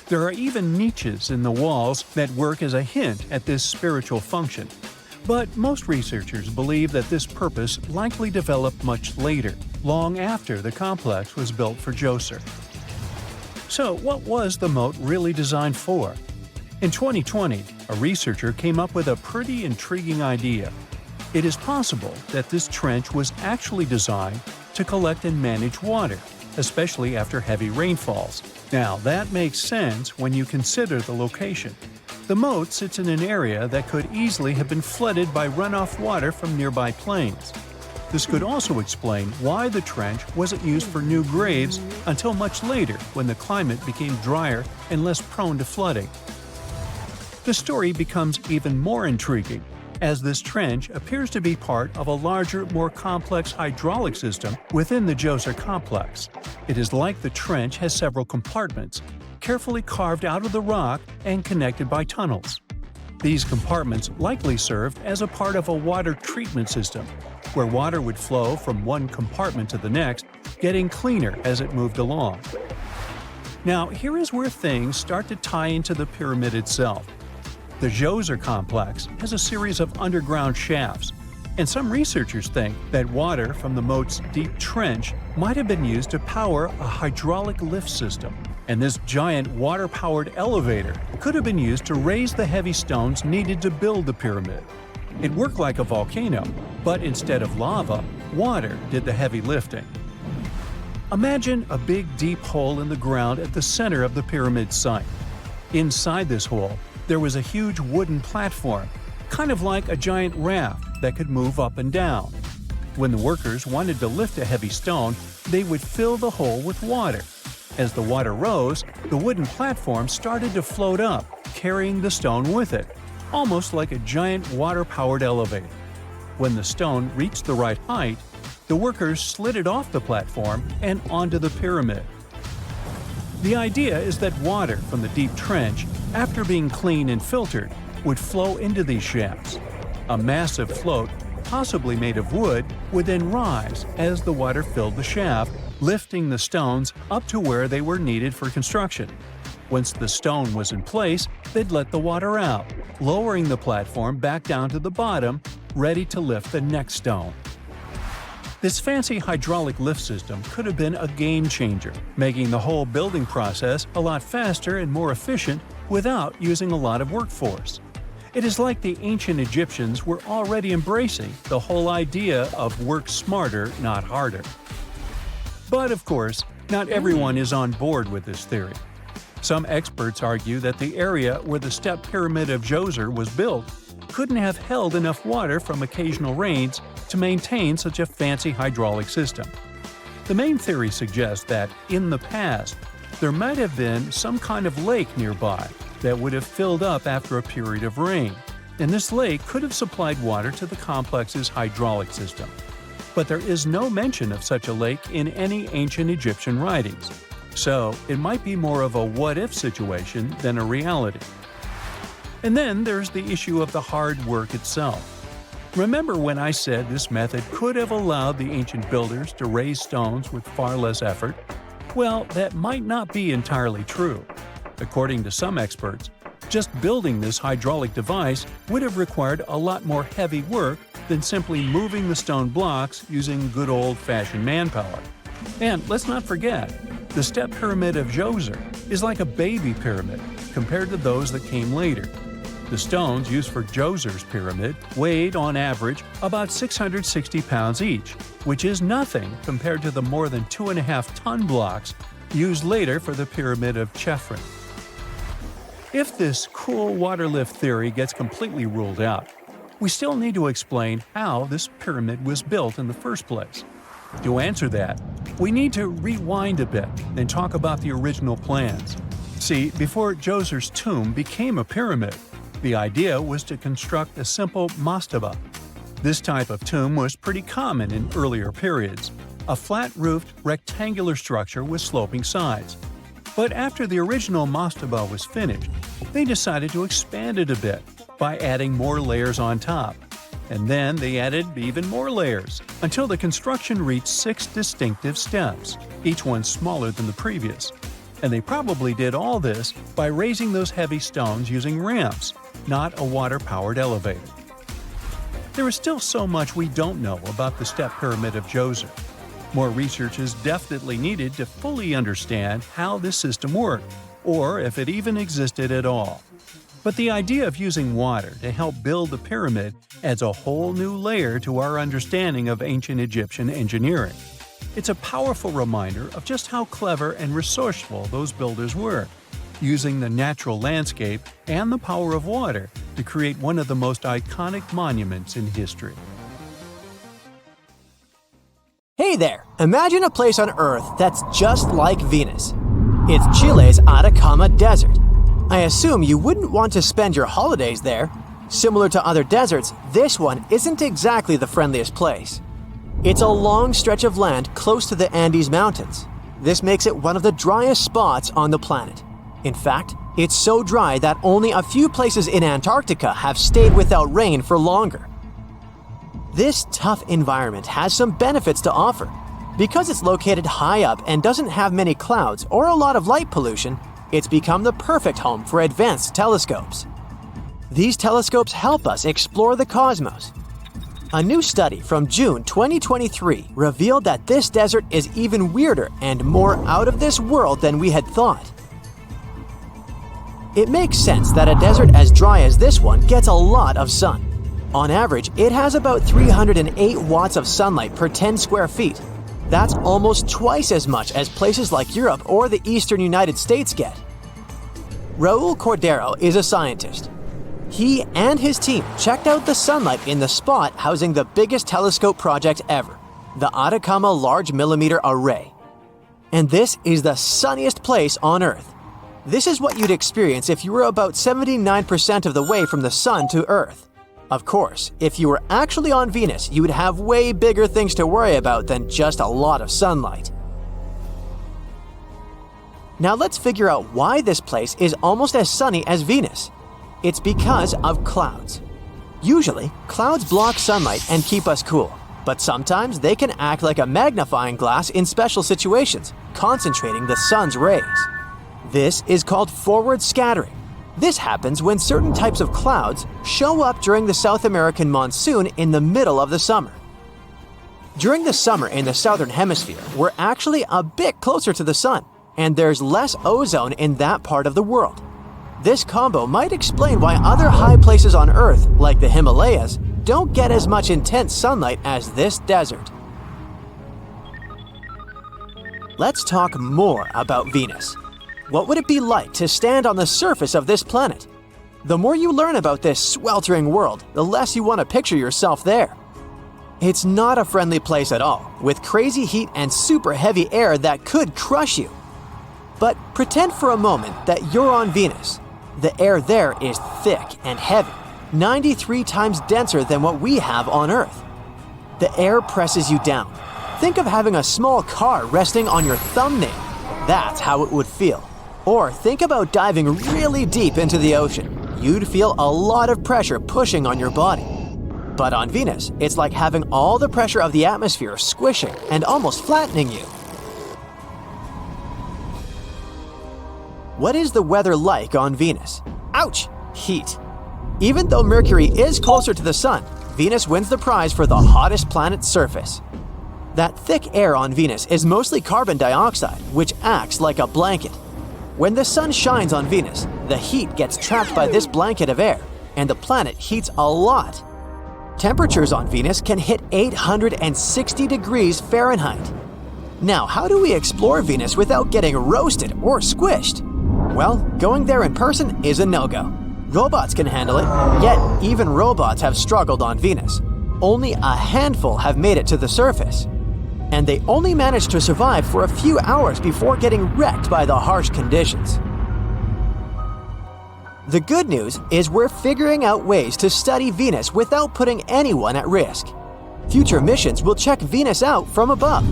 A: There are even niches in the walls that work as a hint at this spiritual function. But most researchers believe that this purpose likely developed much later, long after the complex was built for Djoser. So what was the moat really designed for? In 2020, a researcher came up with a pretty intriguing idea. It is possible that this trench was actually designed to collect and manage water, especially after heavy rainfalls. Now, that makes sense when you consider the location. The moat sits in an area that could easily have been flooded by runoff water from nearby plains. This could also explain why the trench wasn't used for new graves until much later when the climate became drier and less prone to flooding. The story becomes even more intriguing, as this trench appears to be part of a larger, more complex hydraulic system within the Djoser complex. It is like the trench has several compartments, carefully carved out of the rock and connected by tunnels. These compartments likely served as a part of a water treatment system, where water would flow from one compartment to the next, getting cleaner as it moved along. Now, here is where things start to tie into the pyramid itself. The Djoser complex has a series of underground shafts, and some researchers think that water from the moat's deep trench might have been used to power a hydraulic lift system, and this giant water-powered elevator could have been used to raise the heavy stones needed to build the pyramid. It worked like a volcano, but instead of lava, water did the heavy lifting. Imagine a big deep hole in the ground at the center of the pyramid site. Inside this hole, there was a huge wooden platform, kind of like a giant raft that could move up and down. When the workers wanted to lift a heavy stone, they would fill the hole with water. As the water rose, the wooden platform started to float up, carrying the stone with it, almost like a giant water-powered elevator. When the stone reached the right height, the workers slid it off the platform and onto the pyramid. The idea is that water from the deep trench, after being cleaned and filtered, would flow into these shafts. A massive float, possibly made of wood, would then rise as the water filled the shaft, lifting the stones up to where they were needed for construction. Once the stone was in place, they'd let the water out, lowering the platform back down to the bottom, ready to lift the next stone. This fancy hydraulic lift system could have been a game changer, making the whole building process a lot faster and more efficient without using a lot of workforce. It is like the ancient Egyptians were already embracing the whole idea of work smarter, not harder. But of course, not everyone is on board with this theory. Some experts argue that the area where the step pyramid of Djoser was built couldn't have held enough water from occasional rains to maintain such a fancy hydraulic system. The main theory suggests that, in the past, there might have been some kind of lake nearby that would have filled up after a period of rain, and this lake could have supplied water to the complex's hydraulic system. But there is no mention of such a lake in any ancient Egyptian writings, so it might be more of a what-if situation than a reality. And then there's the issue of the hard work itself. Remember when I said this method could have allowed the ancient builders to raise stones with far less effort? Well, that might not be entirely true. According to some experts, just building this hydraulic device would have required a lot more heavy work than simply moving the stone blocks using good old-fashioned manpower. And let's not forget, the step pyramid of Djoser is like a baby pyramid compared to those that came later. The stones used for Djoser's pyramid weighed, on average, about 660 pounds each, which is nothing compared to the more than 2.5-ton blocks used later for the pyramid of Chephren. If this cool water lift theory gets completely ruled out, we still need to explain how this pyramid was built in the first place. To answer that, we need to rewind a bit and talk about the original plans. See, before Djoser's tomb became a pyramid, the idea was to construct a simple mastaba. This type of tomb was pretty common in earlier periods, a flat-roofed, rectangular structure with sloping sides. But after the original mastaba was finished, they decided to expand it a bit by adding more layers on top. And then they added even more layers, until the construction reached 6 distinctive steps, each one smaller than the previous. And they probably did all this by raising those heavy stones using ramps, not a water-powered elevator. There is still so much we don't know about the step pyramid of Djoser. More research is definitely needed to fully understand how this system worked, or if it even existed at all. But the idea of using water to help build the pyramid adds a whole new layer to our understanding of ancient Egyptian engineering. It's a powerful reminder of just how clever and resourceful those builders were, using the natural landscape and the power of water to create one of the most iconic monuments in history.
B: Hey there! Imagine a place on Earth that's just like Venus. It's Chile's Atacama Desert. I assume you wouldn't want to spend your holidays there. Similar to other deserts, this one isn't exactly the friendliest place. It's a long stretch of land close to the Andes Mountains. This makes it one of the driest spots on the planet. In fact, it's so dry that only a few places in Antarctica have stayed without rain for longer. This tough environment has some benefits to offer. Because it's located high up and doesn't have many clouds or a lot of light pollution, it's become the perfect home for advanced telescopes. These telescopes help us explore the cosmos. A new study from June 2023 revealed that this desert is even weirder and more out of this world than we had thought. It makes sense that a desert as dry as this one gets a lot of sun. On average, it has about 308 watts of sunlight per 10 square feet. That's almost twice as much as places like Europe or the eastern United States get. Raul Cordero is a scientist. He and his team checked out the sunlight in the spot housing the biggest telescope project ever, the Atacama Large Millimeter Array. And this is the sunniest place on Earth. This is what you'd experience if you were about 79% of the way from the Sun to Earth. Of course, if you were actually on Venus, you would have way bigger things to worry about than just a lot of sunlight. Now let's figure out why this place is almost as sunny as Venus. It's because of clouds. Usually, clouds block sunlight and keep us cool, but sometimes they can act like a magnifying glass in special situations, concentrating the sun's rays. This is called forward scattering. This happens when certain types of clouds show up during the South American monsoon in the middle of the summer. During the summer in the southern hemisphere, we're actually a bit closer to the sun, and there's less ozone in that part of the world. This combo might explain why other high places on Earth, like the Himalayas, don't get as much intense sunlight as this desert. Let's talk more about Venus. What would it be like to stand on the surface of this planet? The more you learn about this sweltering world, the less you want to picture yourself there. It's not a friendly place at all, with crazy heat and super heavy air that could crush you. But pretend for a moment that you're on Venus. The air there is thick and heavy, 93 times denser than what we have on Earth. The air presses you down. Think of having a small car resting on your thumbnail. That's how it would feel. Or think about diving really deep into the ocean. You'd feel a lot of pressure pushing on your body. But on Venus, it's like having all the pressure of the atmosphere squishing and almost flattening you. What is the weather like on Venus? Ouch! Heat. Even though Mercury is closer to the Sun, Venus wins the prize for the hottest planet's surface. That thick air on Venus is mostly carbon dioxide, which acts like a blanket. When the sun shines on Venus, the heat gets trapped by this blanket of air, and the planet heats a lot. Temperatures on Venus can hit 860 degrees Fahrenheit. Now, how do we explore Venus without getting roasted or squished? Well, going there in person is a no-go. Robots can handle it, yet even robots have struggled on Venus. Only a handful have made it to the surface. And they only managed to survive for a few hours before getting wrecked by the harsh conditions. The good news is we're figuring out ways to study Venus without putting anyone at risk. Future missions will check Venus out from above.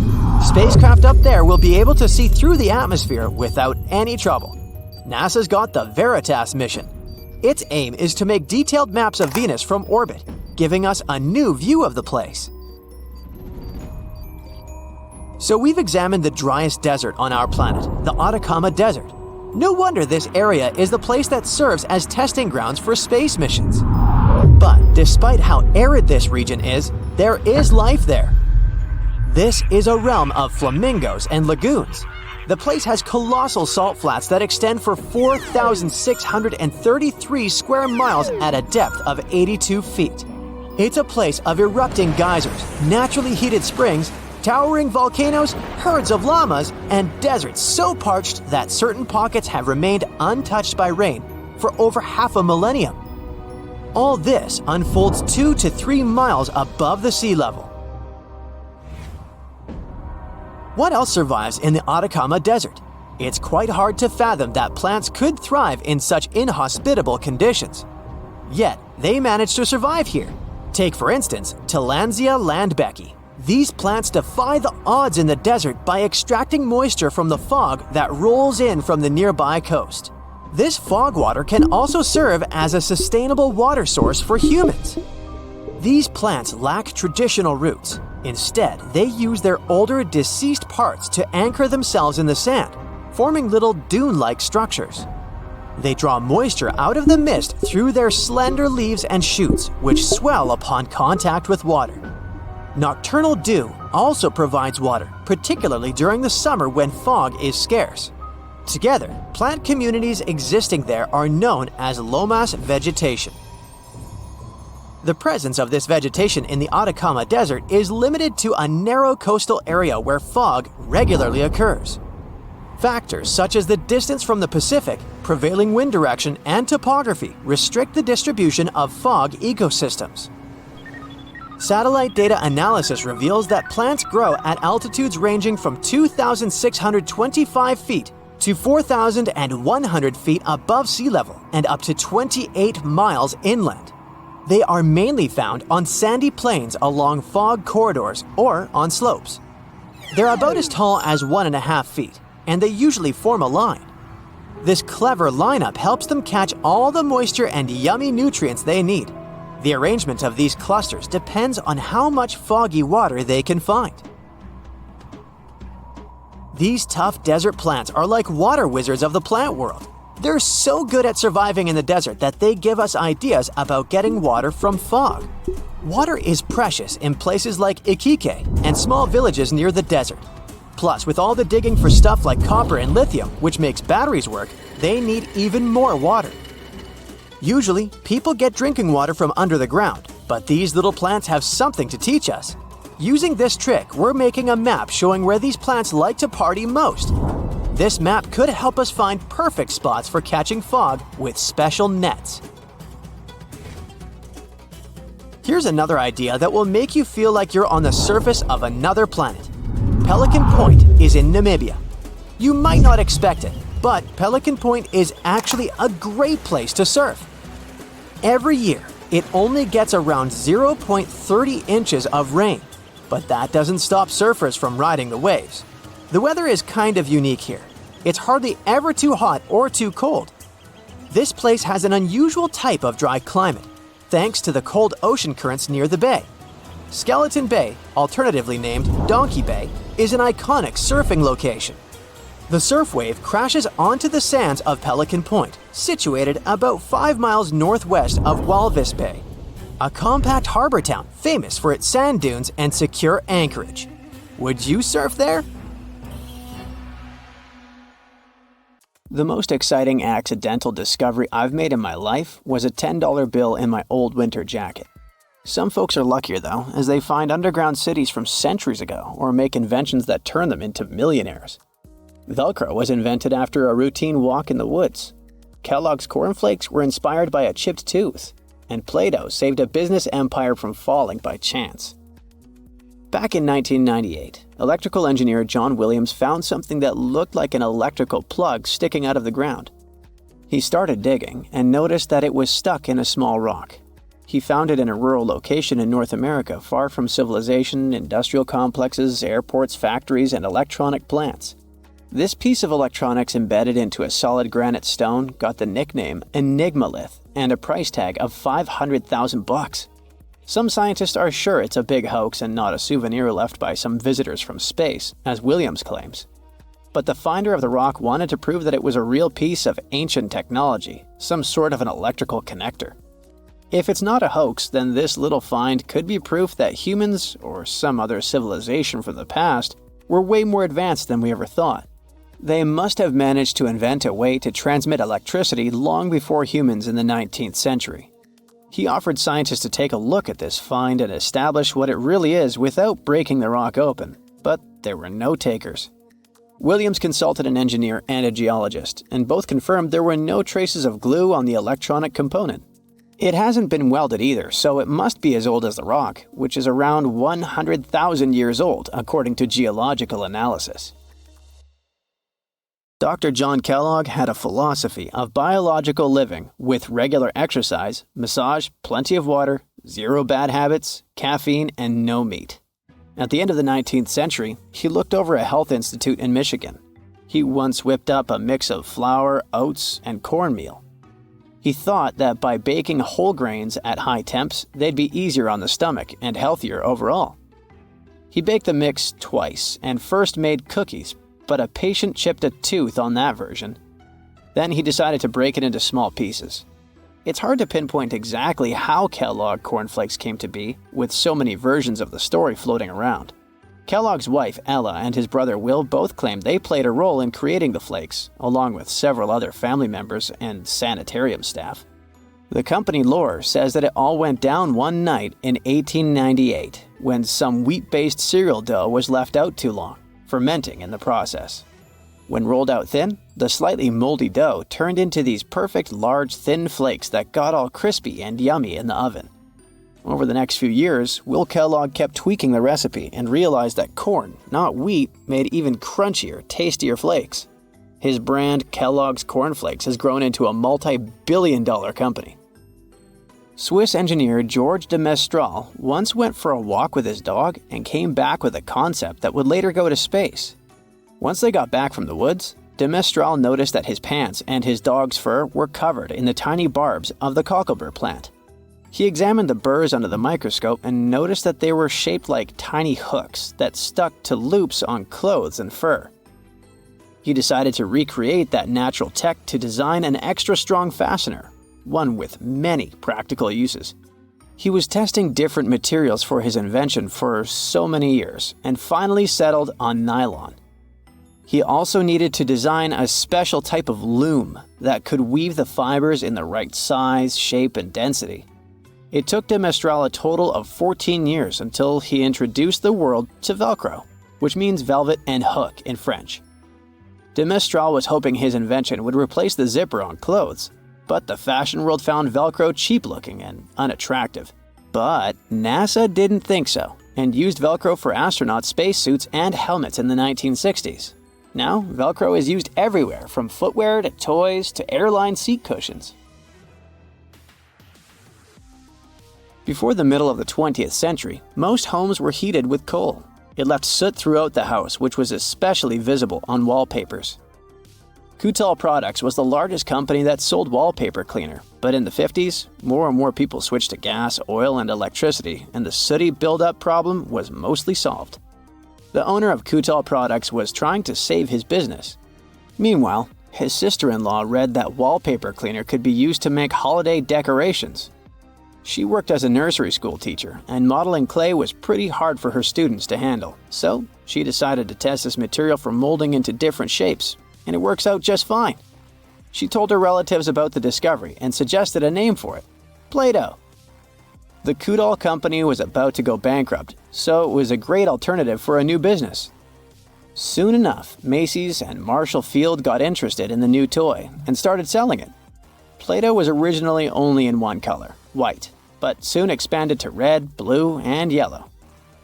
B: Spacecraft up there will be able to see through the atmosphere without any trouble. NASA's got the Veritas mission. Its aim is to make detailed maps of Venus from orbit, giving us a new view of the place. So we've examined the driest desert on our planet, the Atacama Desert. No wonder this area is the place that serves as testing grounds for space missions. But despite how arid this region is, there is life there. This is a realm of flamingos and lagoons. The place has colossal salt flats that extend for 4,633 square miles at a depth of 82 feet. It's a place of erupting geysers, naturally heated springs, towering volcanoes, herds of llamas, and deserts so parched that certain pockets have remained untouched by rain for over half a millennium. All this unfolds 2 to 3 miles above the sea level. What else survives in the Atacama Desert? It's quite hard to fathom that plants could thrive in such inhospitable conditions. Yet, they manage to survive here. Take, for instance, Tillandsia landbecki. These plants defy the odds in the desert by extracting moisture from the fog that rolls in from the nearby coast. This fog water can also serve as a sustainable water source for humans. These plants lack traditional roots. Instead, they use their older, deceased parts to anchor themselves in the sand, forming little dune-like structures. They draw moisture out of the mist through their slender leaves and shoots, which swell upon contact with water. Nocturnal dew also provides water, particularly during the summer when fog is scarce. Together, plant communities existing there are known as lomas vegetation. The presence of this vegetation in the Atacama Desert is limited to a narrow coastal area where fog regularly occurs. Factors such as the distance from the Pacific, prevailing wind direction, and topography restrict the distribution of fog ecosystems. Satellite data analysis reveals that plants grow at altitudes ranging from 2,625 feet to 4,100 feet above sea level and up to 28 miles inland. They are mainly found on sandy plains along fog corridors or on slopes. They're about as tall as 1.5 feet, and they usually form a line. This clever lineup helps them catch all the moisture and yummy nutrients they need. The arrangement of these clusters depends on how much foggy water they can find. These tough desert plants are like water wizards of the plant world. They're so good at surviving in the desert that they give us ideas about getting water from fog. Water is precious in places like Iquique and small villages near the desert. Plus, with all the digging for stuff like copper and lithium, which makes batteries work, they need even more water. Usually, people get drinking water from under the ground, but these little plants have something to teach us. Using this trick, we're making a map showing where these plants like to party most. This map could help us find perfect spots for catching fog with special nets. Here's another idea that will make you feel like you're on the surface of another planet. Pelican Point is in Namibia. You might not expect it, but Pelican Point is actually a great place to surf. Every year, it only gets around 0.30 inches of rain, but that doesn't stop surfers from riding the waves. The weather is kind of unique here. It's hardly ever too hot or too cold. This place has an unusual type of dry climate, thanks to the cold ocean currents near the bay. Skeleton Bay, alternatively named Donkey Bay, is an iconic surfing location. The surf wave crashes onto the sands of Pelican Point, situated about 5 miles northwest of Walvis Bay, a compact harbor town famous for its sand dunes and secure anchorage. Would you surf there? The most exciting accidental discovery I've made in my life was a $10 bill in my old winter jacket. Some folks are luckier though, as they find underground cities from centuries ago or make inventions that turn them into millionaires. Velcro was invented after a routine walk in the woods. Kellogg's cornflakes were inspired by a chipped tooth, and Play-Doh saved a business empire from falling by chance. Back in 1998, electrical engineer John Williams found something that looked like an electrical plug sticking out of the ground. He started digging and noticed that it was stuck in a small rock. He found it in a rural location in North America, far from civilization, industrial complexes, airports, factories, and electronic plants. This piece of electronics embedded into a solid granite stone got the nickname Enigmalith and a price tag of $500,000. Some scientists are sure it's a big hoax and not a souvenir left by some visitors from space, as Williams claims. But the finder of the rock wanted to prove that it was a real piece of ancient technology, some sort of an electrical connector. If it's not a hoax, then this little find could be proof that humans, or some other civilization from the past, were way more advanced than we ever thought. They must have managed to invent a way to transmit electricity long before humans in the 19th century. He offered scientists to take a look at this find and establish what it really is without breaking the rock open, but there were no takers. Williams consulted an engineer and a geologist, and both confirmed there were no traces of glue on the electronic component. It hasn't been welded either, so it must be as old as the rock, which is around 100,000 years old, according to geological analysis. Dr. John Kellogg had a philosophy of biological living with regular exercise, massage, plenty of water, zero bad habits, caffeine, and no meat. At the end of the 19th century, he looked over a health institute in Michigan. He once whipped up a mix of flour, oats, and cornmeal. He thought that by baking whole grains at high temps, they'd be easier on the stomach and healthier overall. He baked the mix twice and first made cookies, but a patient chipped a tooth on that version. Then he decided to break it into small pieces. It's hard to pinpoint exactly how Kellogg cornflakes came to be, with so many versions of the story floating around. Kellogg's wife, Ella, and his brother Will both claimed they played a role in creating the flakes, along with several other family members and sanitarium staff. The company lore says that it all went down one night in 1898, when some wheat-based cereal dough was left out too long, fermenting in the process. When rolled out thin, the slightly moldy dough turned into these perfect large thin flakes that got all crispy and yummy in the oven. Over the next few years, Will Kellogg kept tweaking the recipe and realized that corn, not wheat, made even crunchier, tastier flakes. His brand, Kellogg's Corn Flakes, has grown into a multi-billion-dollar company. Swiss engineer George de Mestral once went for a walk with his dog and came back with a concept that would later go to space. Once they got back from the woods, de Mestral noticed that his pants and his dog's fur were covered in the tiny barbs of the cocklebur plant. He examined the burrs under the microscope and noticed that they were shaped like tiny hooks that stuck to loops on clothes and fur. He decided to recreate that natural tech to design an extra strong fastener, one with many practical uses. He was testing different materials for his invention for so many years and finally settled on nylon. He also needed to design a special type of loom that could weave the fibers in the right size, shape, and density. It took de Mestral a total of 14 years until he introduced the world to Velcro, which means velvet and hook in French. De Mestral was hoping his invention would replace the zipper on clothes, but the fashion world found Velcro cheap-looking and unattractive. But NASA didn't think so, and used Velcro for astronaut spacesuits and helmets in the 1960s. Now, Velcro is used everywhere, from footwear to toys to airline seat cushions. Before the middle of the 20th century, most homes were heated with coal. It left soot throughout the house, which was especially visible on wallpapers. Kutal Products was the largest company that sold wallpaper cleaner, but in the 50s, more and more people switched to gas, oil, and electricity, and the sooty buildup problem was mostly solved. The owner of Kutal Products was trying to save his business. Meanwhile, his sister-in-law read that wallpaper cleaner could be used to make holiday decorations. She worked as a nursery school teacher, and modeling clay was pretty hard for her students to handle, so she decided to test this material for molding into different shapes, and it works out just fine. She told her relatives about the discovery and suggested a name for it: Play-Doh. The Kutal company was about to go bankrupt, so it was a great alternative for a new business. Soon enough, Macy's and Marshall Field got interested in the new toy and started selling it. Play-Doh was originally only in one color, white, but soon expanded to red, blue, and yellow.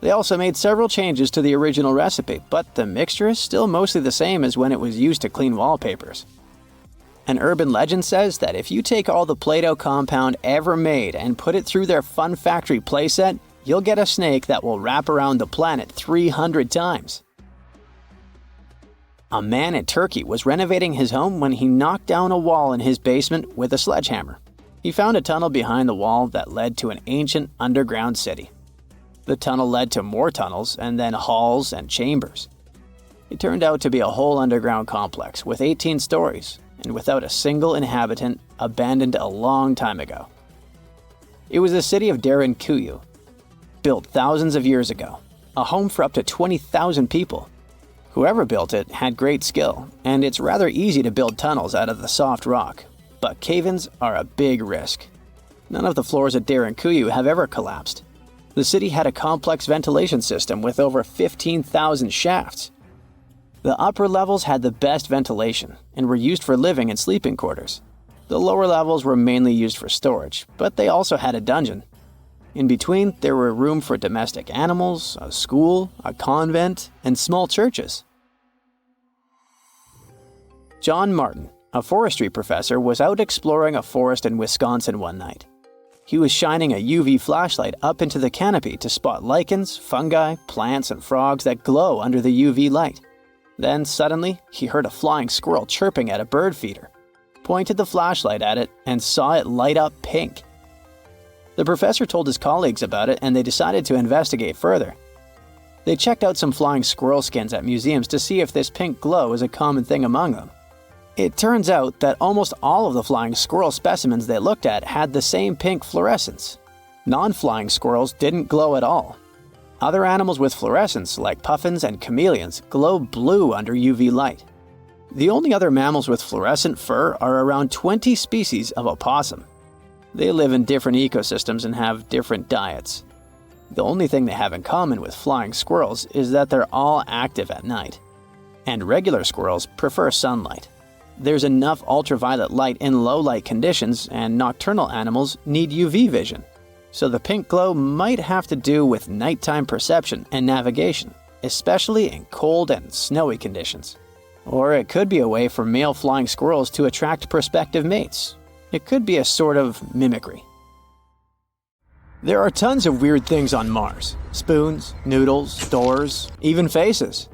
B: They also made several changes to the original recipe, but the mixture is still mostly the same as when it was used to clean wallpapers. An urban legend says that if you take all the Play-Doh compound ever made and put it through their Fun Factory playset, you'll get a snake that will wrap around the planet 300 times. A man in Turkey was renovating his home when he knocked down a wall in his basement with a sledgehammer. He found a tunnel behind the wall that led to an ancient underground city. The tunnel led to more tunnels and then halls and chambers. It turned out to be a whole underground complex with 18 stories and without a single inhabitant, abandoned a long time ago. It was the city of Derinkuyu, built thousands of years ago, a home for up to 20,000 people. Whoever built it had great skill, and it's rather easy to build tunnels out of the soft rock, but cave-ins are a big risk. None of the floors at Derinkuyu have ever collapsed. The city had a complex ventilation system with over 15,000 shafts. The upper levels had the best ventilation and were used for living and sleeping quarters. The lower levels were mainly used for storage, but they also had a dungeon. In between, there were room for domestic animals, a school, a convent, and small churches. John Martin, a forestry professor, was out exploring a forest in Wisconsin one night. He was shining a UV flashlight up into the canopy to spot lichens, fungi, plants, and frogs that glow under the UV light. Then suddenly, he heard a flying squirrel chirping at a bird feeder, pointed the flashlight at it, and saw it light up pink. The professor told his colleagues about it, and they decided to investigate further. They checked out some flying squirrel skins at museums to see if this pink glow is a common thing among them. It turns out that almost all of the flying squirrel specimens they looked at had the same pink fluorescence. Non-flying squirrels didn't glow at all. Other animals with fluorescence, like puffins and chameleons, glow blue under UV light. The only other mammals with fluorescent fur are around 20 species of opossum. They live in different ecosystems and have different diets. The only thing they have in common with flying squirrels is that they're all active at night. And regular squirrels prefer sunlight. There's enough ultraviolet light in low-light conditions, and nocturnal animals need UV vision. So the pink glow might have to do with nighttime perception and navigation, especially in cold and snowy conditions. Or it could be a way for male flying squirrels to attract prospective mates. It could be a sort of mimicry. There are tons of weird things on Mars. Spoons, noodles, doors, even faces.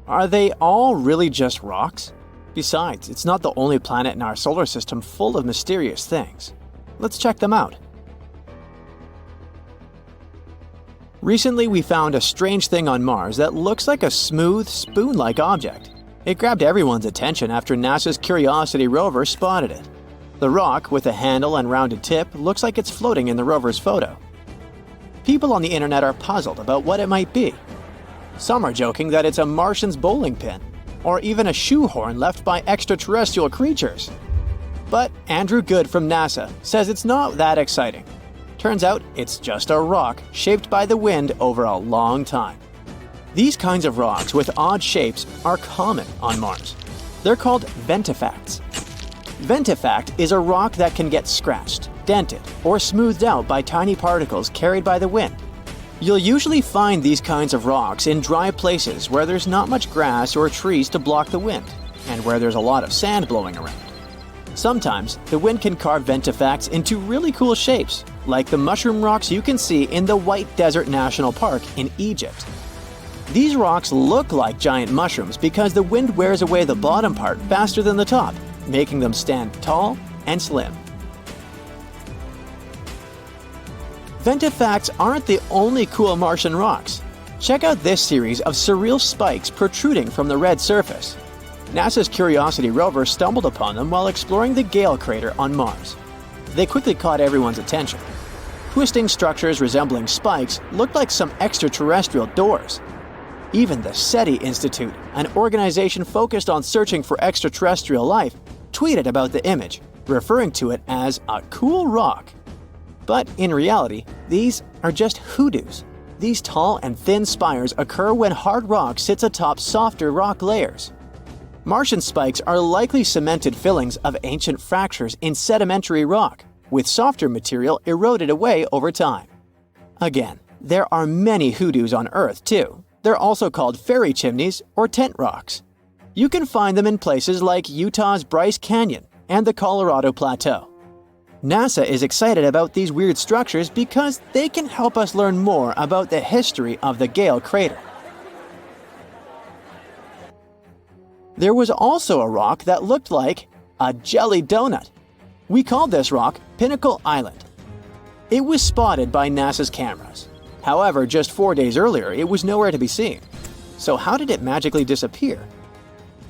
B: Are they all really just rocks? Besides, it's not the only planet in our solar system full of mysterious things. Let's check them out. Recently, we found a strange thing on Mars that looks like a smooth, spoon-like object. It grabbed everyone's attention after NASA's Curiosity rover spotted it. The rock, with a handle and rounded tip, looks like it's floating in the rover's photo. People on the internet are puzzled about what it might be. Some are joking that it's a Martian's bowling pin, or even a shoehorn left by extraterrestrial creatures. But Andrew Good from NASA says it's not that exciting. Turns out it's just a rock shaped by the wind over a long time. These kinds of rocks with odd shapes are common on Mars. They're called ventifacts. Ventifact is a rock that can get scratched, dented, or smoothed out by tiny particles carried by the wind. You'll usually find these kinds of rocks in dry places where there's not much grass or trees to block the wind, and where there's a lot of sand blowing around. Sometimes, the wind can carve ventifacts into really cool shapes, like the mushroom rocks you can see in the White Desert National Park in Egypt. These rocks look like giant mushrooms because the wind wears away the bottom part faster than the top, making them stand tall and slim. Ventifacts aren't the only cool Martian rocks. Check out this series of surreal spikes protruding from the red surface. NASA's Curiosity rover stumbled upon them while exploring the Gale crater on Mars. They quickly caught everyone's attention. Twisting structures resembling spikes looked like some extraterrestrial doors. Even the SETI Institute, an organization focused on searching for extraterrestrial life, tweeted about the image, referring to it as a cool rock. But in reality, these are just hoodoos. These tall and thin spires occur when hard rock sits atop softer rock layers. Martian spikes are likely cemented fillings of ancient fractures in sedimentary rock, with softer material eroded away over time. Again, there are many hoodoos on Earth too. They're also called fairy chimneys or tent rocks. You can find them in places like Utah's Bryce Canyon and the Colorado Plateau. NASA is excited about these weird structures because they can help us learn more about the history of the Gale crater. There was also a rock that looked like a jelly donut. We called this rock Pinnacle Island. It was spotted by NASA's cameras. However, just 4 days earlier, it was nowhere to be seen. So how did it magically disappear?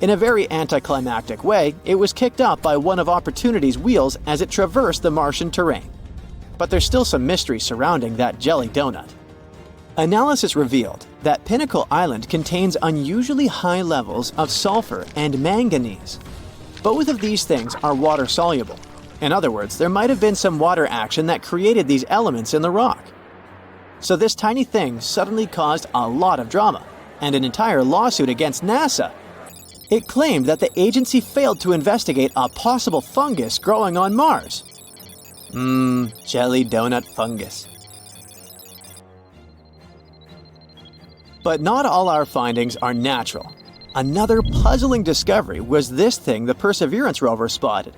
B: In a very anticlimactic way, it was kicked up by one of Opportunity's wheels as it traversed the Martian terrain. But there's still some mystery surrounding that jelly donut. Analysis revealed that Pinnacle Island contains unusually high levels of sulfur and manganese. Both of these things are water-soluble. In other words, there might have been some water action that created these elements in the rock. So this tiny thing suddenly caused a lot of drama, and an entire lawsuit against NASA. It claimed that the agency failed to investigate a possible fungus growing on Mars. Jelly donut fungus. But not all our findings are natural. Another puzzling discovery was this thing the Perseverance rover spotted.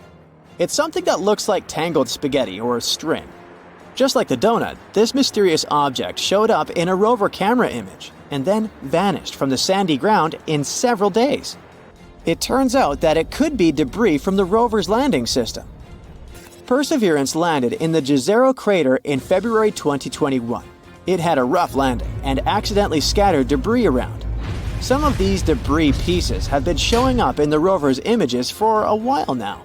B: It's something that looks like tangled spaghetti or string. Just like the donut, this mysterious object showed up in a rover camera image and then vanished from the sandy ground in several days. It turns out that it could be debris from the rover's landing system. Perseverance landed in the Jezero crater in February 2021. It had a rough landing and accidentally scattered debris around. Some of these debris pieces have been showing up in the rover's images for a while now.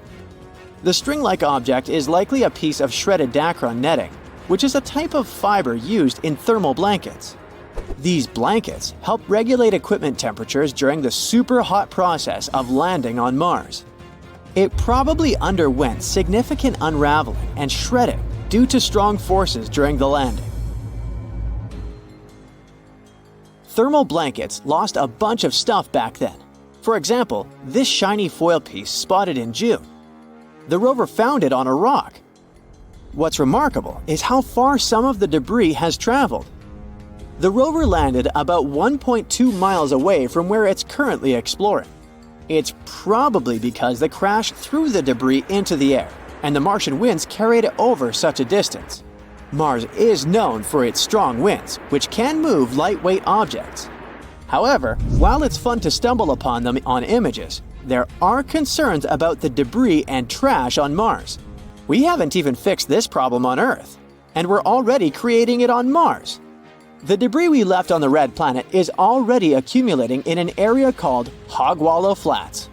B: The string-like object is likely a piece of shredded Dacron netting, which is a type of fiber used in thermal blankets. These blankets help regulate equipment temperatures during the super hot process of landing on Mars. It probably underwent significant unraveling and shredding due to strong forces during the landing. Thermal blankets lost a bunch of stuff back then. For example, this shiny foil piece spotted in June. The rover found it on a rock. What's remarkable is how far some of the debris has traveled. The rover landed about 1.2 miles away from where it's currently exploring. It's probably because the crash threw the debris into the air, and the Martian winds carried it over such a distance. Mars is known for its strong winds, which can move lightweight objects. However, while it's fun to stumble upon them on images, there are concerns about the debris and trash on Mars. We haven't even fixed this problem on Earth, and we're already creating it on Mars. The debris we left on the red planet is already accumulating in an area called Hogwallow Flats.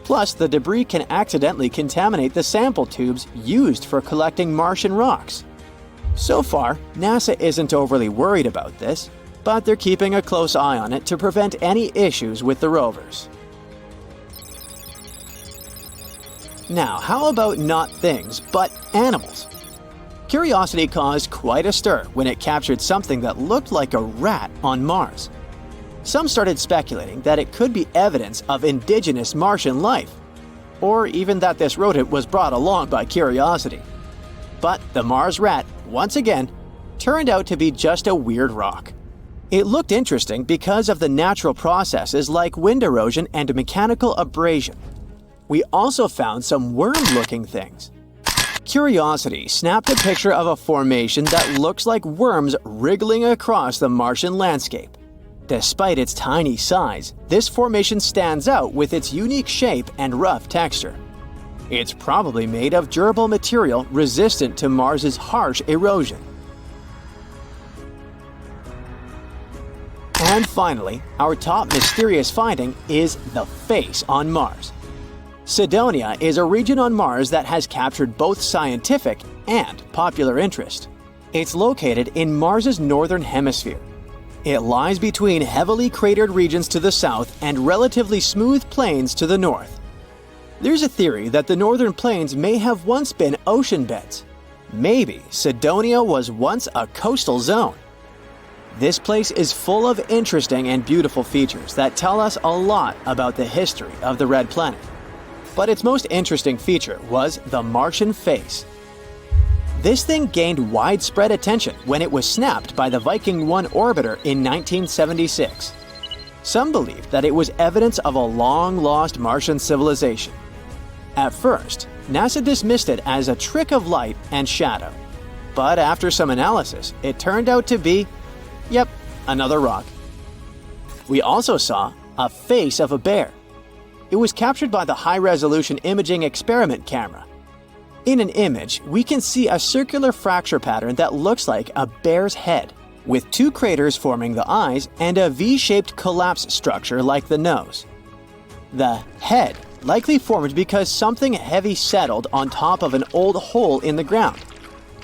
B: Plus, the debris can accidentally contaminate the sample tubes used for collecting Martian rocks. So far, NASA isn't overly worried about this, but they're keeping a close eye on it to prevent any issues with the rovers. Now, how about not things, but animals? Curiosity caused quite a stir when it captured something that looked like a rat on Mars. Some started speculating that it could be evidence of indigenous Martian life. or even that this rodent was brought along by curiosity. But the Mars rat, once again, turned out to be just a weird rock. It looked interesting because of the natural processes like wind erosion and mechanical abrasion. We also found some worm-looking things. Curiosity snapped a picture of a formation that looks like worms wriggling across the Martian landscape. Despite its tiny size, this formation stands out with its unique shape and rough texture. It's probably made of durable material resistant to Mars's harsh erosion. And finally, our top mysterious finding is the face on Mars. Cydonia is a region on Mars that has captured both scientific and popular interest. It's located in Mars's northern hemisphere. It lies between heavily cratered regions to the south and relatively smooth plains to the north. There's a theory that the northern plains may have once been ocean beds. Maybe Cydonia was once a coastal zone. This place is full of interesting and beautiful features that tell us a lot about the history of the Red Planet. But its most interesting feature was the Martian face. This thing gained widespread attention when it was snapped by the Viking 1 orbiter in 1976. Some believed that it was evidence of a long-lost Martian civilization. At first, NASA dismissed it as a trick of light and shadow. But after some analysis, it turned out to be, yep, another rock. We also saw a face of a bear. It was captured by the high-resolution imaging experiment camera. In an image, we can see a circular fracture pattern that looks like a bear's head, with two craters forming the eyes and a V-shaped collapse structure like the nose. The head likely formed because something heavy settled on top of an old hole in the ground.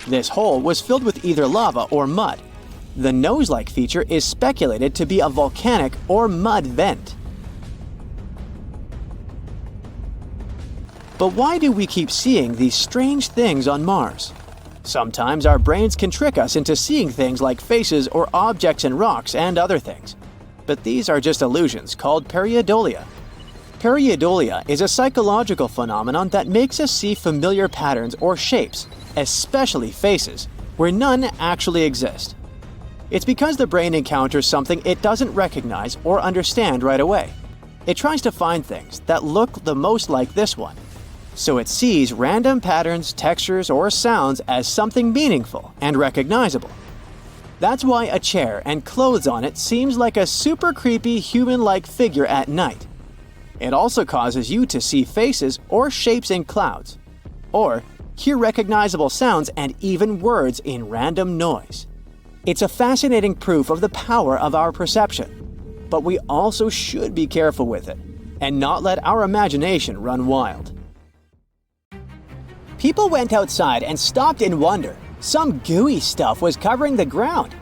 B: This hole was filled with either lava or mud. The nose-like feature is speculated to be a volcanic or mud vent. But why do we keep seeing these strange things on Mars? Sometimes our brains can trick us into seeing things like faces or objects in rocks and other things. But these are just illusions called pareidolia. Pareidolia is a psychological phenomenon that makes us see familiar patterns or shapes, especially faces, where none actually exist. It's because the brain encounters something it doesn't recognize or understand right away. It tries to find things that look the most like this one. So it sees random patterns, textures, or sounds as something meaningful and recognizable. That's why a chair and clothes on it seems like a super creepy human-like figure at night. It also causes you to see faces or shapes in clouds, or hear recognizable sounds and even words in random noise. It's a fascinating proof of the power of our perception, but we also should be careful with it and not let our imagination run wild. People went outside and stopped in wonder. Some gooey stuff was covering the ground.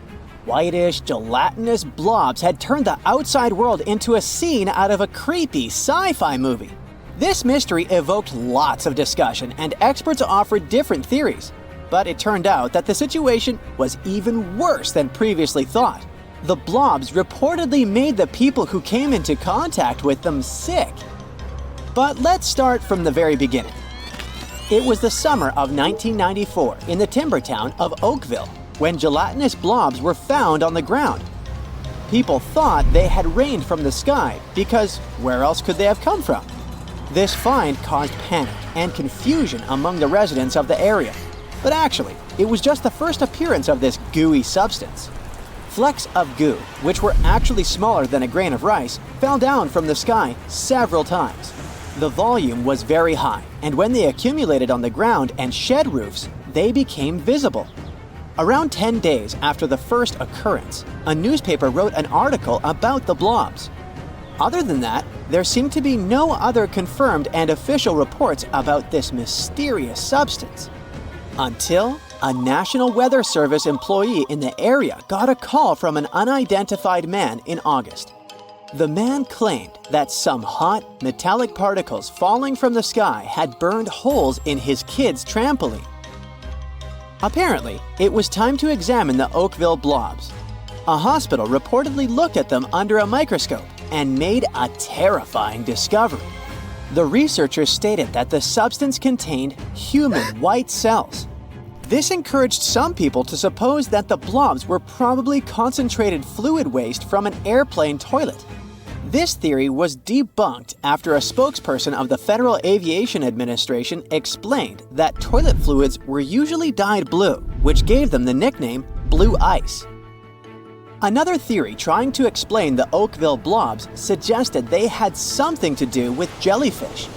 B: Whitish, gelatinous blobs had turned the outside world into a scene out of a creepy sci-fi movie. This mystery evoked lots of discussion, and experts offered different theories. But it turned out that the situation was even worse than previously thought. The blobs reportedly made the people who came into contact with them sick. But let's start from the very beginning. It was the summer of 1994 in the timber town of Oakville when gelatinous blobs were found on the ground. People thought they had rained from the sky because where else could they have come from? This find caused panic and confusion among the residents of the area. But actually, it was just the first appearance of this gooey substance. Flecks of goo, which were actually smaller than a grain of rice, fell down from the sky several times. The volume was very high, and when they accumulated on the ground and shed roofs, they became visible. Around 10 days after the first occurrence, a newspaper wrote an article about the blobs. Other than that, there seemed to be no other confirmed and official reports about this mysterious substance. Until a National Weather Service employee in the area got a call from an unidentified man in August. The man claimed that some hot, metallic particles falling from the sky had burned holes in his kid's trampoline. Apparently, it was time to examine the Oakville blobs. A hospital reportedly looked at them under a microscope and made a terrifying discovery. The researchers stated that the substance contained human white cells. This encouraged some people to suppose that the blobs were probably concentrated fluid waste from an airplane toilet. This theory was debunked after a spokesperson of the Federal Aviation Administration explained that toilet fluids were usually dyed blue, which gave them the nickname blue ice. Another theory trying to explain the Oakville blobs suggested they had something to do with jellyfish.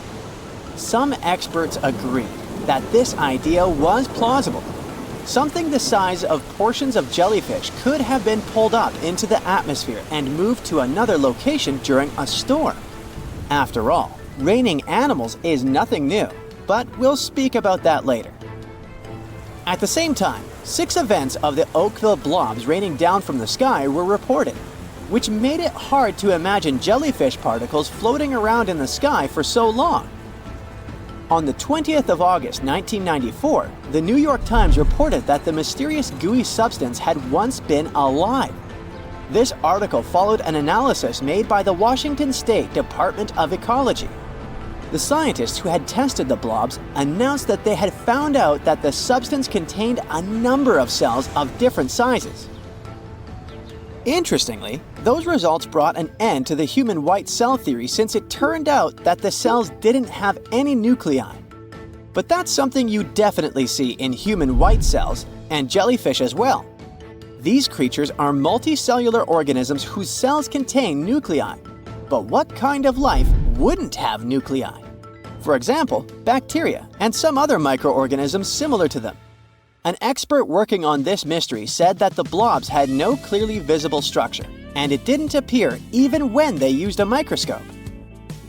B: Some experts agreed that this idea was plausible. Something the size of portions of jellyfish could have been pulled up into the atmosphere and moved to another location during a storm. After all, raining animals is nothing new, but we'll speak about that later. At the same time, 6 events of the Oakville blobs raining down from the sky were reported, which made it hard to imagine jellyfish particles floating around in the sky for so long. On the 20th of August 1994, the New York Times reported that the mysterious gooey substance had once been alive. This article followed an analysis made by the Washington State Department of Ecology. The scientists who had tested the blobs announced that they had found out that the substance contained a number of cells of different sizes. Interestingly, those results brought an end to the human white cell theory since it turned out that the cells didn't have any nuclei. But that's something you definitely see in human white cells and jellyfish as well. These creatures are multicellular organisms whose cells contain nuclei. But what kind of life wouldn't have nuclei? For example, bacteria and some other microorganisms similar to them. An expert working on this mystery said that the blobs had no clearly visible structure, and it didn't appear even when they used a microscope.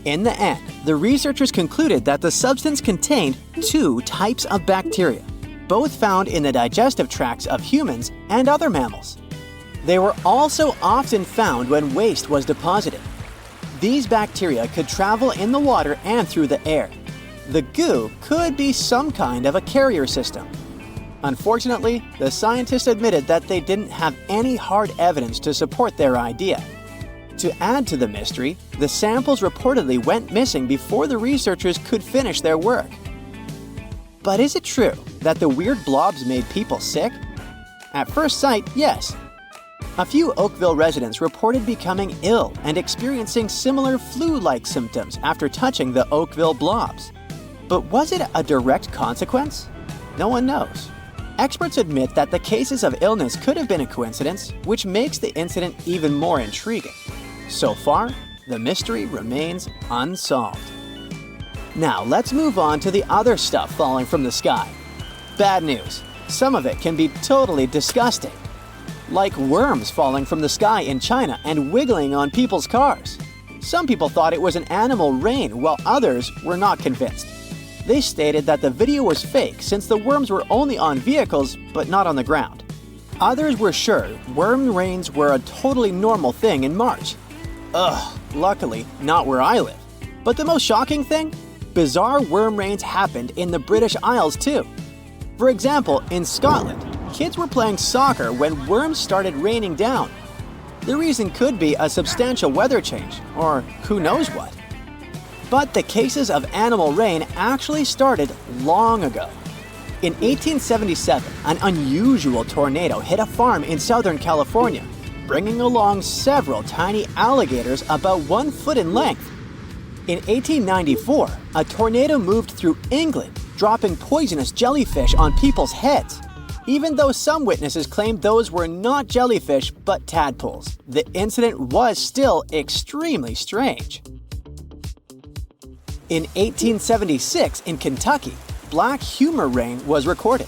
B: In the end, the researchers concluded that the substance contained 2 types of bacteria, both found in the digestive tracts of humans and other mammals. They were also often found when waste was deposited. These bacteria could travel in the water and through the air. The goo could be some kind of a carrier system. Unfortunately, the scientists admitted that they didn't have any hard evidence to support their idea. To add to the mystery, the samples reportedly went missing before the researchers could finish their work. But is it true that the weird blobs made people sick? At first sight, yes. A few Oakville residents reported becoming ill and experiencing similar flu-like symptoms after touching the Oakville blobs. But was it a direct consequence? No one knows. Experts admit that the cases of illness could have been a coincidence, which makes the incident even more intriguing. So far, the mystery remains unsolved. Now let's move on to the other stuff falling from the sky. Bad news. Some of it can be totally disgusting. Like worms falling from the sky in China and wiggling on people's cars. Some people thought it was an animal rain, while others were not convinced. They stated that the video was fake since the worms were only on vehicles but not on the ground. Others were sure worm rains were a totally normal thing in March. Ugh, luckily not where I live. But the most shocking thing? Bizarre worm rains happened in the British Isles too. For example, in Scotland, kids were playing soccer when worms started raining down. The reason could be a substantial weather change, or who knows what. But the cases of animal rain actually started long ago. In 1877, an unusual tornado hit a farm in Southern California, bringing along several tiny alligators about 1 foot in length. In 1894, a tornado moved through England, dropping poisonous jellyfish on people's heads. Even though some witnesses claimed those were not jellyfish but tadpoles, the incident was still extremely strange. In 1876, in Kentucky, black humor rain was recorded.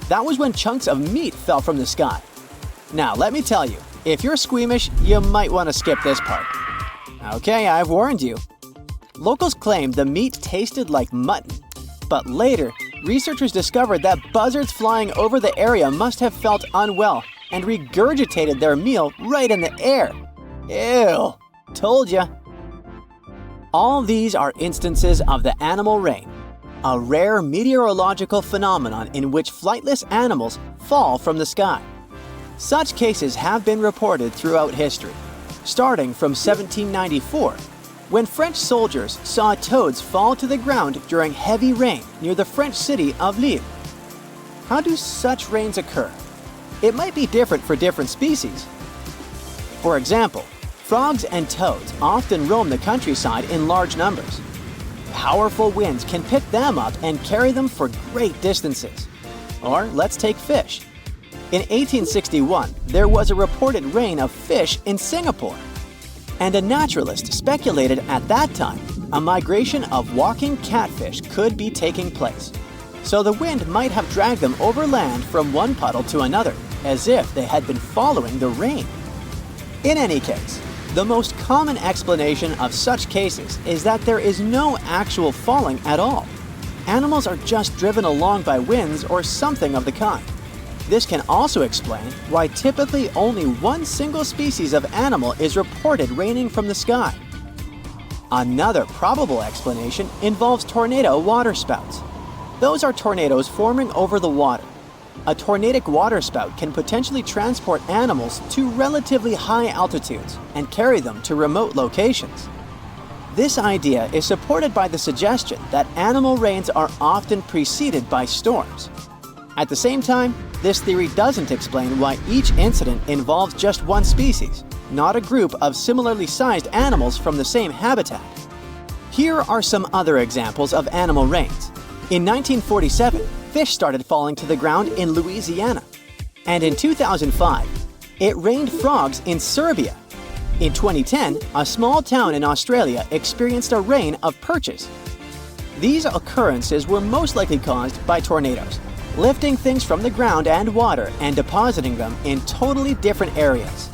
B: That was when chunks of meat fell from the sky. Now, let me tell you, if you're squeamish, you might want to skip this part. Okay, I've warned you. Locals claimed the meat tasted like mutton, but later, researchers discovered that buzzards flying over the area must have felt unwell and regurgitated their meal right in the air. Ew, told ya. All these are instances of the animal rain, a rare meteorological phenomenon in which flightless animals fall from the sky. Such cases have been reported throughout history. Starting from 1794, when French soldiers saw toads fall to the ground during heavy rain near the French city of Lille. How do such rains occur? It might be different for different species. For example, frogs and toads often roam the countryside in large numbers. Powerful winds can pick them up and carry them for great distances. Or let's take fish. In 1861, there was a reported rain of fish in Singapore. And a naturalist speculated at that time a migration of walking catfish could be taking place. So the wind might have dragged them over land from one puddle to another, as if they had been following the rain. In any case, the most common explanation of such cases is that there is no actual falling at all. Animals are just driven along by winds or something of the kind. This can also explain why typically only one single species of animal is reported raining from the sky. Another probable explanation involves tornado waterspouts. Those are tornadoes forming over the water. A tornadic waterspout can potentially transport animals to relatively high altitudes and carry them to remote locations. This idea is supported by the suggestion that animal rains are often preceded by storms. At the same time, this theory doesn't explain why each incident involves just one species, not a group of similarly sized animals from the same habitat. Here are some other examples of animal rains. In 1947, fish started falling to the ground in Louisiana. And in 2005, it rained frogs in Serbia. In 2010, a small town in Australia experienced a rain of perches. These occurrences were most likely caused by tornadoes, lifting things from the ground and water and depositing them in totally different areas.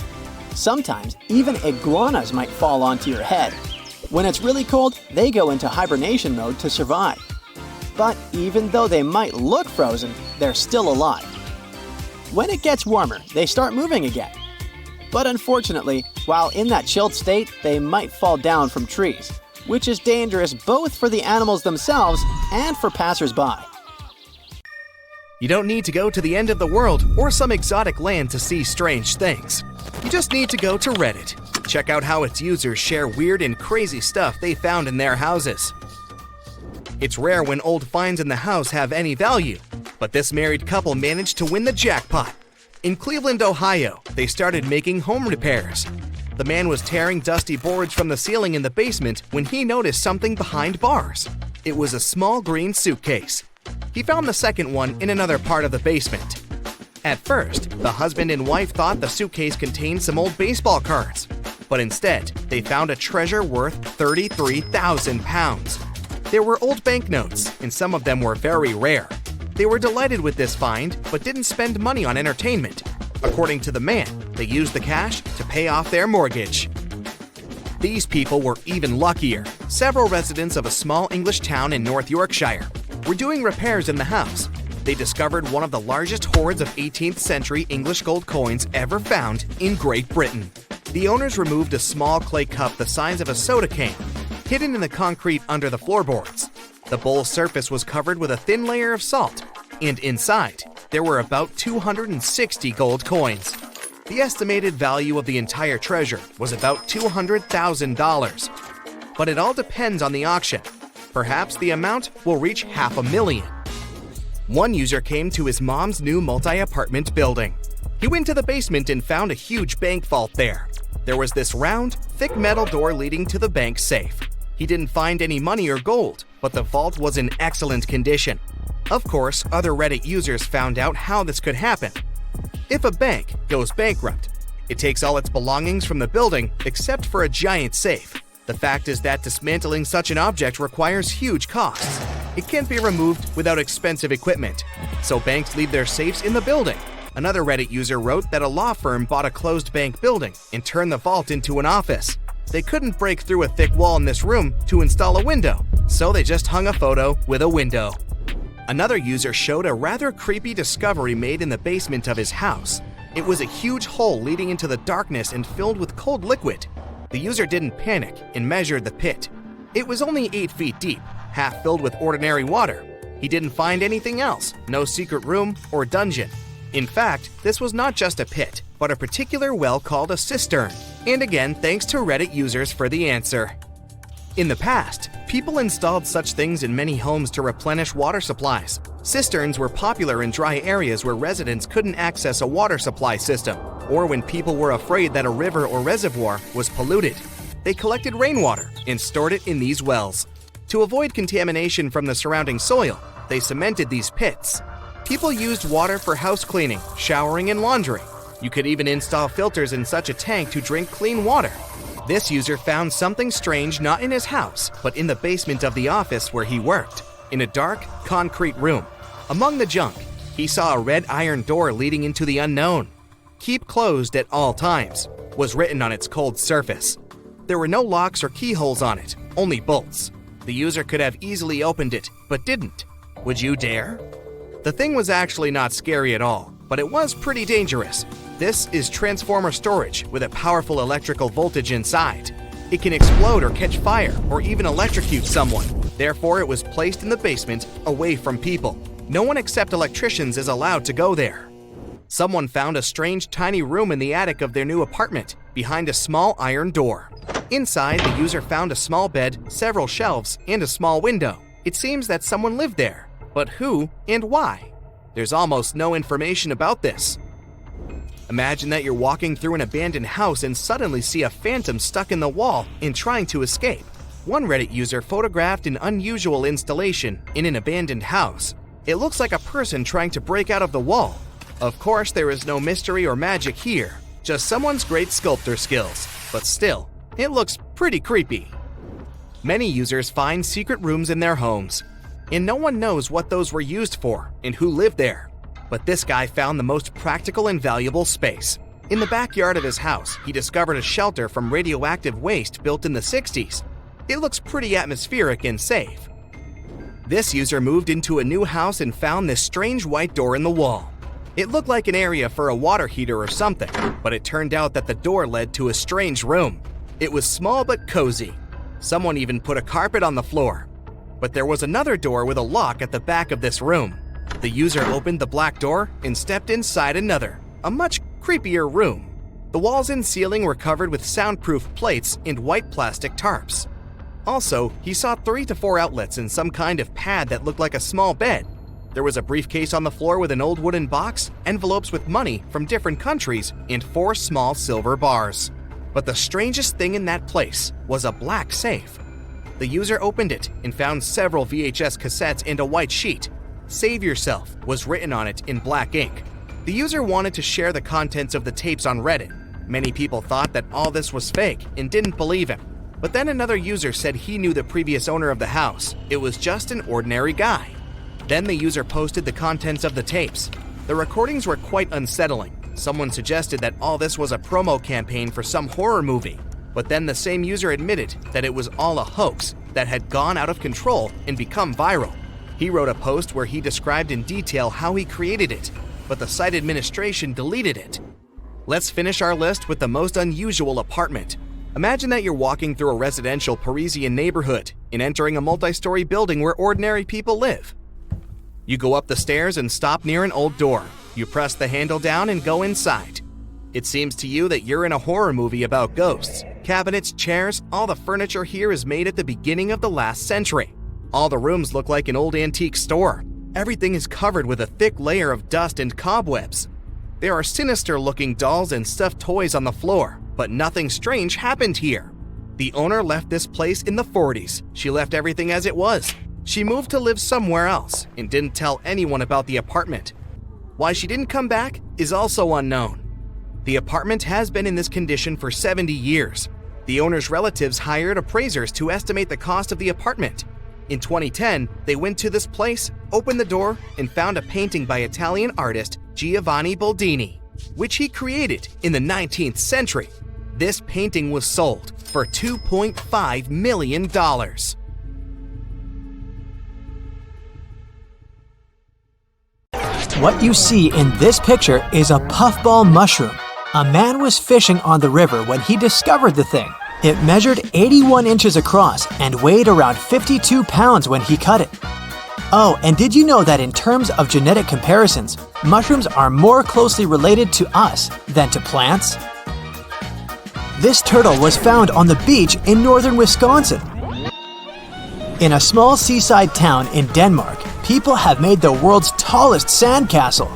B: Sometimes, even iguanas might fall onto your head. When it's really cold, they go into hibernation mode to survive. But even though they might look frozen, they're still alive. When it gets warmer, they start moving again. But unfortunately, while in that chilled state, they might fall down from trees, which is dangerous both for the animals themselves and for passers-by.
E: You don't need to go to the end of the world or some exotic land to see strange things. You just need to go to Reddit. Check out how its users share weird and crazy stuff they found in their houses. It's rare when old finds in the house have any value, but this married couple managed to win the jackpot. In Cleveland, Ohio, they started making home repairs. The man was tearing dusty boards from the ceiling in the basement when he noticed something behind bars. It was a small green suitcase. He found the second one in another part of the basement. At first, the husband and wife thought the suitcase contained some old baseball cards, but instead, they found a treasure worth 33,000 pounds. There were old banknotes, and some of them were very rare. They were delighted with this find, but didn't spend money on entertainment. According to the man, they used the cash to pay off their mortgage. These people were even luckier. Several residents of a small English town in North Yorkshire were doing repairs in the house. They discovered one of the largest hoards of 18th century English gold coins ever found in Great Britain. The owners removed a small clay cup the size of a soda can, hidden in the concrete under the floorboards. The bowl's surface was covered with a thin layer of salt, and inside, there were about 260 gold coins. The estimated value of the entire treasure was about $200,000. But it all depends on the auction. Perhaps the amount will reach $500,000. One user came to his mom's new multi-apartment building. He went to the basement and found a huge bank vault there. There was this round, thick metal door leading to the bank safe. He didn't find any money or gold, but the vault was in excellent condition. Of course, other Reddit users found out how this could happen. If a bank goes bankrupt, it takes all its belongings from the building except for a giant safe. The fact is that dismantling such an object requires huge costs. It can't be removed without expensive equipment, so banks leave their safes in the building. Another Reddit user wrote that a law firm bought a closed bank building and turned the vault into an office. They couldn't break through a thick wall in this room to install a window, so they just hung a photo with a window. Another user showed a rather creepy discovery made in the basement of his house. It was a huge hole leading into the darkness and filled with cold liquid. The user didn't panic and measured the pit. It was only 8 feet deep, half filled with ordinary water. He didn't find anything else, no secret room or dungeon. In fact, this was not just a pit, but a particular well called a cistern. And again, thanks to Reddit users for the answer. In the past, people installed such things in many homes to replenish water supplies. Cisterns were popular in dry areas where residents couldn't access a water supply system, or when people were afraid that a river or reservoir was polluted. They collected rainwater and stored it in these wells. To avoid contamination from the surrounding soil, they cemented these pits. People used water for house cleaning, showering, and laundry. You could even install filters in such a tank to drink clean water. This user found something strange not in his house, but in the basement of the office where he worked, in a dark, concrete room. Among the junk, he saw a red iron door leading into the unknown. "Keep closed at all times" was written on its cold surface. There were no locks or keyholes on it, only bolts. The user could have easily opened it, but didn't. Would you dare? The thing was actually not scary at all, but it was pretty dangerous. This is transformer storage with a powerful electrical voltage inside. It can explode or catch fire or even electrocute someone. Therefore, it was placed in the basement away from people. No one except electricians is allowed to go there. Someone found a strange tiny room in the attic of their new apartment behind a small iron door. Inside, the user found a small bed, several shelves, and a small window. It seems that someone lived there, but who and why? There's almost no information about this. Imagine that you're walking through an abandoned house and suddenly see a phantom stuck in the wall and trying to escape. One Reddit user photographed an unusual installation in an abandoned house. It looks like a person trying to break out of the wall. Of course, there is no mystery or magic here, just someone's great sculptor skills, but still, it looks pretty creepy. Many users find secret rooms in their homes, and no one knows what those were used for and who lived there. But this guy found the most practical and valuable space. In the backyard of his house, he discovered a shelter from radioactive waste built in the 60s. It looks pretty atmospheric and safe. This user moved into a new house and found this strange white door in the wall. It looked like an area for a water heater or something, but it turned out that the door led to a strange room. It was small but cozy. Someone even put a carpet on the floor. But there was another door with a lock at the back of this room. The user opened the black door and stepped inside another, a much creepier room. The walls and ceiling were covered with soundproof plates and white plastic tarps. Also, he saw 3 to 4 outlets and some kind of pad that looked like a small bed. There was a briefcase on the floor with an old wooden box, envelopes with money from different countries, and 4 small silver bars. But the strangest thing in that place was a black safe. The user opened it and found several VHS cassettes and a white sheet. "Save yourself" was written on it in black ink. The user wanted to share the contents of the tapes on Reddit. Many people thought that all this was fake and didn't believe him. But then another user said he knew the previous owner of the house. It was just an ordinary guy. Then the user posted the contents of the tapes. The recordings were quite unsettling. Someone suggested that all this was a promo campaign for some horror movie. But then the same user admitted that it was all a hoax that had gone out of control and become viral. He wrote a post where he described in detail how he created it, but the site administration deleted it. Let's finish our list with the most unusual apartment. Imagine that you're walking through a residential Parisian neighborhood and entering a multi-story building where ordinary people live. You go up the stairs and stop near an old door. You press the handle down and go inside. It seems to you that you're in a horror movie about ghosts. Cabinets, chairs, all the furniture here is made at the beginning of the last century. All the rooms look like an old antique store. Everything is covered with a thick layer of dust and cobwebs. There are sinister-looking dolls and stuffed toys on the floor, but nothing strange happened here. The owner left this place in the 40s. She left everything as it was. She moved to live somewhere else and didn't tell anyone about the apartment. Why she didn't come back is also unknown. The apartment has been in this condition for 70 years. The owner's relatives hired appraisers to estimate the cost of the apartment. In 2010, they went to this place, opened the door, and found a painting by Italian artist Giovanni Boldini, which he created in the 19th century. This painting was sold for $2.5 million.
B: What you see in this picture is a puffball mushroom. A man was fishing on the river when he discovered the thing. It measured 81 inches across and weighed around 52 pounds when he cut it. Oh, and did you know that in terms of genetic comparisons, mushrooms are more closely related to us than to plants? This turtle was found on the beach in northern Wisconsin. In a small seaside town in Denmark, people have made the world's tallest sandcastle.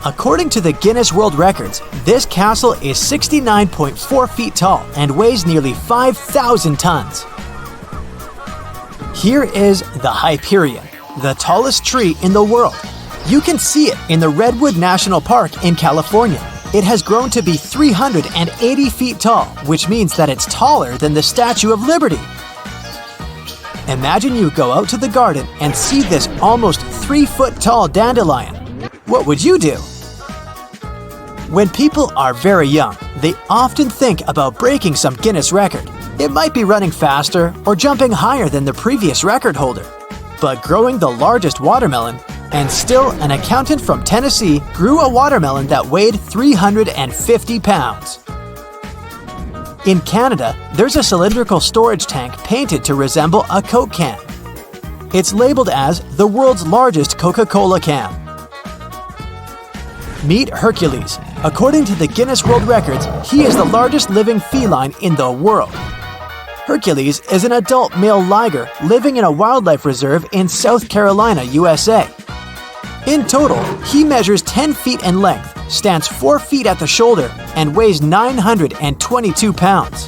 B: According to the Guinness World Records, this castle is 69.4 feet tall and weighs nearly 5,000 tons. Here is the Hyperion, the tallest tree in the world. You can see it in the Redwood National Park in California. It has grown to be 380 feet tall, which means that it's taller than the Statue of Liberty. Imagine you go out to the garden and see this almost 3-foot tall dandelion. What would you do? When people are very young, they often think about breaking some Guinness record. It might be running faster or jumping higher than the previous record holder. But growing the largest watermelon, and still an accountant from Tennessee grew a watermelon that weighed 350 pounds. In Canada, there's a cylindrical storage tank painted to resemble a Coke can. It's labeled as the world's largest Coca-Cola can. Meet Hercules. According to the Guinness World Records, he is the largest living feline in the world. Hercules is an adult male liger living in a wildlife reserve in South Carolina, USA. In total, he measures 10 feet in length, stands 4 feet at the shoulder, and weighs 922 pounds.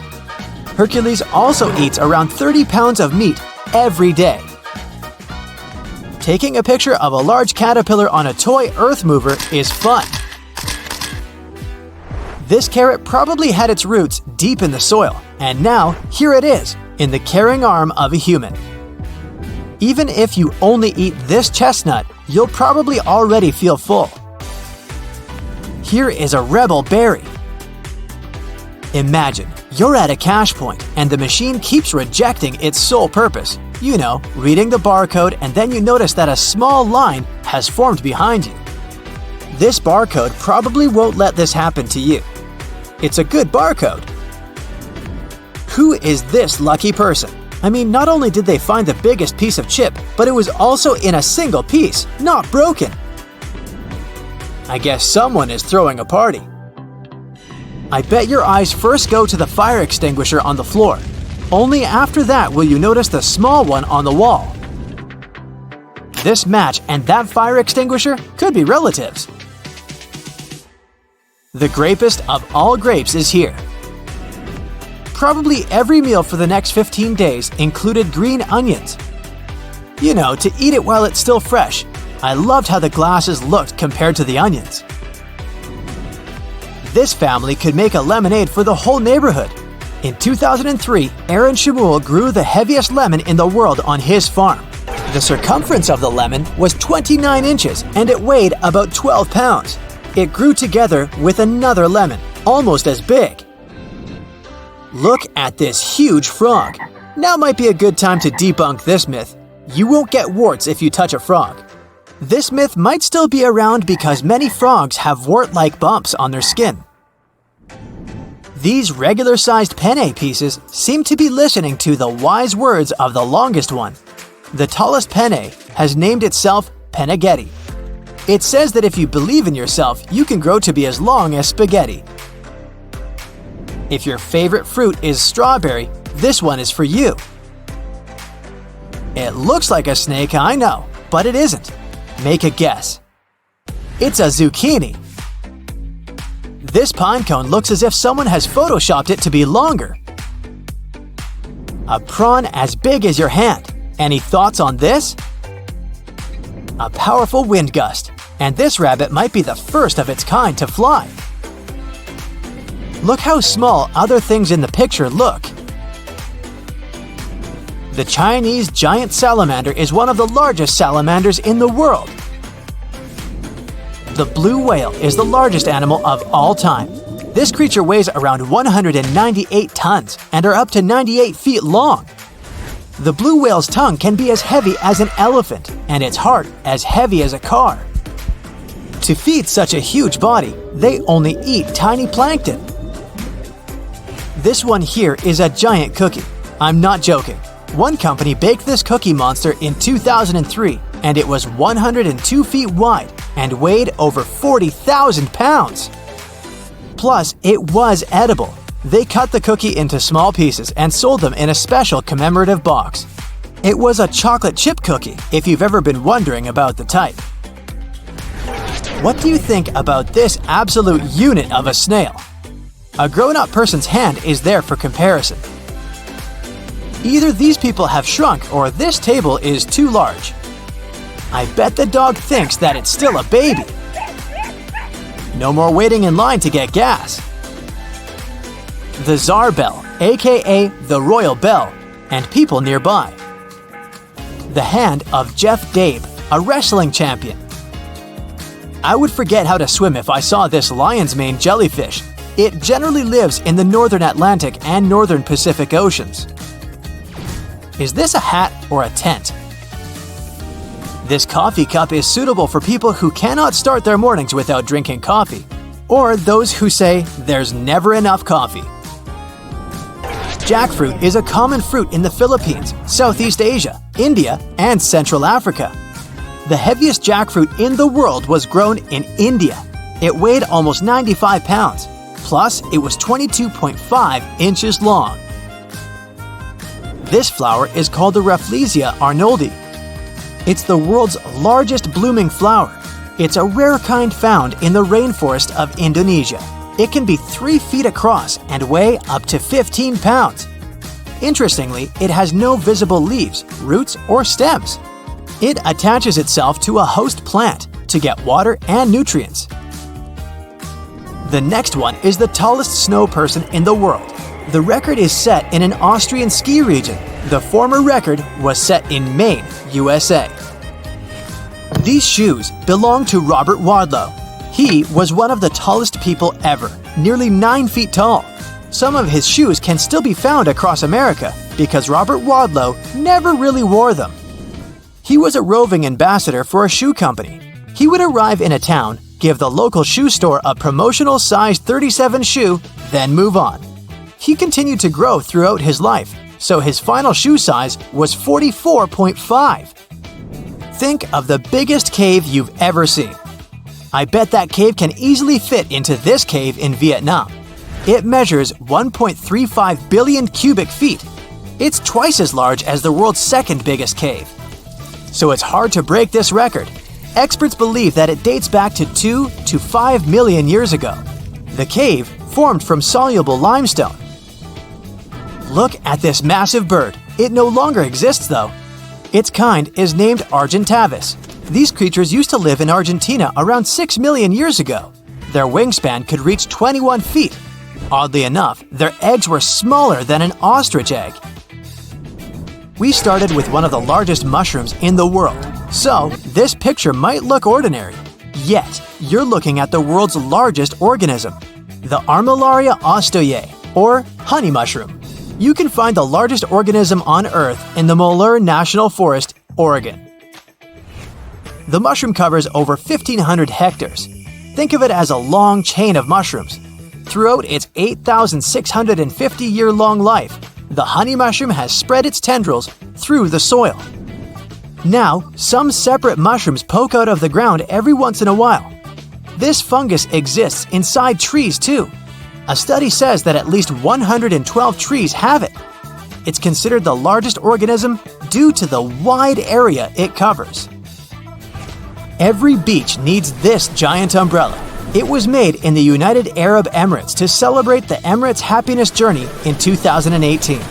B: Hercules also eats around 30 pounds of meat every day. Taking a picture of a large caterpillar on a toy earth mover is fun. This carrot probably had its roots deep in the soil, and now here it is, in the carrying arm of a human. Even if you only eat this chestnut, you'll probably already feel full. Here is a rebel berry. Imagine you're at a cash point and the machine keeps rejecting its sole purpose. You know, reading the barcode, and then you notice that a small line has formed behind you. This barcode probably won't let this happen to you. It's a good barcode. Who is this lucky person? I mean, not only did they find the biggest piece of chip, but it was also in a single piece, not broken. I guess someone is throwing a party. I bet your eyes first go to the fire extinguisher on the floor. Only after that will you notice the small one on the wall. This match and that fire extinguisher could be relatives. The grapest of all grapes is here. Probably every meal for the next 15 days included green onions. You know, to eat it while it's still fresh. I loved how the glasses looked compared to the onions. This family could make a lemonade for the whole neighborhood. In 2003, Aaron Shamuel grew the heaviest lemon in the world on his farm. The circumference of the lemon was 29 inches and it weighed about 12 pounds. It grew together with another lemon, almost as big. Look at this huge frog. Now might be a good time to debunk this myth. You won't get warts if you touch a frog. This myth might still be around because many frogs have wart-like bumps on their skin. These regular-sized penne pieces seem to be listening to the wise words of the longest one. The tallest penne has named itself Peneghetti. It says that if you believe in yourself, you can grow to be as long as spaghetti. If your favorite fruit is strawberry, this one is for you. It looks like a snake, I know, but it isn't. Make a guess. It's a zucchini. This pine cone looks as if someone has photoshopped it to be longer. A prawn as big as your hand. Any thoughts on this? A powerful wind gust, and this rabbit might be the first of its kind to fly. Look how small other things in the picture look. The Chinese giant salamander is one of the largest salamanders in the world. The blue whale is the largest animal of all time. This creature weighs around 198 tons and are up to 98 feet long. The blue whale's tongue can be as heavy as an elephant and its heart as heavy as a car. To feed such a huge body, they only eat tiny plankton. This one here is a giant cookie. I'm not joking. One company baked this cookie monster in 2003, and it was 102 feet wide and weighed over 40,000 pounds. Plus, it was edible. They cut the cookie into small pieces and sold them in a special commemorative box. It was a chocolate chip cookie, if you've ever been wondering about the type. What do you think about this absolute unit of a snail? A grown-up person's hand is there for comparison. Either these people have shrunk or this table is too large. I bet the dog thinks that it's still a baby. No more waiting in line to get gas. The Tsar Bell, aka the Royal Bell, and people nearby. The hand of Jeff Dabe, a wrestling champion. I would forget how to swim if I saw this lion's mane jellyfish. It generally lives in the northern Atlantic and northern Pacific Oceans. Is this a hat or a tent? This coffee cup is suitable for people who cannot start their mornings without drinking coffee, or those who say there's never enough coffee. Jackfruit is a common fruit in the Philippines, Southeast Asia, India, and Central Africa. The heaviest jackfruit in the world was grown in India. It weighed almost 95 pounds, plus it was 22.5 inches long. This flower is called the Rafflesia arnoldi. It's the world's largest blooming flower. It's a rare kind found in the rainforest of Indonesia. It can be 3 feet across and weigh up to 15 pounds. Interestingly, it has no visible leaves, roots, or stems. It attaches itself to a host plant to get water and nutrients. The next one is the tallest snow person in the world. The record is set in an Austrian ski region. The former record was set in Maine, USA. These shoes belong to Robert Wadlow. He was one of the tallest people ever, nearly 9 feet tall. Some of his shoes can still be found across America because Robert Wadlow never really wore them. He was a roving ambassador for a shoe company. He would arrive in a town, give the local shoe store a promotional size 37 shoe, then move on. He continued to grow throughout his life, so his final shoe size was 44.5. Think of the biggest cave you've ever seen. I bet that cave can easily fit into this cave in Vietnam. It measures 1.35 billion cubic feet. It's twice as large as the world's second biggest cave. So it's hard to break this record. Experts believe that it dates back to 2 to 5 million years ago. The cave formed from soluble limestone. Look at this massive bird. It no longer exists though. Its kind is named Argentavis. These creatures used to live in Argentina around 6 million years ago. Their wingspan could reach 21 feet. Oddly enough, their eggs were smaller than an ostrich egg. We started with one of the largest mushrooms in the world, so this picture might look ordinary. Yet, you're looking at the world's largest organism, the Armillaria ostoyae, or honey mushroom. You can find the largest organism on Earth in the Moller National Forest, Oregon. The mushroom covers over 1,500 hectares. Think of it as a long chain of mushrooms. Throughout its 8,650-year-long life, the honey mushroom has spread its tendrils through the soil. Now, some separate mushrooms poke out of the ground every once in a while. This fungus exists inside trees too. A study says that at least 112 trees have it. It's considered the largest organism due to the wide area it covers. Every beach needs this giant umbrella. It was made in the United Arab Emirates to celebrate the Emirates' happiness journey in 2018.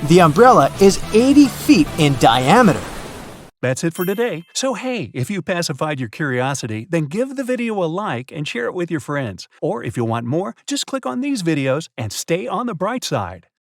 B: The umbrella is 80 feet in diameter.
A: That's it for today. So hey, if you pacified your curiosity, then give the video a like and share it with your friends. Or if you want more, just click on these videos and stay on the bright side.